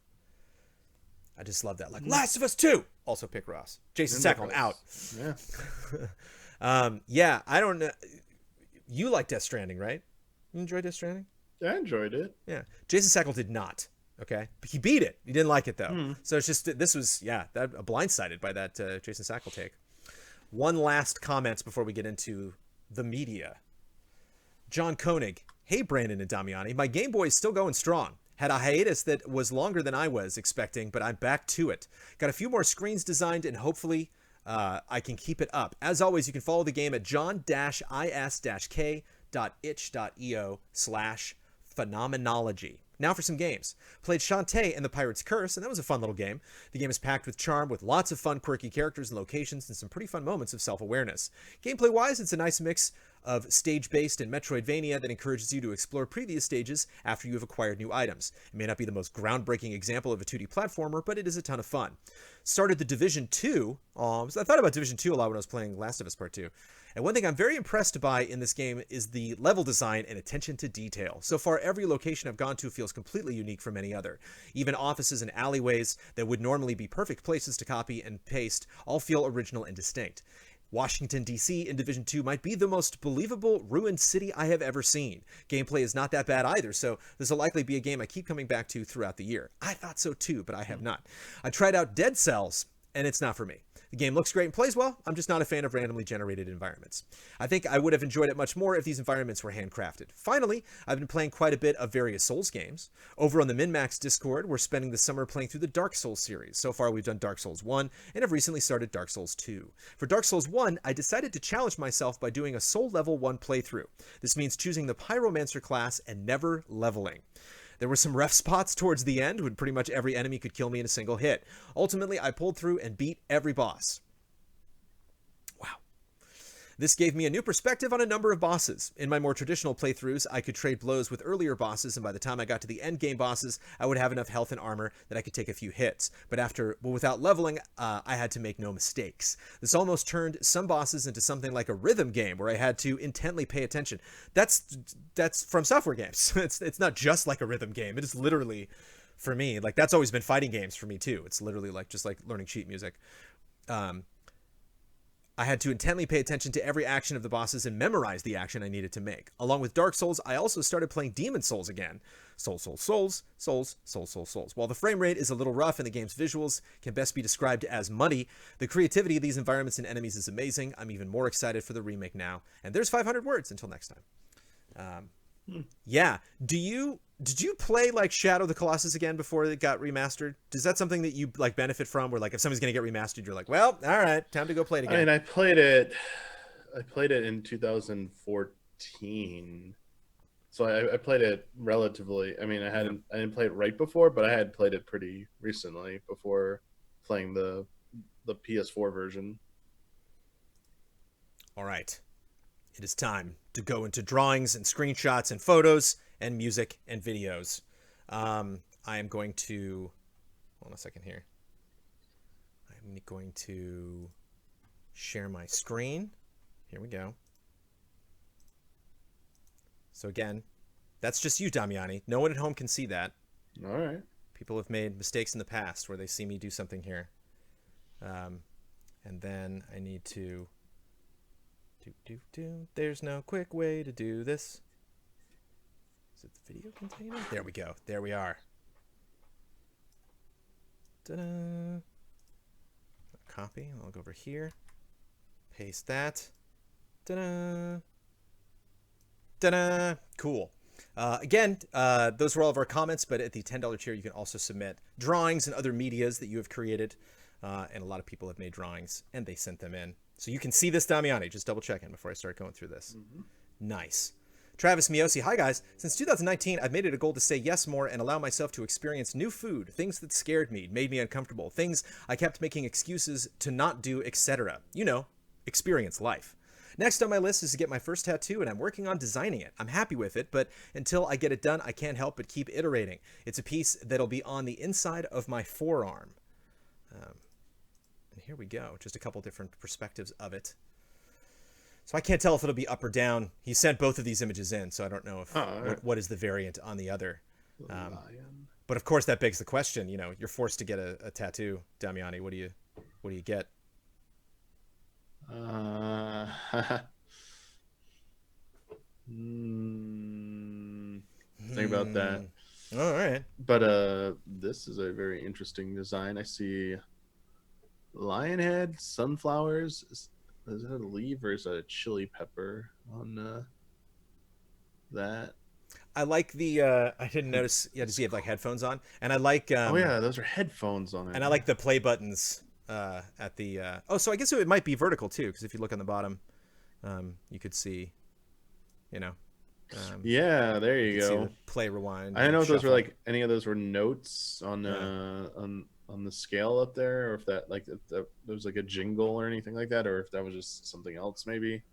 I just love that. Like Last of Us 2, also Picross. Jason Sackle, I'm out. Yeah. Yeah, I don't know. You like Death Stranding, right? You enjoyed Death Stranding? Yeah, I enjoyed it. Yeah. Jason Sackle did not. Okay, but he beat it. He didn't like it though. So it's just this was blindsided by that Jason Sackle take. One last comment before we get into the media. John Koenig. Hey, Brandon and Damiani. My Game Boy is still going strong. Had a hiatus that was longer than I was expecting, but I'm back to it. Got a few more screens designed, and hopefully I can keep it up. As always, you can follow the game at john-is-k.itch.io/phenomenology. Now for some games. Played Shantae and the Pirate's Curse, and that was a fun little game. The game is packed with charm, with lots of fun, quirky characters and locations, and some pretty fun moments of self-awareness. Gameplay-wise, it's a nice mix of stage-based and Metroidvania that encourages you to explore previous stages after you have acquired new items. It may not be the most groundbreaking example of a 2D platformer, but it is a ton of fun. Started the Division 2. I thought about Division 2 a lot when I was playing Last of Us Part 2. And one thing I'm very impressed by in this game is the level design and attention to detail. So far, every location I've gone to feels completely unique from any other. Even offices and alleyways that would normally be perfect places to copy and paste all feel original and distinct. Washington, D.C. in Division 2 might be the most believable ruined city I have ever seen. Gameplay is not that bad either, so this will likely be a game I keep coming back to throughout the year. I thought so too, but I have not. I tried out Dead Cells, and it's not for me. The game looks great and plays well. I'm just not a fan of randomly generated environments. I think I would have enjoyed it much more if these environments were handcrafted. Finally, I've been playing quite a bit of various Souls games. Over on the MinMax Discord, we're spending the summer playing through the Dark Souls series. So far, we've done Dark Souls 1 and have recently started Dark Souls 2. For Dark Souls 1, I decided to challenge myself by doing a Soul Level 1 playthrough. This means choosing the Pyromancer class and never leveling. There were some rough spots towards the end when pretty much every enemy could kill me in a single hit. Ultimately, I pulled through and beat every boss. Wow. This gave me a new perspective on a number of bosses. In my more traditional playthroughs, I could trade blows with earlier bosses, and by the time I got to the end game bosses, I would have enough health and armor that I could take a few hits. But without leveling, I had to make no mistakes. This almost turned some bosses into something like a rhythm game, where I had to intently pay attention. That's from software games. It's not just like a rhythm game. It is literally, for me, like that's always been fighting games for me too. It's literally like just like learning sheet music. I had to intently pay attention to every action of the bosses and memorize the action I needed to make. Along with Dark Souls, I also started playing Demon Souls again. Souls. While the frame rate is a little rough and the game's visuals can best be described as muddy, the creativity of these environments and enemies is amazing. I'm even more excited for the remake now. And there's 500 words. Until next time. Yeah. Did you play like Shadow of the Colossus again before it got remastered? Is that something that you like benefit from, where like if something's gonna get remastered, you're like, well, all right, time to go play it again? I mean, I played it in 2014, so I played it relatively. I mean, I didn't play it right before, but I had played it pretty recently before playing the PS4 version. All right, it is time to go into drawings and screenshots and photos and music and videos. I am going to, hold on a second here. I'm going to share my screen. Here we go. So again, that's just you, Damiani. No one at home can see that. All right. People have made mistakes in the past where they see me do something here. And then I need to There's no quick way to do this. Is it the video container? There we go. There we are. Ta-da. Copy. I'll go over here. Paste that. Ta-da. Ta-da. Cool. Again, those were all of our comments, but at the $10 tier, you can also submit drawings and other medias that you have created. And a lot of people have made drawings, and they sent them in. So you can see this, Damiani. Just double checking before I start going through this. Mm-hmm. Nice. Travis Miosi, hi guys. Since 2019, I've made it a goal to say yes more and allow myself to experience new food, things that scared me, made me uncomfortable, things I kept making excuses to not do, etc. You know, experience life. Next on my list is to get my first tattoo, and I'm working on designing it. I'm happy with it, but until I get it done, I can't help but keep iterating. It's a piece that'll be on the inside of my forearm. And here we go. Just a couple different perspectives of it. So I can't tell if it'll be up or down. He sent both of these images in, so I don't know if what is the variant on the other. But of course, that begs the question. You know, you're forced to get a tattoo, Damiani. What do you get? Think about that. All right. But this is a very interesting design. I see lion head, sunflowers. Is that a leaf or is that a chili pepper on that? I like the I didn't notice. Yeah, does he have like headphones on? And I like oh yeah, those are headphones on it. And I like the play buttons at the so I guess it might be vertical too, because if you look on the bottom, you could see, you know. Yeah, there you go. See the play, rewind. I don't know if those were like any of those were notes on on the scale up there, or if that like if there was like a jingle or anything like that, or if that was just something else maybe.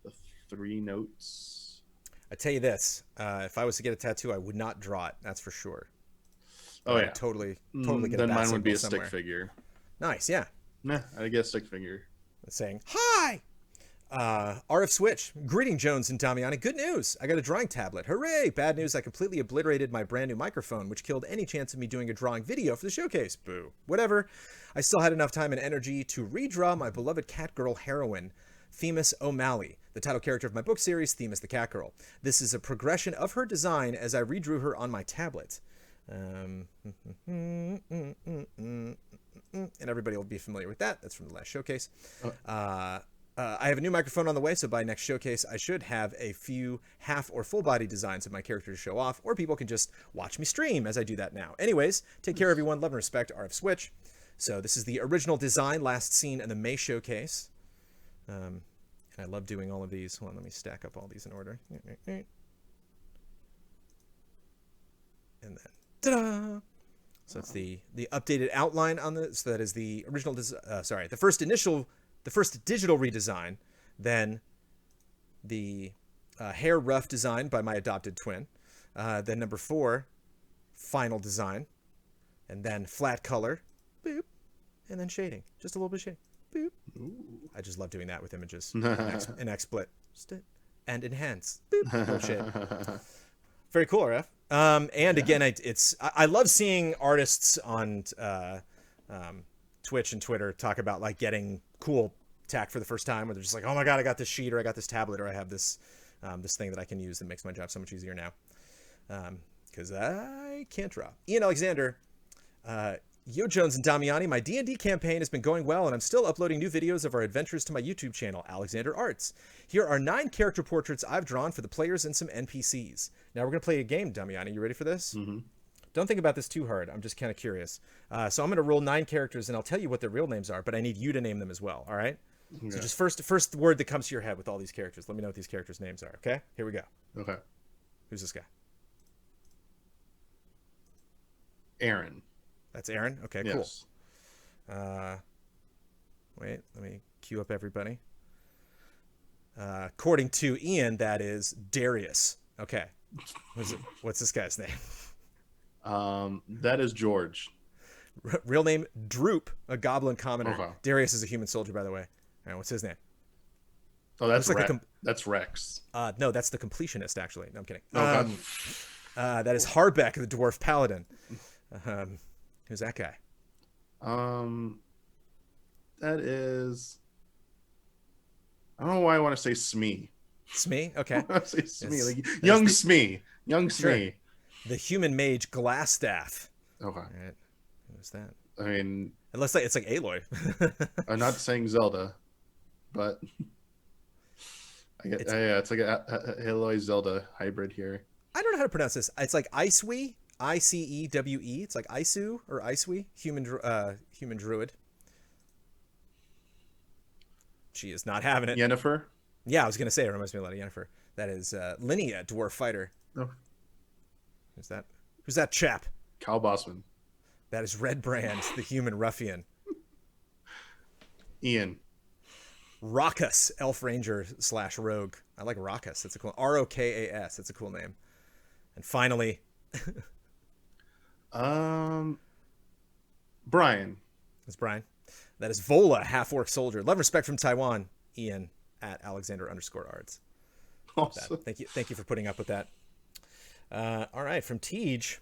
The 3 notes. I tell you this, if I was to get a tattoo, I would not draw it. That's for sure. Oh yeah, totally get then a mine would be a somewhere. stick figure. Nice, yeah. Nah, I guess stick figure. Saying hi. RF Switch, greeting Jones and Damiani. Good news, I got a drawing tablet. Hooray! Bad news, I completely obliterated my brand new microphone, which killed any chance of me doing a drawing video for the showcase. Boo. Whatever. I still had enough time and energy to redraw my beloved catgirl heroine, Themis O'Malley, the title character of my book series, Themis the Catgirl. This is a progression of her design as I redrew her on my tablet. and everybody will be familiar with that. That's from the last showcase. Oh. I have a new microphone on the way, so by next showcase, I should have a few half or full body designs of my character to show off, or people can just watch me stream as I do that now. Anyways, take care, everyone. Love and respect, RF Switch. So this is the original design, last seen in the May showcase. And I love doing all of these. Hold on, let me stack up all these in order. And then, ta-da! So that's the updated outline on this. So that is the original, the first digital redesign, then the hair rough design by my adopted twin, then number 4, final design, and then flat color, boop, and then shading, just a little bit of shading, boop. Ooh. I just love doing that with images. An XSplit, and enhance, boop, bullshit. Very cool, RF. And again, I love seeing artists on Twitch and Twitter talk about like getting cool tech for the first time, where they're just like, oh my god, I got this sheet, or I got this tablet, or I have this this thing that I can use that makes my job so much easier now, because I can't draw. Ian Alexander, Yo Jones and Damiani, my D&D campaign has been going well, and I'm still uploading new videos of our adventures to my YouTube channel, Alexander Arts. Here are 9 character portraits I've drawn for the players and some NPCs. Now we're going to play a game, Damiani. You ready for this? Mm-hmm. Don't think about this too hard. I'm just kind of curious. So I'm going to roll 9 characters, and I'll tell you what their real names are, but I need you to name them as well, all right? Okay. So just first word that comes to your head with all these characters. Let me know what these characters' names are, okay? Here we go. Okay. Who's this guy? Aaron. That's Aaron? Okay, yes. Cool. Wait, let me queue up everybody. According to Ian, that is Darius. Okay. What's this guy's name? That is George. Real name, Droop, a goblin commoner. Okay. Darius is a human soldier, by the way. All right, what's his name? Oh, that's like that's Rex. No, that's the completionist, actually. No, I'm kidding. Okay. That is Harbeck, the dwarf paladin. Who's that guy? That is... I don't know why I want to say Smee. Smee? Okay. I want to say Smee. Like, young Smee. Young Smee. The human mage Glassstaff. Okay. All right. Who's that? I mean... Unless it's like Aloy. I'm not saying Zelda, but... it's like a Aloy Zelda hybrid here. I don't know how to pronounce this. It's like Icewe, Icewe. It's like Isu or Icewe, human druid. She is not having it. Yennefer? Yeah, I was gonna say it reminds me a lot of Yennefer. That is Linnea, dwarf fighter. Oh. Who's that? Who's that chap? Cal Bossman. That is Red Brand, the human ruffian. Ian. Raucus, elf ranger / rogue. I like Raucus. That's a cool. Rokas. That's a cool name. And finally, Brian. That's Brian. That is Vola, half orc soldier. Love and respect from Taiwan. Ian at Alexander_arts. Awesome. Thank you for putting up with that. All right, from Tej.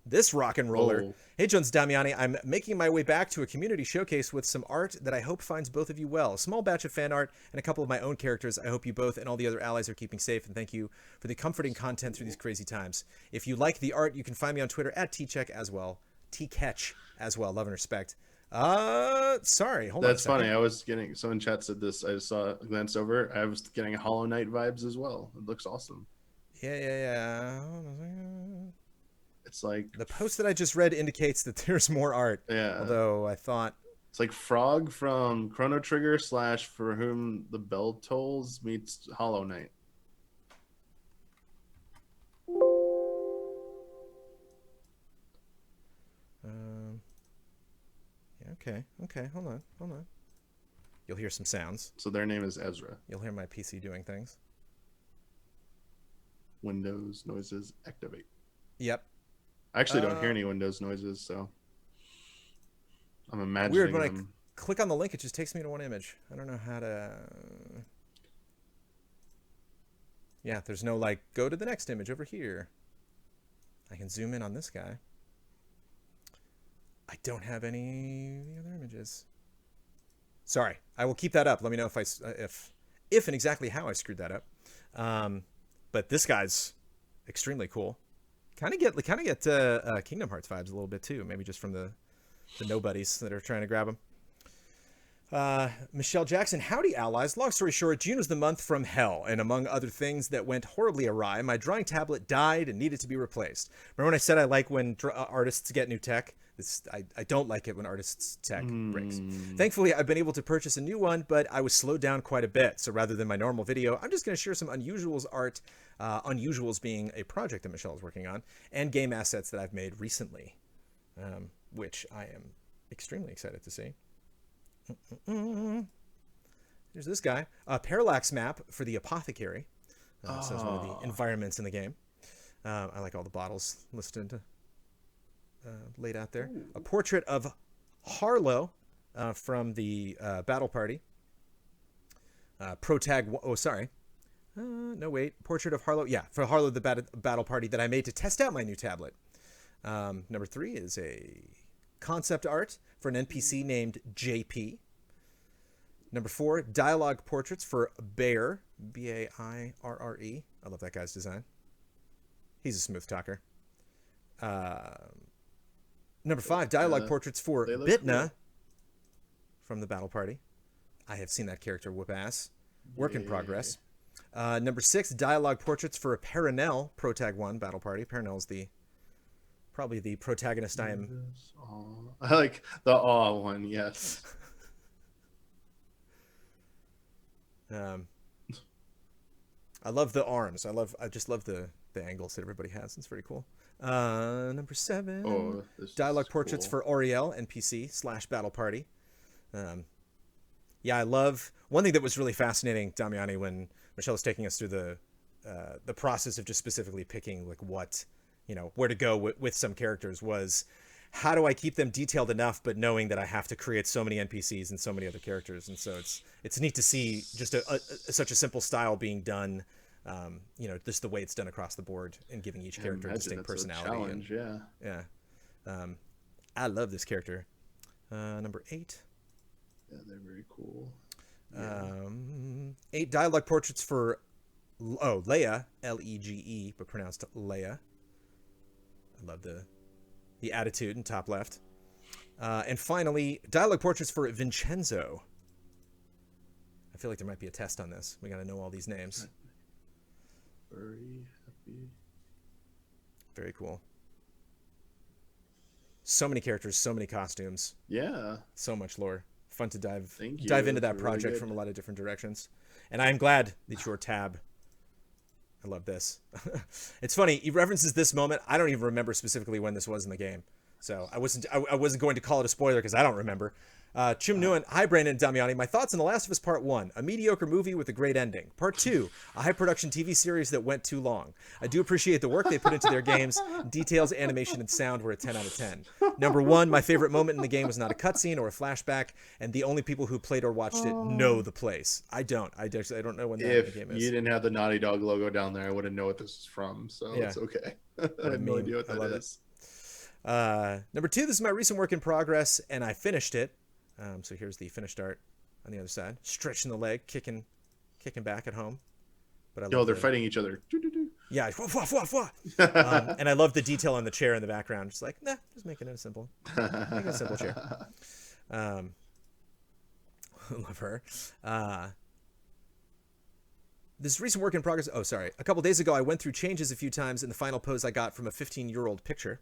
This rock and roller. Oh. Hey, Jones Damiani, I'm making my way back to a community showcase with some art that I hope finds both of you well. A small batch of fan art and a couple of my own characters. I hope you both and all the other allies are keeping safe, and thank you for the comforting content through these crazy times. If you like the art, you can find me on Twitter at tcheck as well. Tketch as well. Love and respect. Sorry, hold on. That's funny. I was getting, someone in chat said this. I just saw glanced over. I was getting Hollow Knight vibes as well. It looks awesome. Yeah. It's like the post that I just read indicates that there's more art. Yeah. Although I thought it's like Frog from Chrono Trigger / For Whom the Bell Tolls meets Hollow Knight. Yeah. Okay. Hold on. You'll hear some sounds. So their name is Ezra. You'll hear my PC doing things. Windows noises activate. Yep. I actually don't hear any Windows noises, so I'm imagining weird when them. I click on the link, it just takes me to one image. I don't know how to. Yeah, there's no like go to the next image over here. I can zoom in on this guy. I don't have any other images. Sorry, I will keep that up. Let me know if and exactly how I screwed that up. But this guy's extremely cool. Kind of get Kingdom Hearts vibes a little bit too. Maybe just from the nobodies that are trying to grab them. Michelle Jackson, howdy allies. Long story short, June was the month from hell, and among other things that went horribly awry, my drawing tablet died and needed to be replaced. Remember when I said I like when artists get new tech? I don't like it when artists' tech breaks. Thankfully, I've been able to purchase a new one, but I was slowed down quite a bit. So rather than my normal video, I'm just going to share some Unusuals art, Unusuals being a project that Michelle is working on, and game assets that I've made recently, which I am extremely excited to see. There's this guy, a parallax map for the apothecary. So it's one of the environments in the game. I like all the bottles listed, laid out there. Ooh. A portrait of Harlow from the battle party. Portrait of Harlow. Yeah, for Harlow the battle party that I made to test out my new tablet. Number 3 is a concept art for an NPC named JP. Number 4, dialogue portraits for Bear, Bairre. I love that guy's design. He's a smooth talker. Number 5, dialogue portraits for Bitna cool. From the battle party. I have seen that character whoop ass. Work in progress. Number 6, dialogue portraits for Paranel, Protag 1 battle party. Paranel's probably the protagonist I am. I like the awe one, yes. I love the arms. I just love the angles that everybody has. It's very cool. Number 7, dialogue portraits for Oriel, NPC / battle party. Yeah, I love one thing that was really fascinating, Damiani, when Michelle was taking us through the process of just specifically picking like what, where to go with some characters was how do I keep them detailed enough, but knowing that I have to create so many NPCs and so many other characters. And so it's neat to see just such a simple style being done, just the way it's done across the board and giving each character a distinct personality. Challenge, yeah. I love this character. Number 8. Yeah, they're very cool. Yeah. 8 dialogue portraits for Leia, Lege, but pronounced Leia. I love the attitude in top left. And finally, dialogue portraits for Vincenzo. I feel like there might be a test on this. We got to know all these names. Very happy. Very cool. So many characters, so many costumes. Yeah. So much lore. Fun to dive into that That's project really from a lot of different directions. And I'm glad that your tab. I love this. It's funny. He references this moment. I don't even remember specifically when this was in the game. So I wasn't going to call it a spoiler because I don't remember. Chum Nguyen, hi Brandon and Damiani. My thoughts on The Last of Us Part 1, a mediocre movie with a great ending. Part 2, a high production TV series that went too long. I do appreciate the work they put into their games. Details, animation, and sound were a 10 out of 10. Number 1, my favorite moment in the game was not a cutscene or a flashback, and the only people who played or watched it know the place. I don't know when that game is. If you didn't have the Naughty Dog logo down there, I wouldn't know what this is from, so yeah. It's okay. I have no idea what that is. Number 2, this is my recent work in progress, and I finished it. So here's the finished art on the other side. Stretching the leg, kicking back at home. But they're fighting each other. Yeah. And I love the detail on the chair in the background. Just like, just making it a simple chair. Love her. This recent work in progress. Oh, sorry. A couple days ago, I went through changes a few times in the final pose I got from a 15-year-old picture.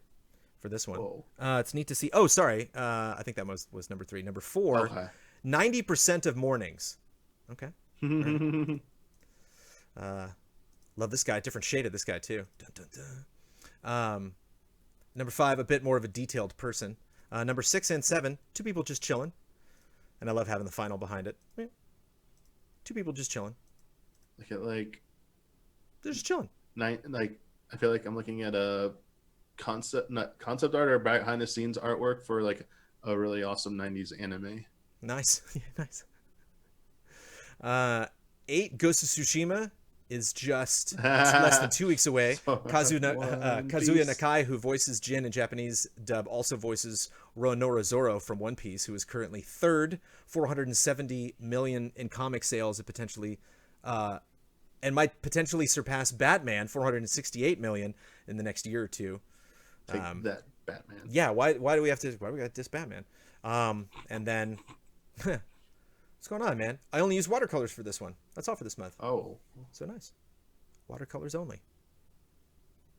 For this one. It's neat to see. Oh, sorry. I think that was number 3. Number 4, okay. 90% of mornings. Okay. Right. Love this guy. Different shade of this guy, too. Dun, dun, dun. Number 5, a bit more of a detailed person. Number 6 and 7, 2 people just chilling. And I love having the final behind it. Yeah. 2 people just chilling. They're just chilling. I feel like I'm looking at a concept art or behind the scenes artwork for like a really awesome 90s anime. Nice. Nice. 8, Ghost of Tsushima is just less than 2 weeks away. Kazuya Nakai, who voices Jin in Japanese dub, also voices Ronora Zoro from One Piece, who is currently 3rd, 470 million in comic sales, and potentially and might potentially surpass Batman, 468 million in the next year or two. Take that, Batman. Yeah, why do we have to diss Batman? And then what's going on, man? I only use watercolors for this one. That's all for this month. Oh, So nice. Watercolors only.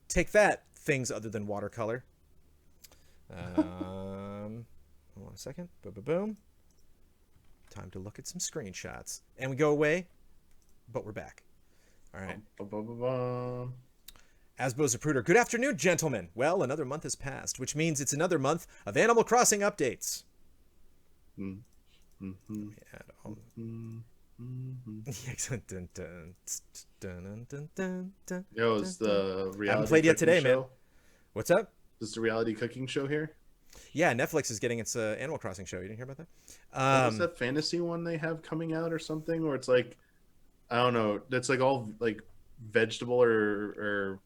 Take that, things other than watercolor. Hold on a second. Boom, boom, boom. Time to look at some screenshots. And we go away, but we're back. All right. Asbo Zapruder. Good afternoon, gentlemen. Well, another month has passed, which means it's another month of Animal Crossing updates. Yo, is the reality haven't played yet today, show? man. What's up? Is the reality cooking show here? Yeah, Netflix is getting its Animal Crossing show. You didn't hear about that? What is that fantasy one they have coming out or something? Where it's like, I don't know, it's like all like vegetable or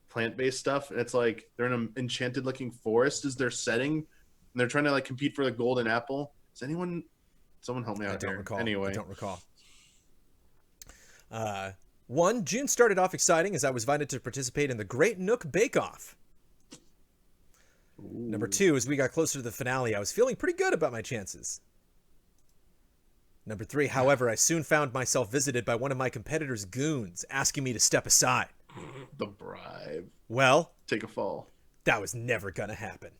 plant-based stuff. And it's like they're in an enchanted looking forest is their setting, and they're trying to like compete for the golden apple. Is someone help me out here? Recall. Anyway, I don't recall. June started off exciting as I was invited to participate in the Great Nook Bake Off. Ooh. Number 2, as we got closer to the finale, I was feeling pretty good about my chances. Number 3, however, I soon found myself visited by one of my competitors' goons, asking me to step aside. The bribe. Well, Take a fall. that was never gonna happen.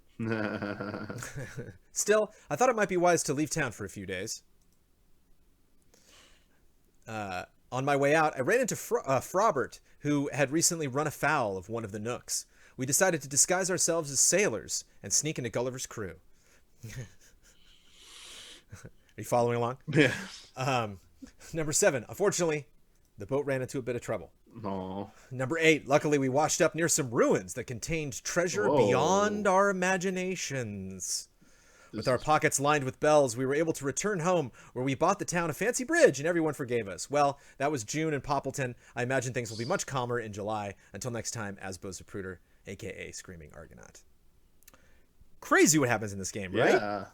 Still, I thought it might be wise to leave town for a few days. On my way out, I ran into Frobert, who had recently run afoul of one of the Nooks. We decided to disguise ourselves as sailors and sneak into Gulliver's crew. Are you following along? Yeah. Number 7, unfortunately, the boat ran into a bit of trouble. No. Number 8, luckily we washed up near some ruins that contained treasure beyond our imaginations. With our pockets lined with bells, we were able to return home, where we bought the town a fancy bridge, and everyone forgave us. Well, that was June in Poppleton. I imagine things will be much calmer in July. Until next time, Asbo Zapruder, a.k.a. Screaming Argonaut. Crazy what happens in this game, right? Yeah.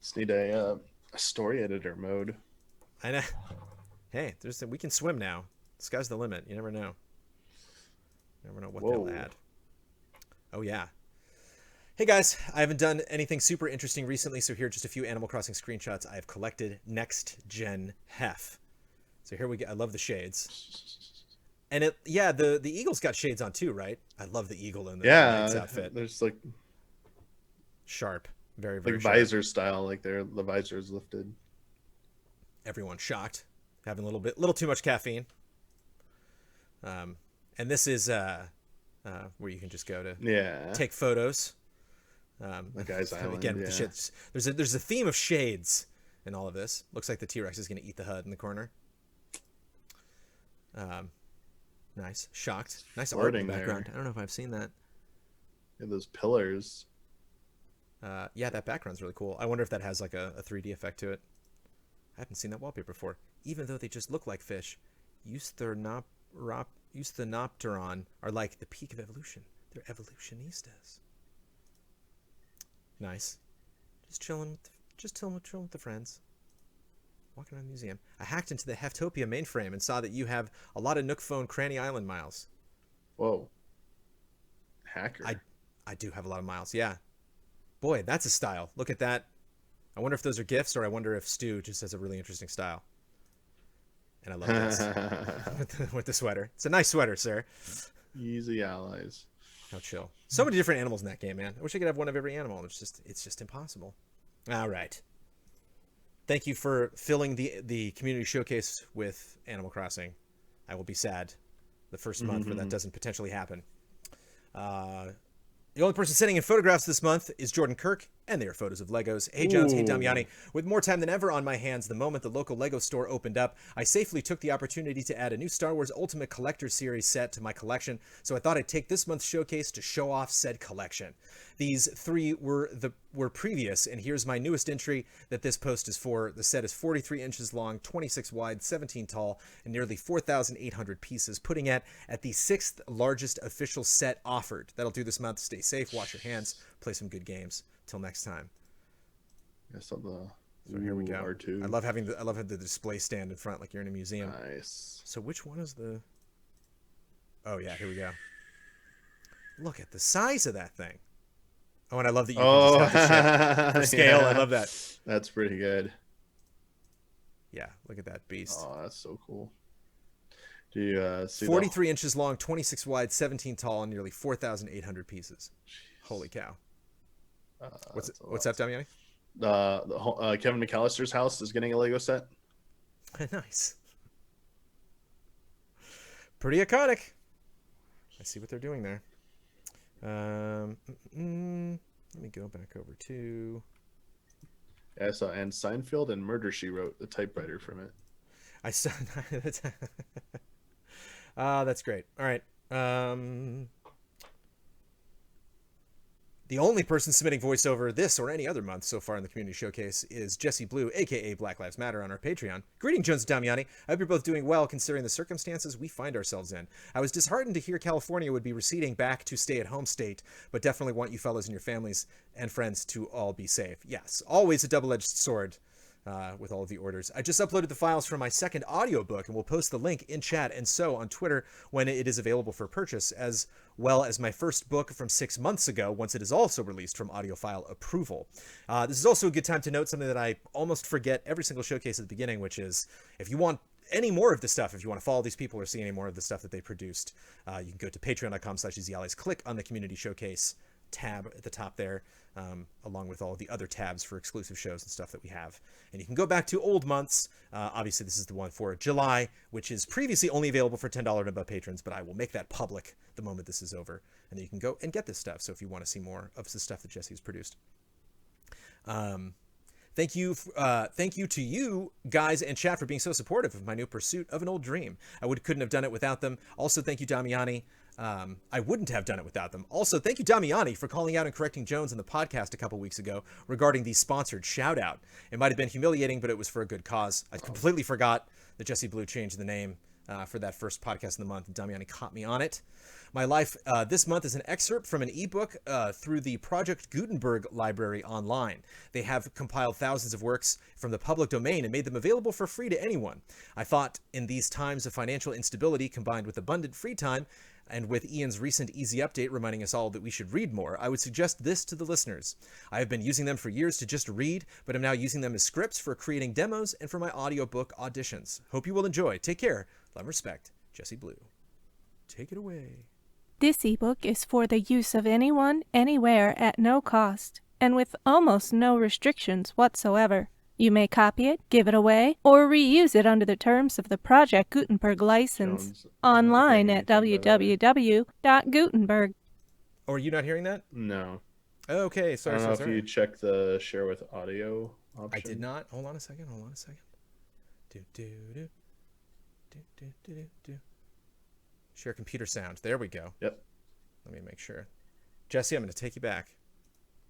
Just need a story editor mode. I know. Hey, we can swim now. Sky's the limit. You never know. You never know what they'll add. Oh, yeah. Hey guys, I haven't done anything super interesting recently, so here are just a few Animal Crossing screenshots I have collected. Next Gen Hef. So here we go. I love the shades. And the eagle's got shades on too, right? I love the eagle in the knight's outfit. There's like sharp, very, very like sharp. visor style, like the visor is lifted. Everyone's shocked, having a little too much caffeine. And this is where you can just go to take photos. The guy's island, again, with the shits. There's a theme of shades in all of this. Looks like the T-Rex is going to eat the HUD in the corner. Nice. Shocked. Nice art in the background. There. I don't know if I've seen that. Yeah, those pillars. Yeah, that background's really cool. I wonder if that has like a 3D effect to it. I haven't seen that wallpaper before. Even though they just look like fish, Eusthenopteron are like the peak of evolution. They're evolutionistas. Nice. Just chilling with the friends. Walking around the museum. I hacked into the Heftopia mainframe and saw that you have a lot of Nook Phone Cranny Island miles. Whoa. Hacker. I do have a lot of miles, yeah. Boy, that's a style. Look at that. I wonder if those are gifts, or I wonder if Stu just has a really interesting style. And I love this. with the sweater. It's a nice sweater, sir. Easy allies. How chill. So many different animals in that game, man. I wish I could have one of every animal. It's just impossible. All right. Thank you for filling the community showcase with Animal Crossing. I will be sad the first month where that doesn't potentially happen. The only person sending in photographs this month is Jordan Kirk, and they are photos of Legos. Hey, Jones. Hey, Damiani. With more time than ever on my hands, the moment the local Lego store opened up, I safely took the opportunity to add a new Star Wars Ultimate Collector Series set to my collection, so I thought I'd take this month's showcase to show off said collection. These 3 were previous, and here's my newest entry that this post is for. The set is 43 inches long, 26 wide, 17 tall, and nearly 4,800 pieces, putting it at the 6th largest official set offered. That'll do this month. Stay safe, wash your hands, play some good games. Till next time. I saw So here we go. R2. I love having the display stand in front like you're in a museum. Nice. So which one is the... Oh, yeah, here we go. Look at the size of that thing. Oh, and I love that you can just have the ship for scale. Yeah. I love that. That's pretty good. Yeah, look at that beast. Oh, that's so cool. Do you see 43 inches long, 26 wide, 17 tall, and nearly 4,800 pieces. Jeez. Holy cow. What's up, lot. Damiani? Kevin McAllister's house is getting a Lego set. Nice. Pretty iconic. I see what they're doing there. Let me go back over to... Yeah, I saw and Seinfeld and Murder, She Wrote, the typewriter from it. I saw... that's great. All right. The only person submitting voiceover this or any other month so far in the community showcase is Jesse Blue, aka Black Lives Matter, on our Patreon. Greeting, Jones and Damiani. I hope you're both doing well considering the circumstances we find ourselves in. I was disheartened to hear California would be receding back to stay-at-home state, but definitely want you fellows and your families and friends to all be safe. Yes, always a double-edged sword. With all of the orders. I just uploaded the files from my second audiobook and will post the link in chat and so on Twitter when it is available for purchase, as well as my first book from 6 months ago once it is also released from audiophile approval. This is also a good time to note something that I almost forget every single showcase at the beginning, which is if you want any more of this stuff, if you want to follow these people or see any more of the stuff that they produced, you can go to patreon.com/easyallies, click on the community showcase tab at the top there, along with all the other tabs for exclusive shows and stuff that we have. And you can go back to old months. Obviously, this is the one for July, which is previously only available for $10 and above patrons, but I will make that public the moment this is over. And then you can go and get this stuff. So if you want to see more of the stuff that Jesse's produced. Thank you to you guys and chat for being so supportive of my new pursuit of an old dream. Couldn't have done it without them. Also, thank you, Damiani. I wouldn't have done it without them. Also, thank you, Damiani, for calling out and correcting Jones in the podcast a couple weeks ago regarding the sponsored shout out. It might have been humiliating, but it was for a good cause. I completely forgot that Jesse Blue changed the name for that first podcast of the month. Damiani caught me on it. My life this month is an excerpt from an ebook through the Project Gutenberg library online. They have compiled thousands of works from the public domain and made them available for free to anyone. I thought in these times of financial instability combined with abundant free time, and with Ian's recent easy update reminding us all that we should read more, I would suggest this to the listeners. I have been using them for years to just read, but am now using them as scripts for creating demos and for my audiobook auditions. Hope you will enjoy. Take care. Love and respect. Jesse Blue. Take it away. This ebook is for the use of anyone, anywhere, at no cost, and with almost no restrictions whatsoever. You may copy it, give it away, or reuse it under the terms of the Project Gutenberg license online at www.gutenberg. Oh, are you not hearing that? No. Okay, sorry. I don't know if you checked the share with audio option. I did not. Hold on a second. Share computer sound. There we go. Yep. Let me make sure. Jesse, I'm going to take you back.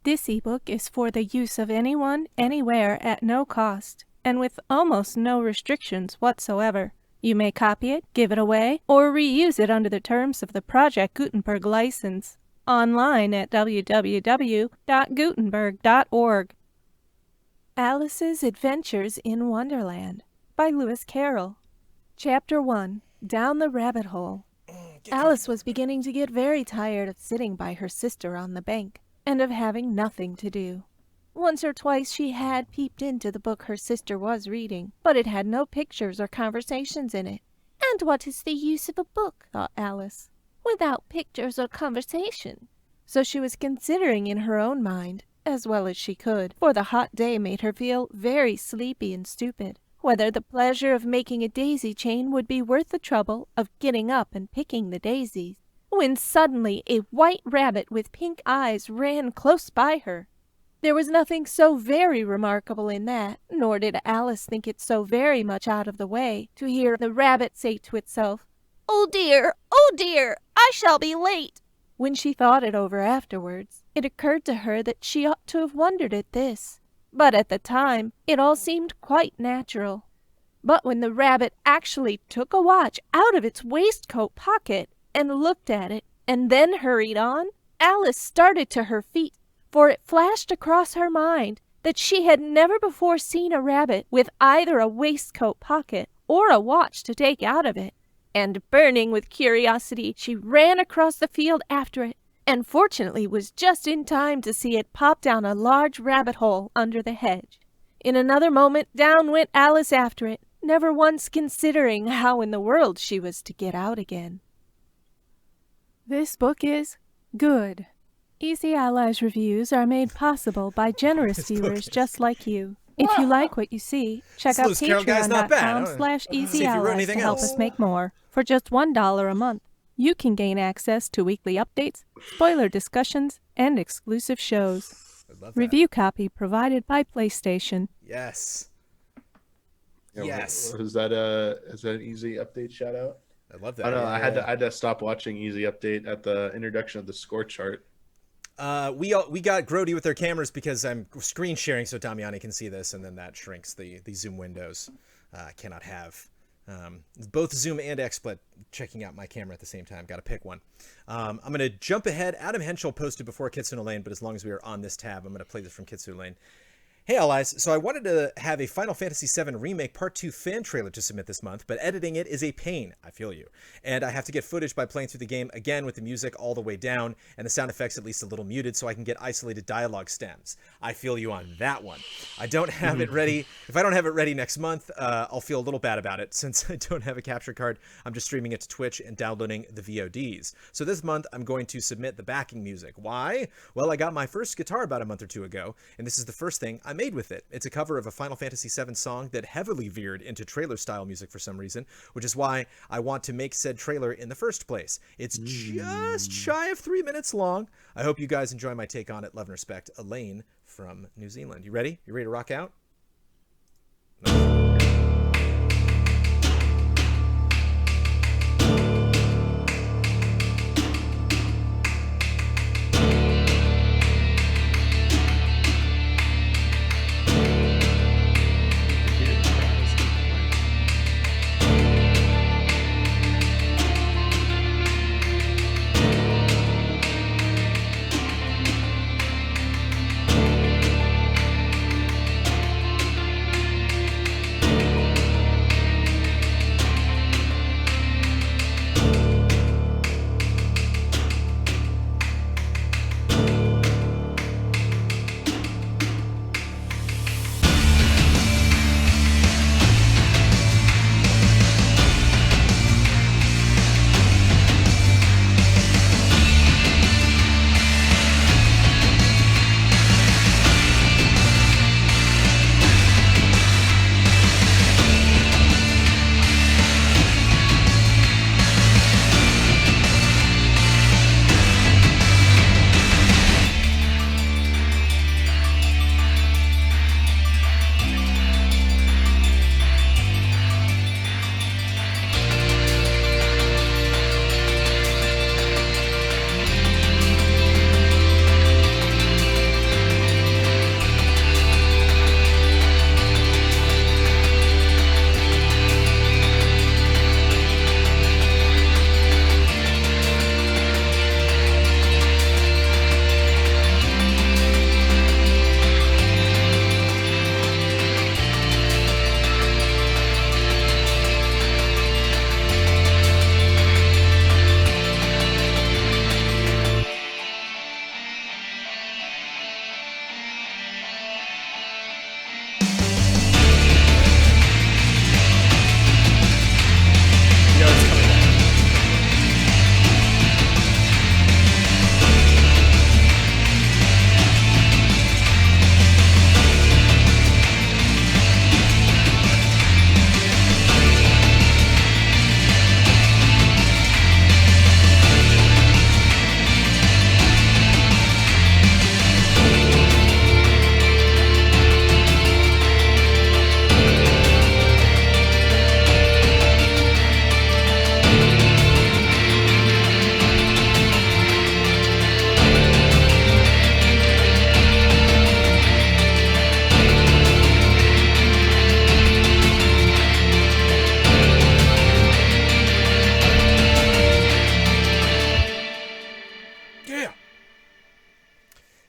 This ebook is for the use of anyone, anywhere, at no cost, and with almost no restrictions whatsoever. You may copy it, give it away, or reuse it under the terms of the Project Gutenberg license online at www.gutenberg.org. Alice's Adventures in Wonderland by Lewis Carroll. Chapter 1. Down the Rabbit Hole. Alice was beginning to get very tired of sitting by her sister on the bank, and of having nothing to do. Once or twice she had peeped into the book her sister was reading, but it had no pictures or conversations in it. And what is the use of a book, thought Alice, without pictures or conversation? So she was considering in her own mind, as well as she could, for the hot day made her feel very sleepy and stupid, whether the pleasure of making a daisy chain would be worth the trouble of getting up and picking the daisies, when suddenly a white rabbit with pink eyes ran close by her. There was nothing so very remarkable in that, nor did Alice think it so very much out of the way to hear the rabbit say to itself, oh dear, I shall be late." When she thought it over afterwards, it occurred to her that she ought to have wondered at this, but at the time it all seemed quite natural. But when the rabbit actually took a watch out of its waistcoat pocket and looked at it, and then hurried on, Alice started to her feet, for it flashed across her mind that she had never before seen a rabbit with either a waistcoat pocket or a watch to take out of it. And burning with curiosity, she ran across the field after it, and fortunately was just in time to see it pop down a large rabbit hole under the hedge. In another moment, down went Alice after it, never once considering how in the world she was to get out again. This book is good. Easy Allies reviews are made possible by generous viewers just like you. If you like what you see, check out patreon.com/easyallies to help us make more. For just $1 a month, you can gain access to weekly updates, spoiler discussions, and exclusive shows. Review copy provided by PlayStation. Yes. Yeah, Yes. Is that an easy update shout out? I love that. I don't know. I had to stop watching Easy Update at the introduction of the score chart. We got grody with our cameras because I'm screen sharing so Damiani can see this, and then that shrinks the zoom windows. I cannot have both Zoom and XSplit checking out my camera at the same time. Got to pick one. I'm going to jump ahead. Adam Henschel posted before Kitsune Lane, but as long as we are on this tab, I'm going to play this from Kitsune Lane. Hey Allies, so I wanted to have a Final Fantasy VII Remake Part 2 fan trailer to submit this month, but editing it is a pain, I feel you. And I have to get footage by playing through the game again with the music all the way down, and the sound effects at least a little muted so I can get isolated dialogue stems. I feel you on that one. I don't have it ready. If I don't have it ready next month, I'll feel a little bad about it, since I don't have a capture card. I'm just streaming it to Twitch and downloading the VODs. So this month, I'm going to submit the backing music. Why? Well, I got my first guitar about a month or two ago, and this is the first thing I made with it. It's a cover of a Final Fantasy VII song that heavily veered into trailer-style music for some reason, which is why I want to make said trailer in the first place. It's just shy of 3 minutes long. I hope you guys enjoy my take on it. Love and respect, Elaine from New Zealand. You ready? You ready to rock out?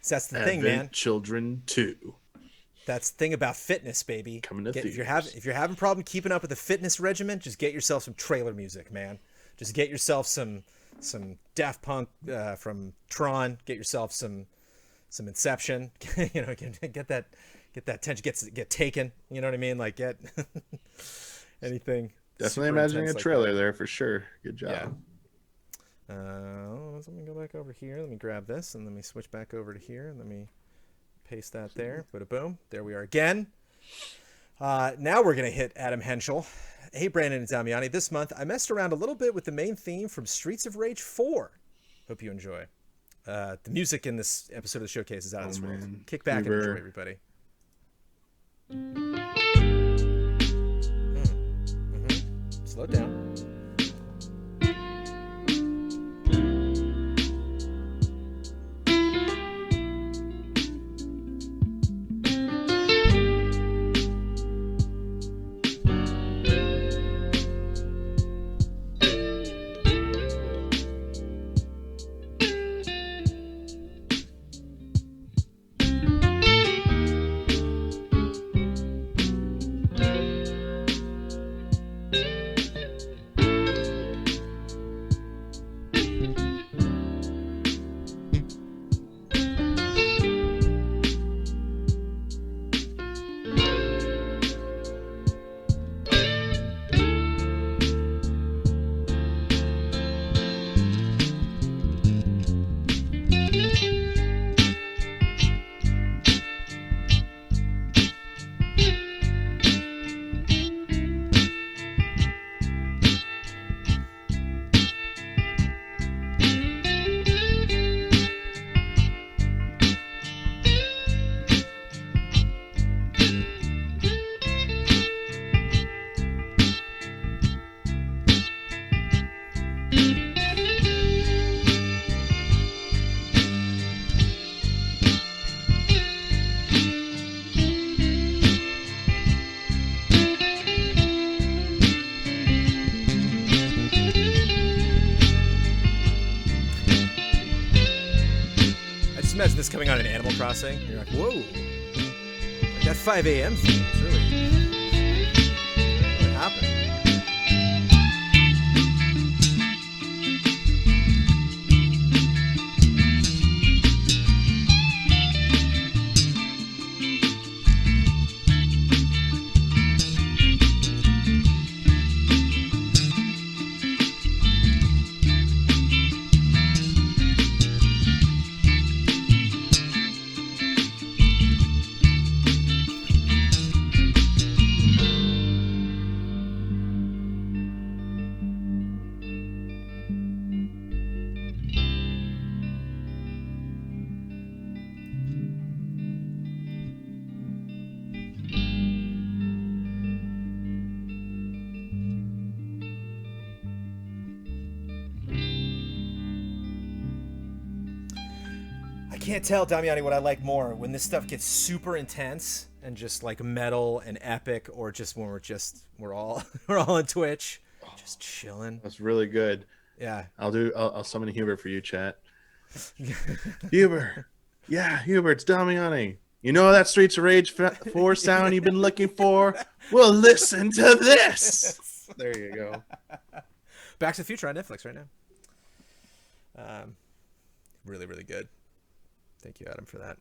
So that's the thing, man. Children 2. That's the thing about fitness, baby. Coming to if you're having problem keeping up with the fitness regimen, just get yourself some trailer music, man. Just get yourself some Daft Punk from Tron. Get yourself some Inception. You know, get that tension. Get Taken. You know what I mean? Like get anything. Definitely imagining a trailer there for sure. Good job. Yeah. Let me go back over here. Let me grab this and let me switch back over to here and let me paste that there. Bada boom. There we are again. Now we're gonna hit Adam Henschel. Hey Brandon and Damiani. This month I messed around a little bit with the main theme from Streets of Rage 4. Hope you enjoy. The music in this episode of the showcase is out of this world. Kick back and enjoy, everybody. Slow down. Imagine this coming on in Animal Crossing. You're like, whoa, like that 5 a.m. theme. It's really happened. I can't tell, Damiani, what I like more, when this stuff gets super intense and just like metal and epic, or just when we're all on Twitch, just chilling. That's really good. Yeah. I'll summon Hubert for you, chat. Hubert. Yeah, Hubert, it's Damiani. You know that Streets of Rage 4 sound you've been looking for? Well, listen to this. There you go. Back to the Future on Netflix right now. Really, really good. Thank you, Adam, for that.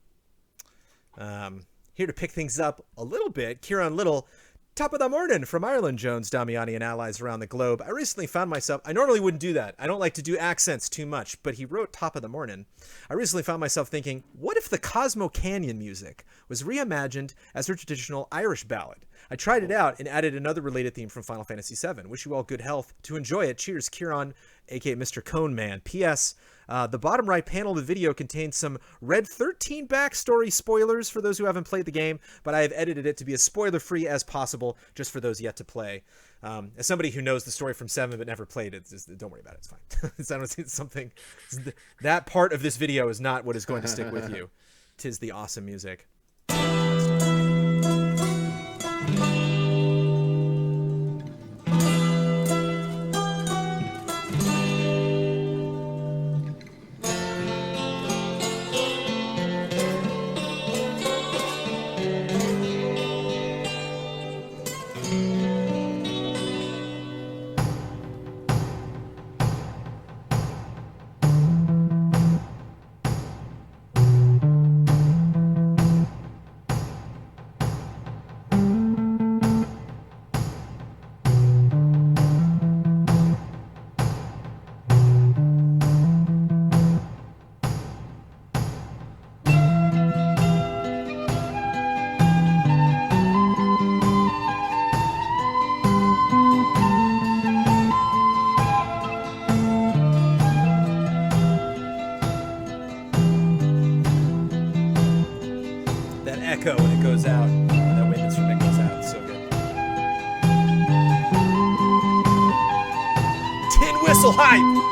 Here to pick things up a little bit, Kieran Little, top of the morning from Ireland, Jones, Damiani, and allies around the globe. I recently found myself, I normally wouldn't do that. I don't like to do accents too much, but he wrote top of the morning. I recently found myself thinking, what if the Cosmo Canyon music was reimagined as a traditional Irish ballad? I tried it out and added another related theme from Final Fantasy VII. Wish you all good health. To enjoy it, cheers, Kieran, aka Mr. Cone Man. P.S. The bottom right panel of the video contains some Red 13 backstory spoilers for those who haven't played the game, but I have edited it to be as spoiler-free as possible just for those yet to play. As somebody who knows the story from 7 but never played it, don't worry about it. It's fine. It's something. That part of this video is not what is going to stick with you. 'Tis the awesome music. That echo when it goes out. That wind instrument goes out. It's so good. Tin whistle hype!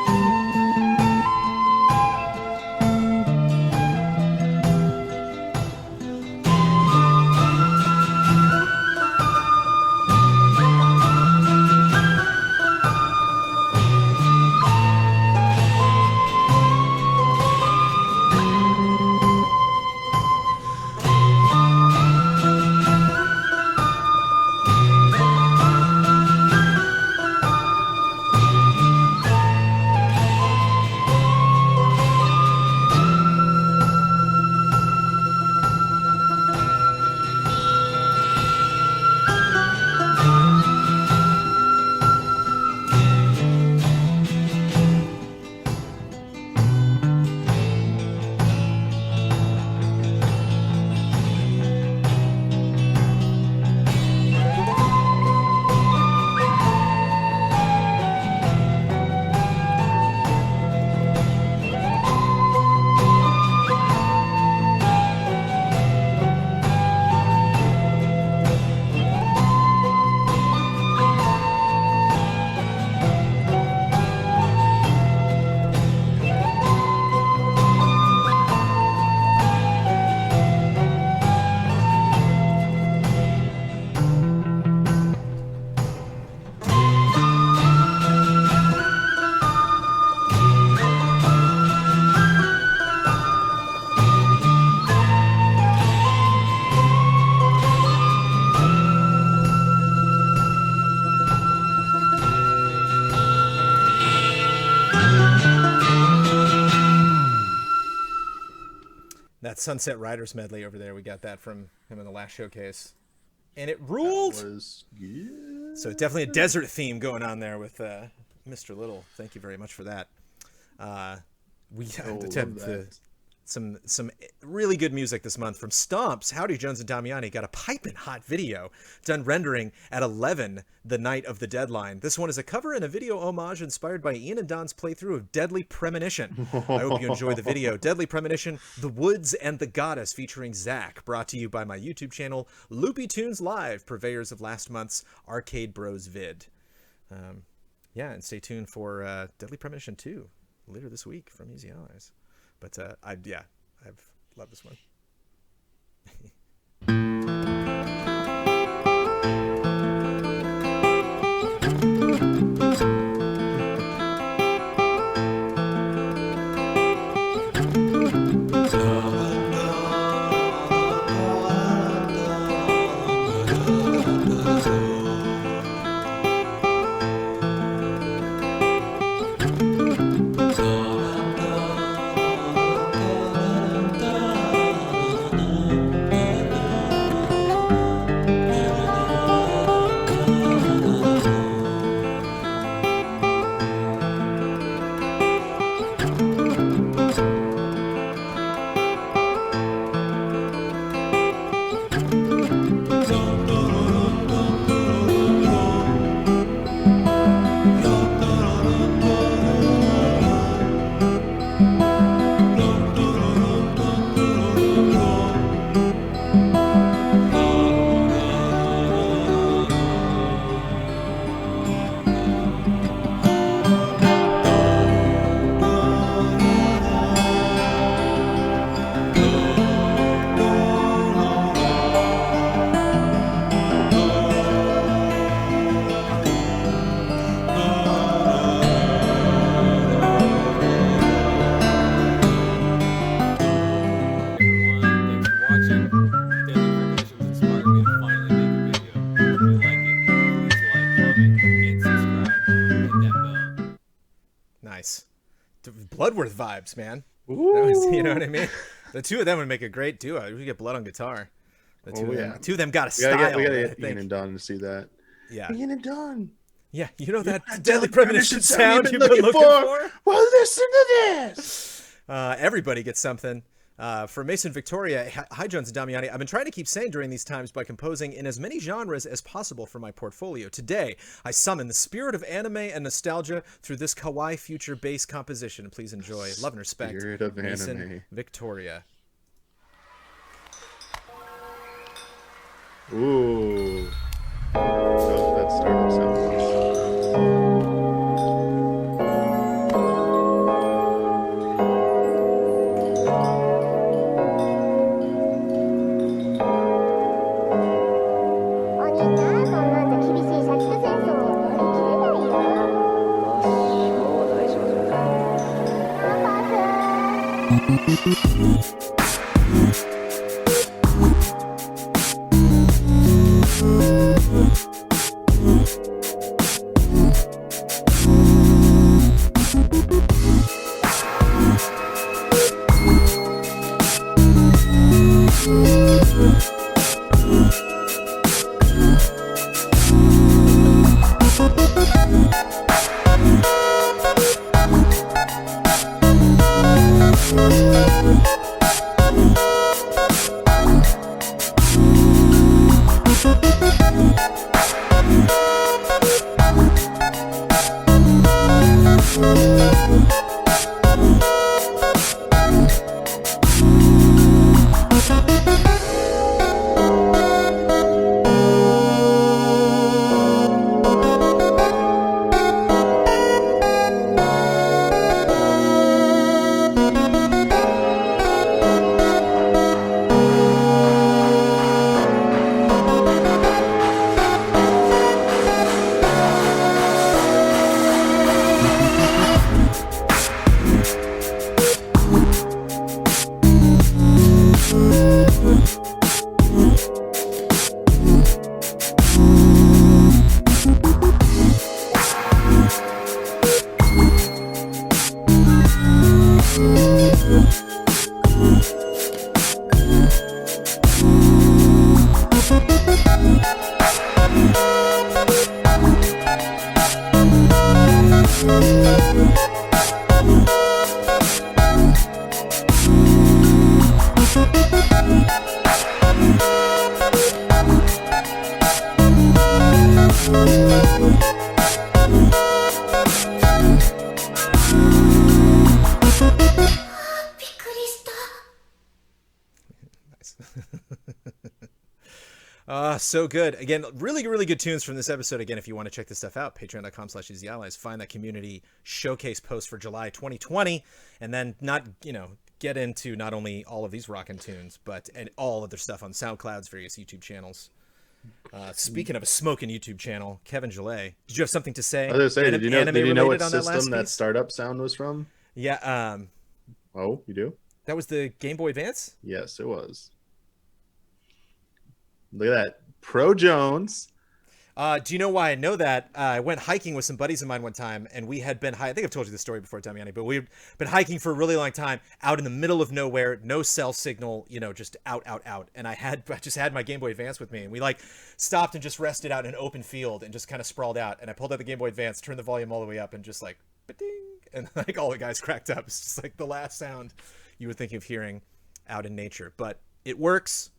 That Sunset Riders medley over there, we got that from him in the last showcase. And it ruled! That was good. So definitely a desert theme going on there with Mr. Little. Thank you very much for that. We had some really good music this month from Stomps. Howdy Jones and Damiani got a piping hot video done rendering at 11 the night of the deadline. This one is a cover and a video homage inspired by Ian and Don's playthrough of Deadly Premonition. I hope you enjoy the video. Deadly Premonition, The Woods and the Goddess, featuring Zach, brought to you by my YouTube channel, Loopy Tunes Live, purveyors of last month's Arcade Bros vid. Yeah, and stay tuned for Deadly Premonition 2 later this week from Easy Allies. But I've loved this one. Bloodworth vibes, man. You know what I mean? The two of them would make a great duo. We could get Blood on guitar. The two of them got a style. We gotta get Ian and Don to see that. Yeah. Ian and Don. Yeah, you know that Deadly Premonition sound you've been looking for? Well, listen to this. Everybody gets something. For Mason Victoria, hi Jones and Damiani. I've been trying to keep sane during these times by composing in as many genres as possible for my portfolio. Today, I summon the spirit of anime and nostalgia through this kawaii future bass composition. Please enjoy. Love and respect. Spirit of Mason anime. Victoria. Ooh. Nope, that startup sound was. So good. Again, really, really good tunes from this episode. Again, if you want to check this stuff out, patreon.com/EasyAllies. Find that community showcase post for July 2020, and then get into not only all of these rockin' tunes, but and all of their stuff on SoundCloud's various YouTube channels. Speaking of a smoking YouTube channel, Kevin Gillet, did you have something to say? I was gonna say, did you know what that system that startup sound was from? Yeah. Oh, you do? That was the Game Boy Advance? Yes, it was. Look at that. Pro Jones. Do you know why I know that? I went hiking with some buddies of mine one time, and we had been I think I've told you this story before, Damiani, but we've been hiking for a really long time out in the middle of nowhere, no cell signal, just out. And I just had my Game Boy Advance with me, and we stopped and just rested out in an open field and just kind of sprawled out. And I pulled out the Game Boy Advance, turned the volume all the way up, and just ba-ding, and all the guys cracked up. It's just the last sound you would think of hearing out in nature, but it works.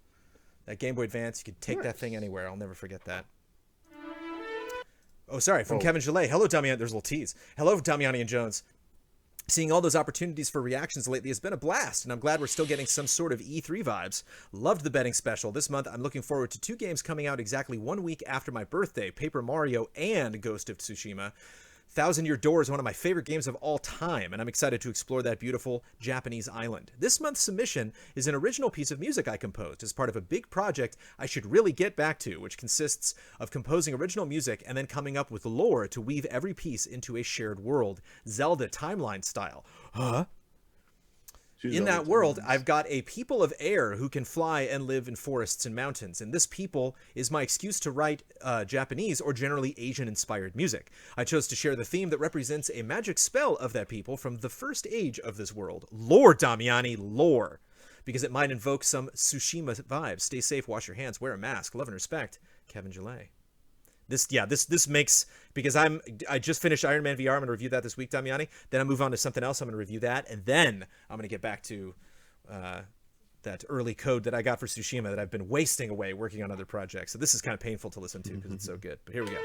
That Game Boy Advance, you could take that thing anywhere. I'll never forget that. Oh, sorry. From Kevin Gillet. Hello, Damiani. There's a little tease. Hello, Damiani and Jones. Seeing all those opportunities for reactions lately has been a blast, and I'm glad we're still getting some sort of E3 vibes. Loved the betting special. This month, I'm looking forward to 2 games coming out exactly 1 week after my birthday, Paper Mario and Ghost of Tsushima. Thousand Year Door is one of my favorite games of all time, and I'm excited to explore that beautiful Japanese island. This month's submission is an original piece of music I composed as part of a big project I should really get back to, which consists of composing original music and then coming up with lore to weave every piece into a shared world, Zelda timeline style. Huh? In that world, I've got a people of air who can fly and live in forests and mountains, and this people is my excuse to write Japanese or generally Asian-inspired music. I chose to share the theme that represents a magic spell of that people from the first age of this world. Lore, Damiani, lore! Because it might invoke some Tsushima vibes. Stay safe, wash your hands, wear a mask, love and respect, Kevin Gillet. This makes, because I just finished Iron Man VR. I'm going to review that this week, Damiani. Then I'll move on to something else. I'm going to review that. And then I'm going to get back to that early code that I got for Tsushima that I've been wasting away working on other projects. So this is kind of painful to listen to because it's so good. But here we go.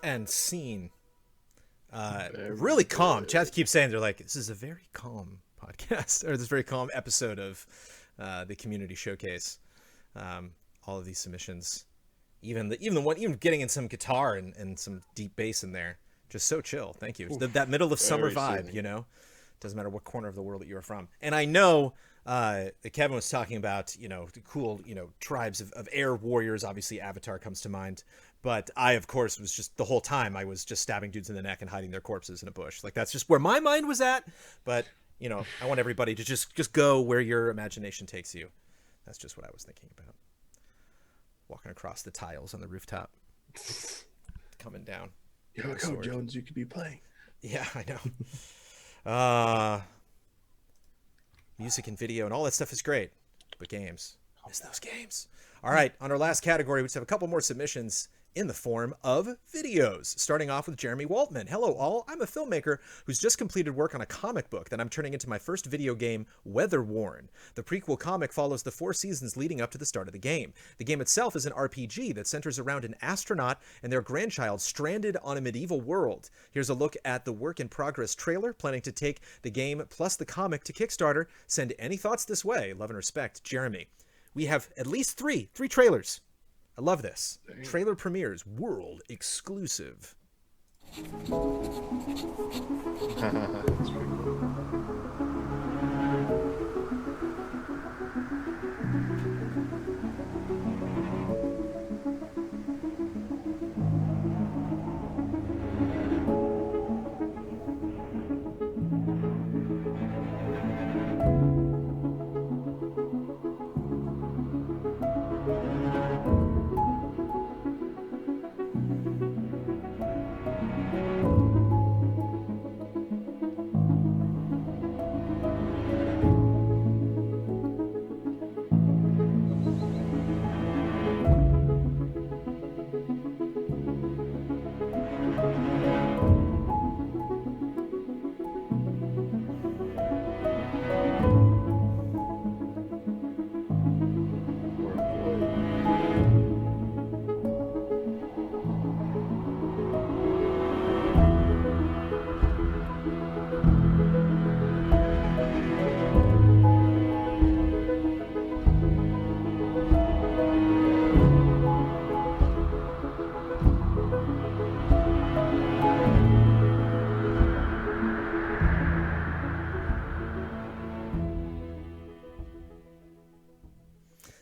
And scene. Really calm. Chat keeps saying they're like, this is a very calm podcast, or this very calm episode of the community showcase. All of these submissions, even getting in some guitar and some deep bass in there, just so chill. Thank you. That middle of summer vibe, soothing. You know, doesn't matter what corner of the world that you're from. And I know Kevin was talking about, you know, the cool, you know, tribes of air warriors. Obviously, Avatar comes to mind. But I, of course, was just the whole time I was just stabbing dudes in the neck and hiding their corpses in a bush. Like, that's just where my mind was at. But, you know, I want everybody to just go where your imagination takes you. That's just what I was thinking about. Walking across the tiles on the rooftop. Coming down. Yo, Jones, you could be playing. Yeah, I know. Music and video and all that stuff is great. But games. Miss those games. All right, on our last category, we just have a couple more submissions in the form of videos, starting off with Jeremy Waltman. Hello all, I'm a filmmaker who's just completed work on a comic book that I'm turning into my first video game, Weather Worn. The prequel comic follows the 4 seasons leading up to the start of the game. The game itself is an RPG that centers around an astronaut and their grandchild stranded on a medieval world. Here's a look at the work in progress trailer, planning to take the game plus the comic to Kickstarter. Send any thoughts this way. Love and respect, Jeremy. We have at least three trailers. I love this. Dang. Trailer premieres, world exclusive. That's pretty cool.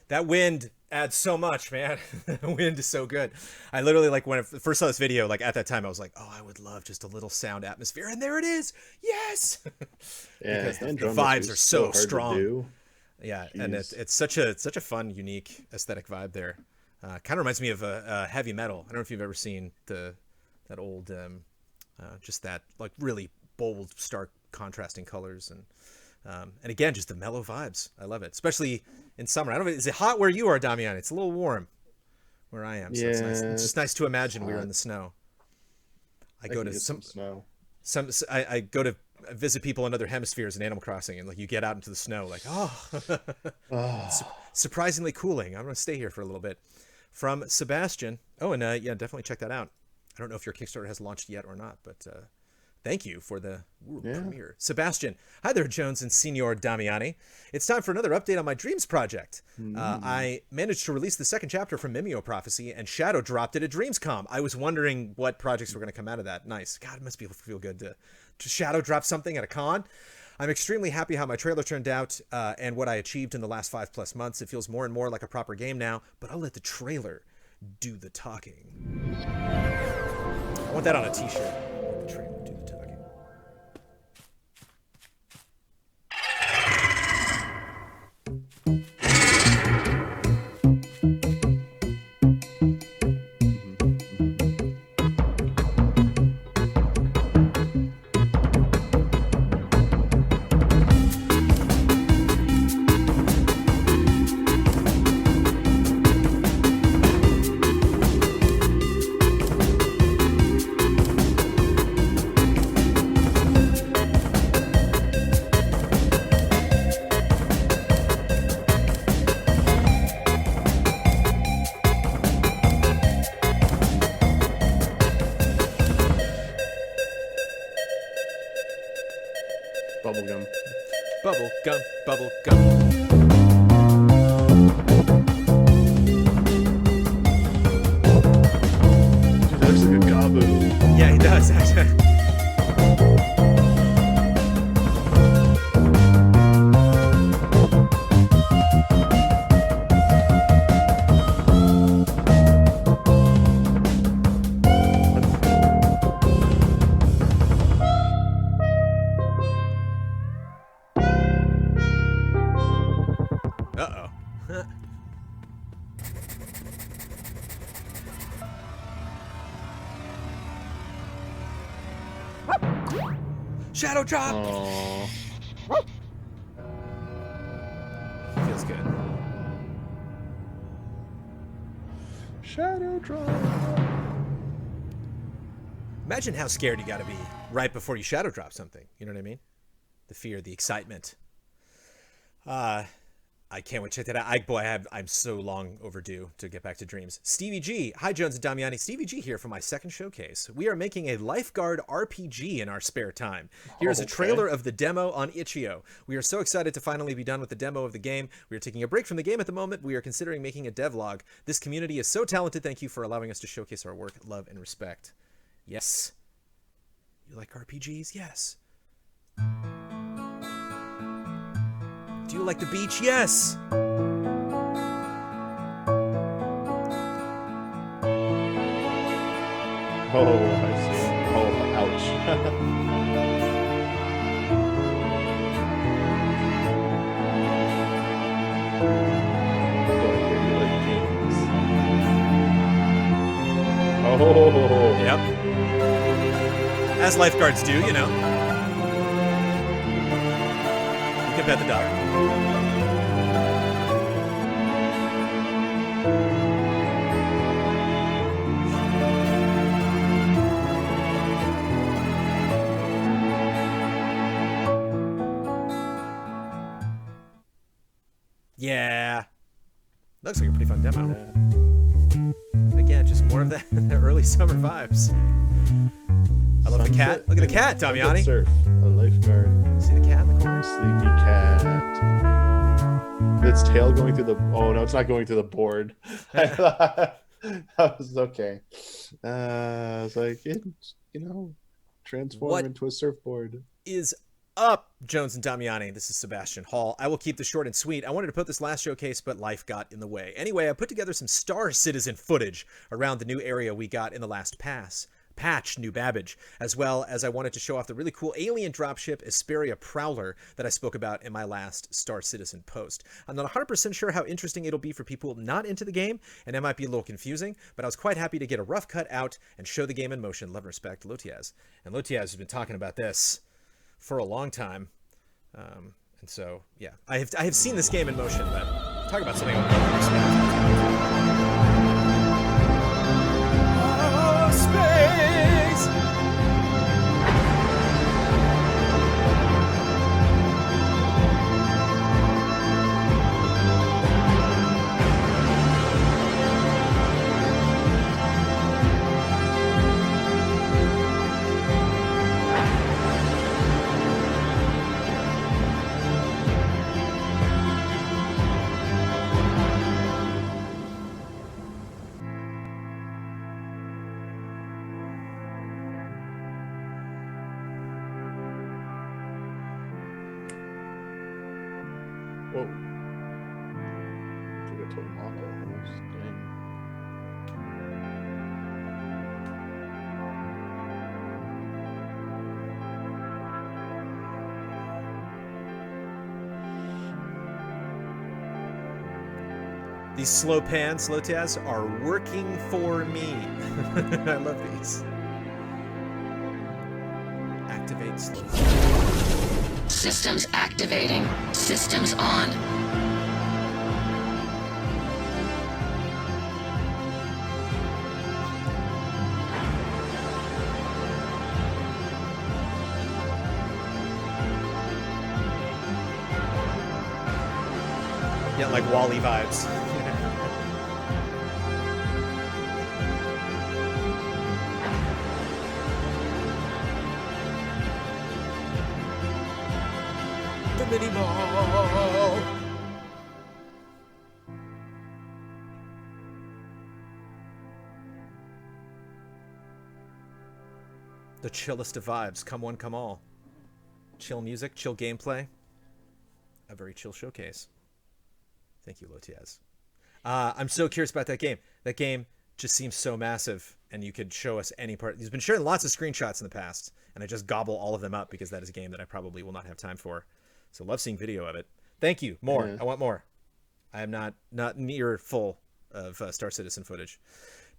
That wind adds so much, man. The wind is so good. I literally, like, when I first saw this video, like, at that time, I was like, oh, I would love just a little sound atmosphere. And there it is. Yes. Yeah, because the vibes are so strong. Yeah, jeez. And it's such a fun, unique aesthetic vibe there. Kind of reminds me of a heavy metal. I don't know if you've ever seen that old, just that, like, really bold, stark, contrasting colors and again, just the mellow vibes. I love it, especially in summer. I don't know, is it hot where you are, Damiani? It's a little warm where I am. So it's nice. It's just nice to imagine we were in the snow. I go to some snow. I go to visit people in other hemispheres in Animal Crossing, and like you get out into the snow, like surprisingly cooling. I'm gonna stay here for a little bit. From Sebastian. Oh, and yeah, definitely check that out. I don't know if your Kickstarter has launched yet or not, but thank you for the premiere. Sebastian. Hi there, Jones and Signor Damiani. It's time for another update on my Dreams project. I managed to release the second chapter from Mimeo Prophecy and shadow dropped it at Dreamscom. I was wondering what projects were going to come out of that. Nice. God, it must feel good to shadow drop something at a con. I'm extremely happy how my trailer turned out and what I achieved in the last 5+ months. It feels more and more like a proper game now, but I'll let the trailer do the talking. I want that on a t-shirt. Let the trailer do the talking. bubblegum. Bubble gum, bubble gum. Dude, that looks like a Gabu. Yeah, he does, actually. Uh-oh. Shadow drop! Aww. Feels good. Shadow drop. Imagine how scared you gotta be right before you shadow drop something. You know what I mean? The fear, the excitement. I can't wait to check that out. I'm so long overdue to get back to Dreams. Stevie G. Hi, Jones and Damiani. Stevie G here for my second showcase. We are making a Lifeguard RPG in our spare time. Here's a trailer of the demo on Itch.io. We are so excited to finally be done with the demo of the game. We are taking a break from the game at the moment. We are considering making a devlog. This community is so talented. Thank you for allowing us to showcase our work. Love and respect. Yes. You like RPGs? Yes. Do you like the beach? Yes! Oh, I see. Oh, ouch. Oh. Yep. As lifeguards do, you know. You can pet the dog. Yeah. Looks like a pretty fun demo. Again, just more of that the early summer vibes. I love the cat. Look at the cat, Damiani. Surf. A lifeguard. See the cat in the corner? Sleepy cat. Its tail going through the... Oh, no, it's not going through the board. I thought that was okay. I was like, transform into a surfboard. Is up, Jones and Damiani? This is Sebastian Hall. I will keep this short and sweet. I wanted to put this last showcase, but life got in the way. Anyway, I put together some Star Citizen footage around the new area we got in the last patch, New Babbage, as well as I wanted to show off the really cool alien dropship Esperia Prowler that I spoke about in my last Star Citizen post. I'm not 100% sure how interesting it'll be for people not into the game, and it might be a little confusing, but I was quite happy to get a rough cut out and show the game in motion. Love and respect, Lotiaz. And Lotiaz has been talking about this for a long time. And so, yeah, I have seen this game in motion, but talk about something I would love to respect. Space! Whoa. Took a total model almost. Dang. These slow pans, slow tabs, are working for me. I love these. Activate slow. Systems activating. Systems on. Yeah, like Wall-E vibes. mini mall. The chillest of vibes. Come one, come all. Chill music, chill gameplay. A very chill showcase. Thank you, Lotiez. I'm so curious about that game. That game just seems so massive, and you could show us any part. He's been sharing lots of screenshots in the past, and I just gobble all of them up because that is a game that I probably will not have time for. So love seeing video of it. Thank you. More. Yeah. I want more. I am not near full of Star Citizen footage.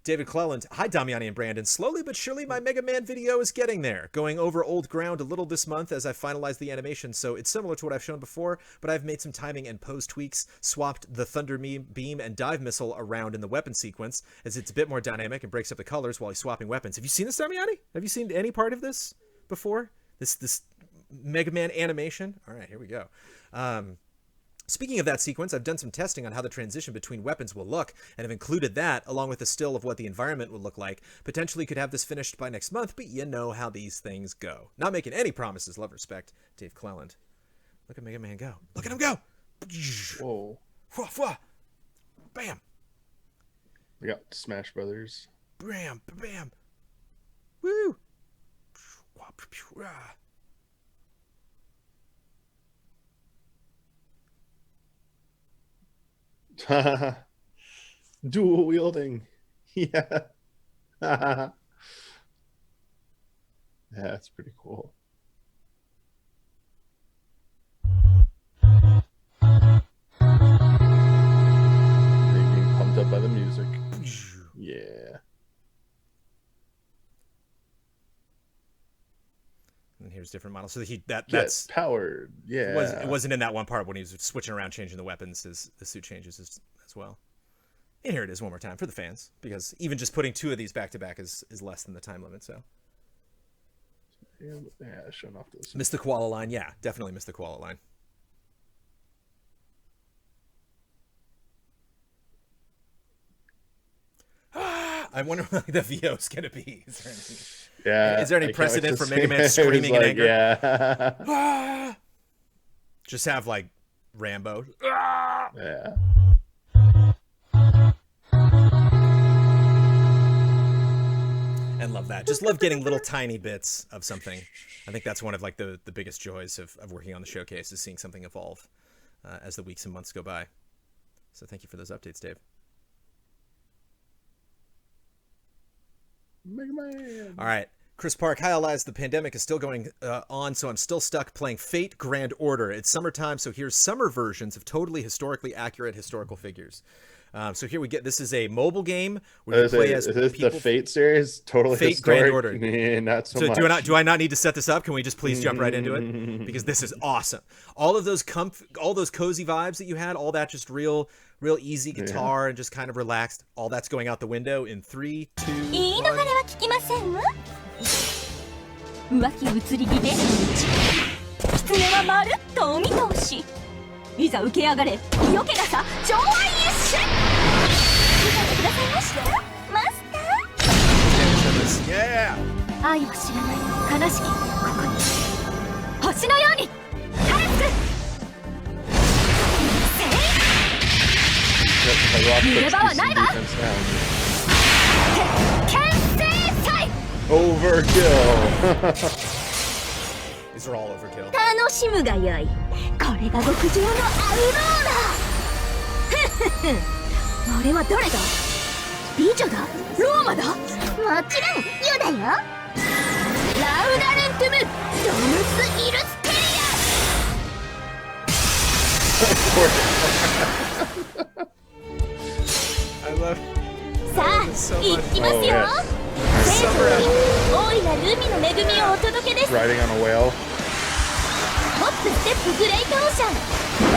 David Cleland, hi Damiani and Brandon. Slowly but surely my Mega Man video is getting there. Going over old ground a little this month as I finalize the animation, so it's similar to what I've shown before, but I've made some timing and pose tweaks, swapped the Thunder Beam and Dive Missile around in the weapon sequence, as it's a bit more dynamic and breaks up the colors while he's swapping weapons. Have you seen this, Damiani? Have you seen any part of this before? This Mega Man animation? All right, here we go. Speaking of that sequence, I've done some testing on how the transition between weapons will look, and have included that, along with a still of what the environment would look like. Potentially could have this finished by next month, but you know how these things go. Not making any promises, love, respect, Dave Cleland. Look at Mega Man go. Look at him go! Whoa. Bam! We got Smash Brothers. Bam! Bam! Woo! Dual wielding. Yeah. Yeah, that's pretty cool. Being pumped up by the music. Yeah. And here's different models. So that's Get powered. Yeah. It wasn't in that one part when he was switching around, changing the weapons. The suit changes as well. And here it is one more time for the fans, because even just putting two of these back to back is less than the time limit. So yeah, showing off those. Missed the koala line. Yeah, definitely missed the koala line. I wonder what the VO is going to be. Is there any precedent for Mega Man screaming in anger? Yeah. Just have like Rambo. Yeah. And love that. Just love getting little tiny bits of something. I think that's one of like the biggest joys of working on the showcase, is seeing something evolve as the weeks and months go by. So thank you for those updates, Dave. Mega Man. All right. Chris Park, hi Elias, the pandemic is still going on, so I'm still stuck playing Fate Grand Order. It's summertime, so here's summer versions of totally historically accurate historical figures. So here we get, this is a mobile game where you play as people. Is this the Fate series? Totally Fate historic? Grand Order. Yeah, not so much. Do I not need to set this up? Can we just please jump right into it? Because this is awesome. All of those all those cozy vibes that you had, all that just real easy guitar and just kind of relaxed, all that's going out the window in 3, 2, 1. 浮気移り気で狐はまるっとお見通しいざ受け上がれよけなさ上腕一瞬見てくださいましたマスター愛を知らない悲しきここに星のように晴れつく逃げ場はないわ鉄拳制裁 Overkill. These are all overkill. 楽しむがよいこれが極上のアウローラ俺は誰だ美女だローマだもちろんユだよラウダレントゥムドムス・イルステリア I love さあ行きますよ聖女より大いなる海の恵みをお届けです Riding on a whale. ホップステップグレートオーシャン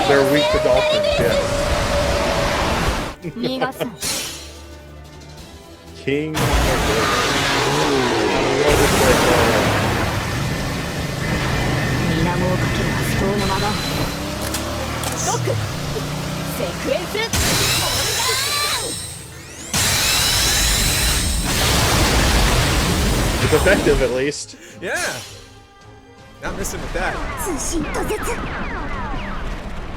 They're weak to dolphins, yeah. 逃がさん King. 水面をかける不当のままロックセクエンスオルダー It's effective, at least. Yeah. Not missing with that. 通信途絶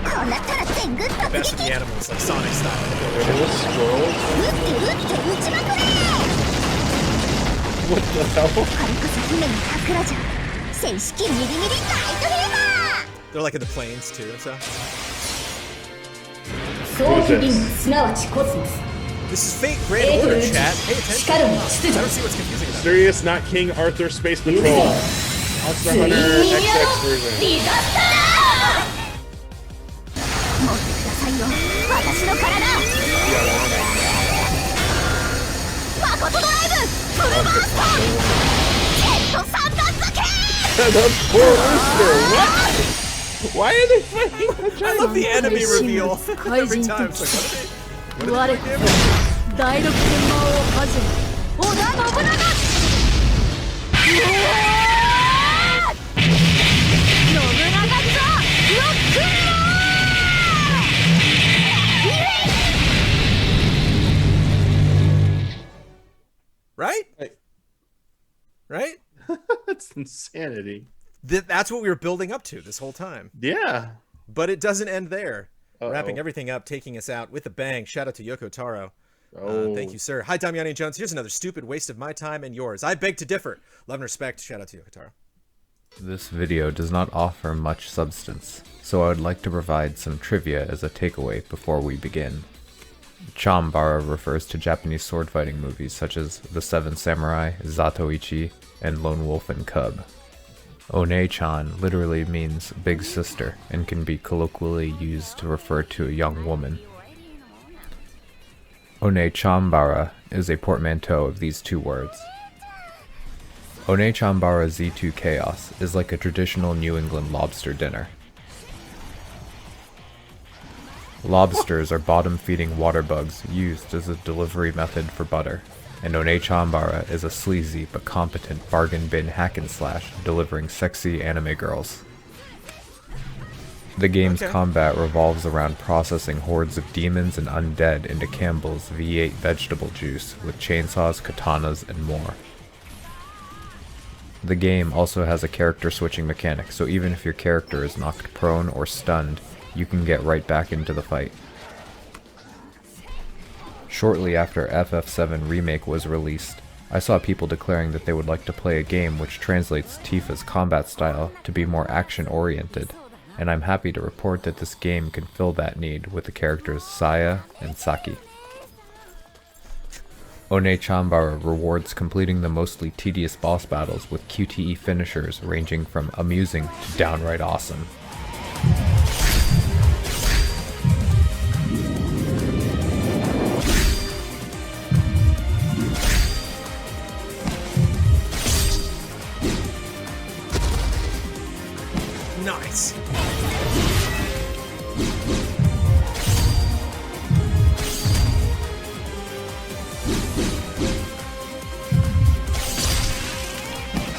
こうなったら全軍突 Best of the 撃 animals, like Sonic style. Wait, are those squirrels? 撃って撃って撃ちまくれ What the hell? これこそ姫の桜じゃ正式ミリミリナイトフィーバ They're like in the plains too, so. ー早期銀すなわちコスモス This is Fate Grand Order, chat. Pay attention. しかるに秩 I 序 don't see what's confusing about it. Serious, not King Arthur Space Patrol. Monster Hunter XX version. ディザスター持ってくださいよ私の体誠ドライブフルバーストジェット三段付け The poor rooster. What? Why are they fighting? I love the enemy reveal every time. It's like, what are they doing? 第六天魔王をはじめ織田信長うわー信長ザ・ロックンロー Right? Right? That's insanity. That's what we were building up to this whole time. Yeah. But it doesn't end there. Uh-oh. Wrapping everything up, taking us out with a bang. Shout out to Yoko Taro. Oh. Thank you, sir. Hi, Damiani and Jones. Here's another stupid waste of my time and yours. I beg to differ. Love and respect. Shout out to Yoko Taro. This video does not offer much substance, so I would like to provide some trivia as a takeaway before we begin. Chambara refers to Japanese sword fighting movies such as The Seven Samurai, Zatoichi, and Lone Wolf and Cub. One-chan literally means big sister and can be colloquially used to refer to a young woman. One-chanbara is a portmanteau of these two words. One-chanbara Z2 Chaos is like a traditional New England lobster dinner. Lobsters are bottom-feeding water bugs used as a delivery method for butter, and One-chanbara is a sleazy but competent bargain bin hack and slash delivering sexy anime girls. The game's combat revolves around processing hordes of demons and undead into Campbell's V8 vegetable juice with chainsaws, katanas, and more. The game also has a character switching mechanic, so even if your character is knocked prone or stunned, you can get right back into the fight. Shortly after FF7 Remake was released, I saw people declaring that they would like to play a game which translates Tifa's combat style to be more action-oriented, and I'm happy to report that this game can fill that need with the characters Saya and Saki. One-chanbara rewards completing the mostly tedious boss battles with QTE finishers ranging from amusing to downright awesome. Nice.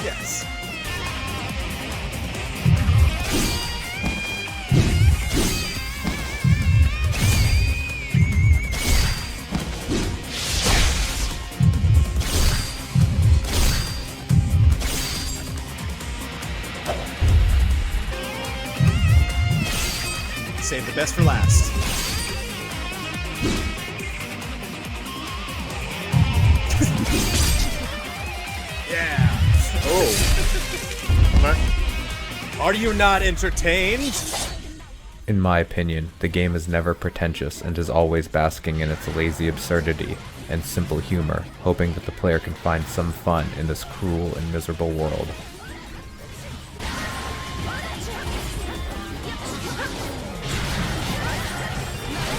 Yes. Save the best for last. Yeah. Oh. Are you not entertained? In my opinion, the game is never pretentious and is always basking in its lazy absurdity and simple humor, hoping that the player can find some fun in this cruel and miserable world.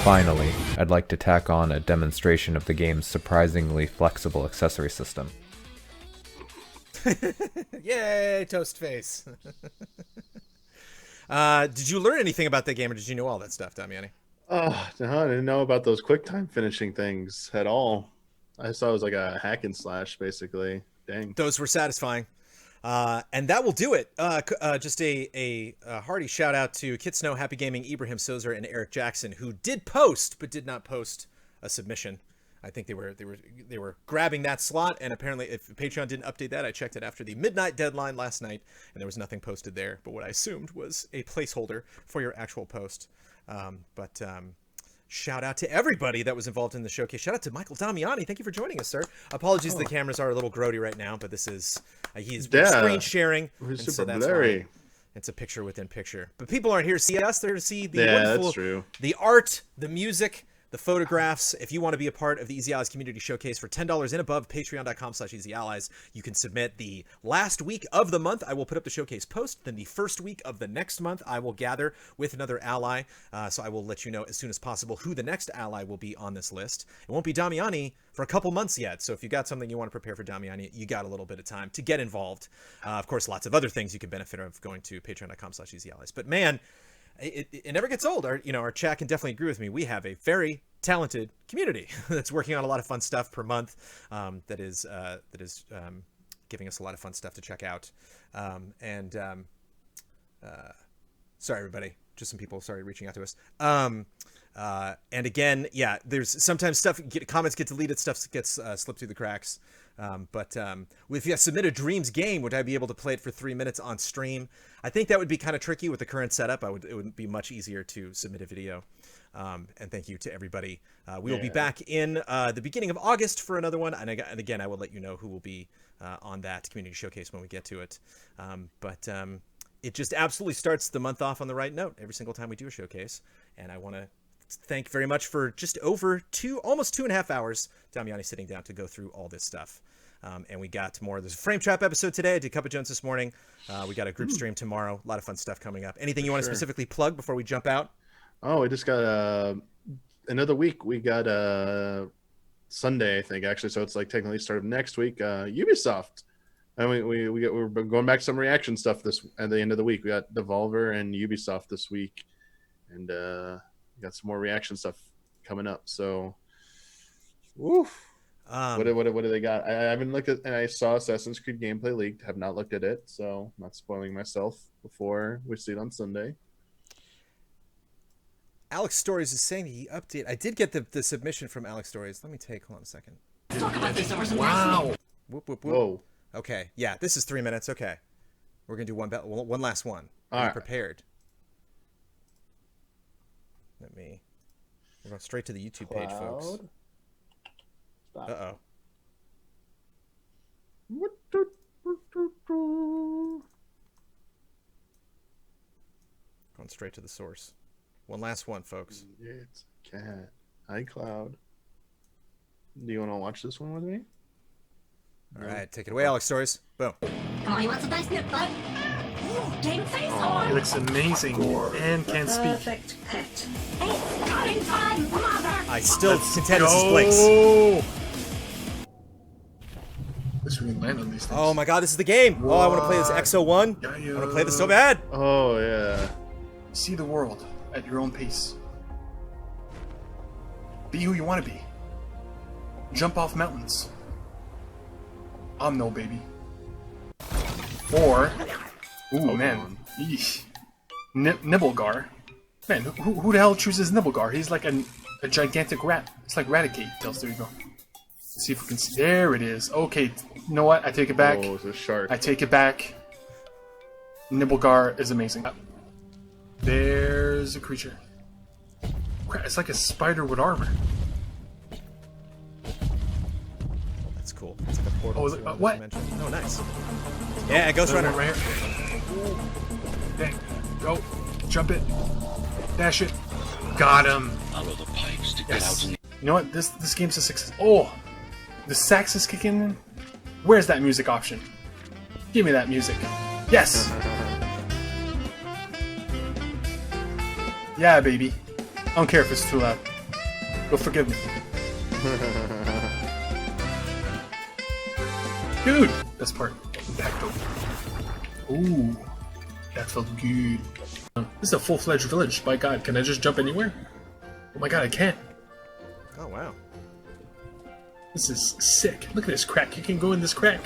Finally, I'd like to tack on a demonstration of the game's surprisingly flexible accessory system. Yay, toast face. Did you learn anything about the game, or did you know all that stuff, Damiani? Oh, no, I didn't know about those quick time finishing things at all. I just thought it was like a hack and slash, basically. Dang. Those were satisfying. And that will do it. Just a hearty shout out to Kit Snow, Happy Gaming, Ibrahim Sozer, and Eric Jackson, who did post but did not post a submission. I think they were grabbing that slot, and apparently if Patreon didn't update that, I checked it after the midnight deadline last night, and there was nothing posted there. But what I assumed was a placeholder for your actual post. But shout out to everybody that was involved in the showcase. Shout out to Michael Damiani. Thank you for joining us, sir. Apologies, the cameras are a little grody right now, but this is he's screen sharing, We're super so that's blurry. why it's a picture within picture. But people aren't here to see us; they're to see the Yeah, wonderful, that's true. the art, the music, the photographs. If you want to be a part of the Easy Allies Community Showcase for $10 and above, patreon.com/easyallies. You can submit the last week of the month. I will put up the showcase post. Then the first week of the next month, I will gather with another ally. So I will let you know as soon as possible who the next ally will be on this list. It won't be Damiani for a couple months yet. So if you got something you want to prepare for Damiani, you got a little bit of time to get involved. Of course, lots of other things you can benefit of going to patreon.com/easyallies. But man, it never gets old. Our chat can definitely agree with me. We have a very talented community that's working on a lot of fun stuff per month. That is giving us a lot of fun stuff to check out. Sorry, everybody. Just some people, reaching out to us. And again, yeah, there's sometimes comments get deleted, stuff gets slipped through the cracks. But if you submit a Dreams game, would I be able to play it for 3 minutes on stream? I think that would be kind of tricky with the current setup. It would be much easier to submit a video. And thank you to everybody. We will be back in the beginning of August for another one. And again, I will let you know who will be on that community showcase when we get to it. But it just absolutely starts the month off on the right note every single time we do a showcase. And I want to thank very much for just over almost 2.5 hours, Damiani sitting down to go through all this stuff. And we got more. There's a Frame Trap episode today. I did Cup of Jones this morning. We got a group stream tomorrow. A lot of fun stuff coming up. Anything you want to specifically plug before we jump out? Oh, we just got another week. We got Sunday, I think, actually. So it's like technically start of next week. Ubisoft. And we're going back to some reaction stuff at the end of the week. We got Devolver and Ubisoft this week, and we got some more reaction stuff coming up. So, woof. What do they got? I haven't looked at, and I saw Assassin's Creed gameplay leaked. Have not looked at it, so I'm not spoiling myself before we see it on Sunday. Alex Stories is saying he updated. I did get the submission from Alex Stories. Let me hold on a second. Talk about this over some Wow. Whoop, whoop, whoop. Whoa. Okay, yeah, this is 3 minutes. Okay, we're gonna do one last one. All Be right. prepared. We're going straight to the YouTube page, folks. Uh-oh. Going straight to the source. One last one, folks. It's cat. iCloud. Do you want to watch this one with me? All right, take it away, Alex Stories. Boom. Come on, you want some dice nip, bud? Game face on! He looks amazing and can speak. Perfect pet. It's going time, mother! I still contend this is Blinks. Wish we can land on these things. Oh my god, this is the game. Oh, I want to play this XO1. I want to play this so bad. Oh, yeah. See the world at your own pace. Be who you want to be. Jump off mountains. I'm no baby. Or, ooh man, eesh. Nibblegar. Man, who the hell chooses Nibblegar? He's like a gigantic rat. It's like Raticate. There you go. Let's see if we can see. There it is. Okay, you know what? I take it back. Oh, it's a shark. I take it back. Nibblegar is amazing. There's a creature. Crap, it's like a spider with armor. That's cool. It's like a portal. Oh, to another what? dimension. Oh, nice. Yeah, Ghost There's Runner. one right here. Dang. Go. Jump it. Dash it. Got him. Follow the pipes to get Yes. out. You know what? This game's a success. Oh, the sax is kicking in. Where's that music option? Give me that music. Yes. Yeah, baby. I don't care if it's too loud. Go forgive me. Dude, best part. Impacto. Ooh, that felt good. This is a full-fledged village. My god, can I just jump anywhere? Oh my god, I can't. Oh, wow. This is sick. Look at this crack. You can go in this crack.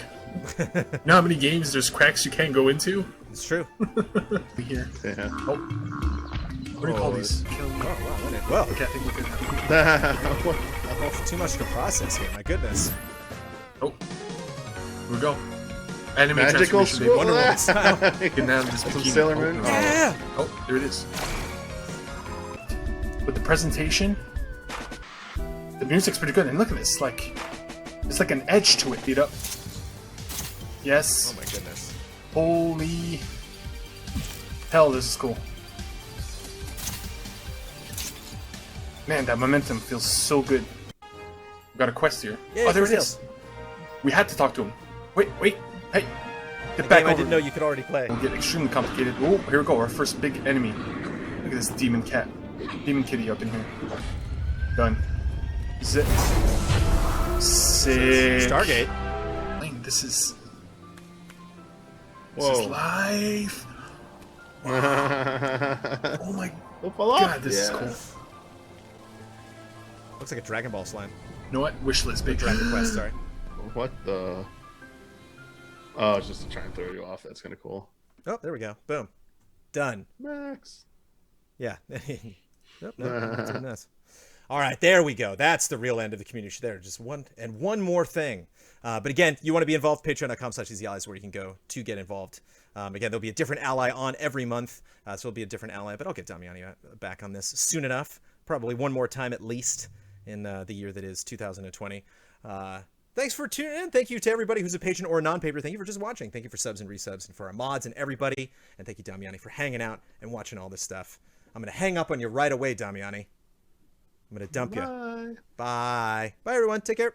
You know how many games there's cracks you can't go into? It's true. Here. Yeah. Oh. What do you call these? Well, Okay, I think we're good now. too much to process here. My goodness. Oh. Here we go. Anime Magical transformation, school. Wonder Woman style. baby. Get down this Some bikini. Sailor Oh, Moon. no. Yeah. Oh, there it is. with the presentation. The music's pretty good, and look at this, like, it's like an edge to it, dude. Yes. Oh my goodness. Holy hell, this is cool. Man, that momentum feels so good. We got a quest here. Yeah, oh, there it Prodeus. is. We had to talk to him. Wait, hey. Get A back game over. I didn't know you could already play. It'll get extremely complicated. Oh, here we go, our first big enemy. Look at this demon cat. Demon kitty up in here. Done. Zip. Sick. Stargate. Man, this is Whoa. life. Oh my Pull off? god, this is cool. Looks like a Dragon Ball slime. You know what? Wishlist, big Dragon Quest, sorry. What the? Oh, it's just to try and throw you off. That's kind of cool. Oh, there we go. Boom. Done. Max. Yeah. Nope, that's a mess. All right, there we go. That's the real end of the community. There, just one more thing. But again, you want to be involved, patreon.com/easyallies, where you can go to get involved. Again, there'll be a different ally on every month, so it'll be a different ally, but I'll get Damiani back on this soon enough. Probably one more time at least in the year that is 2020. Thanks for tuning in. Thank you to everybody who's a patron or a non-patron. Thank you for just watching. Thank you for subs and resubs, and for our mods and everybody. And thank you, Damiani, for hanging out and watching all this stuff. I'm going to hang up on you right away, Damiani. I'm going to dump you. Bye. Bye. Bye, everyone. Take care.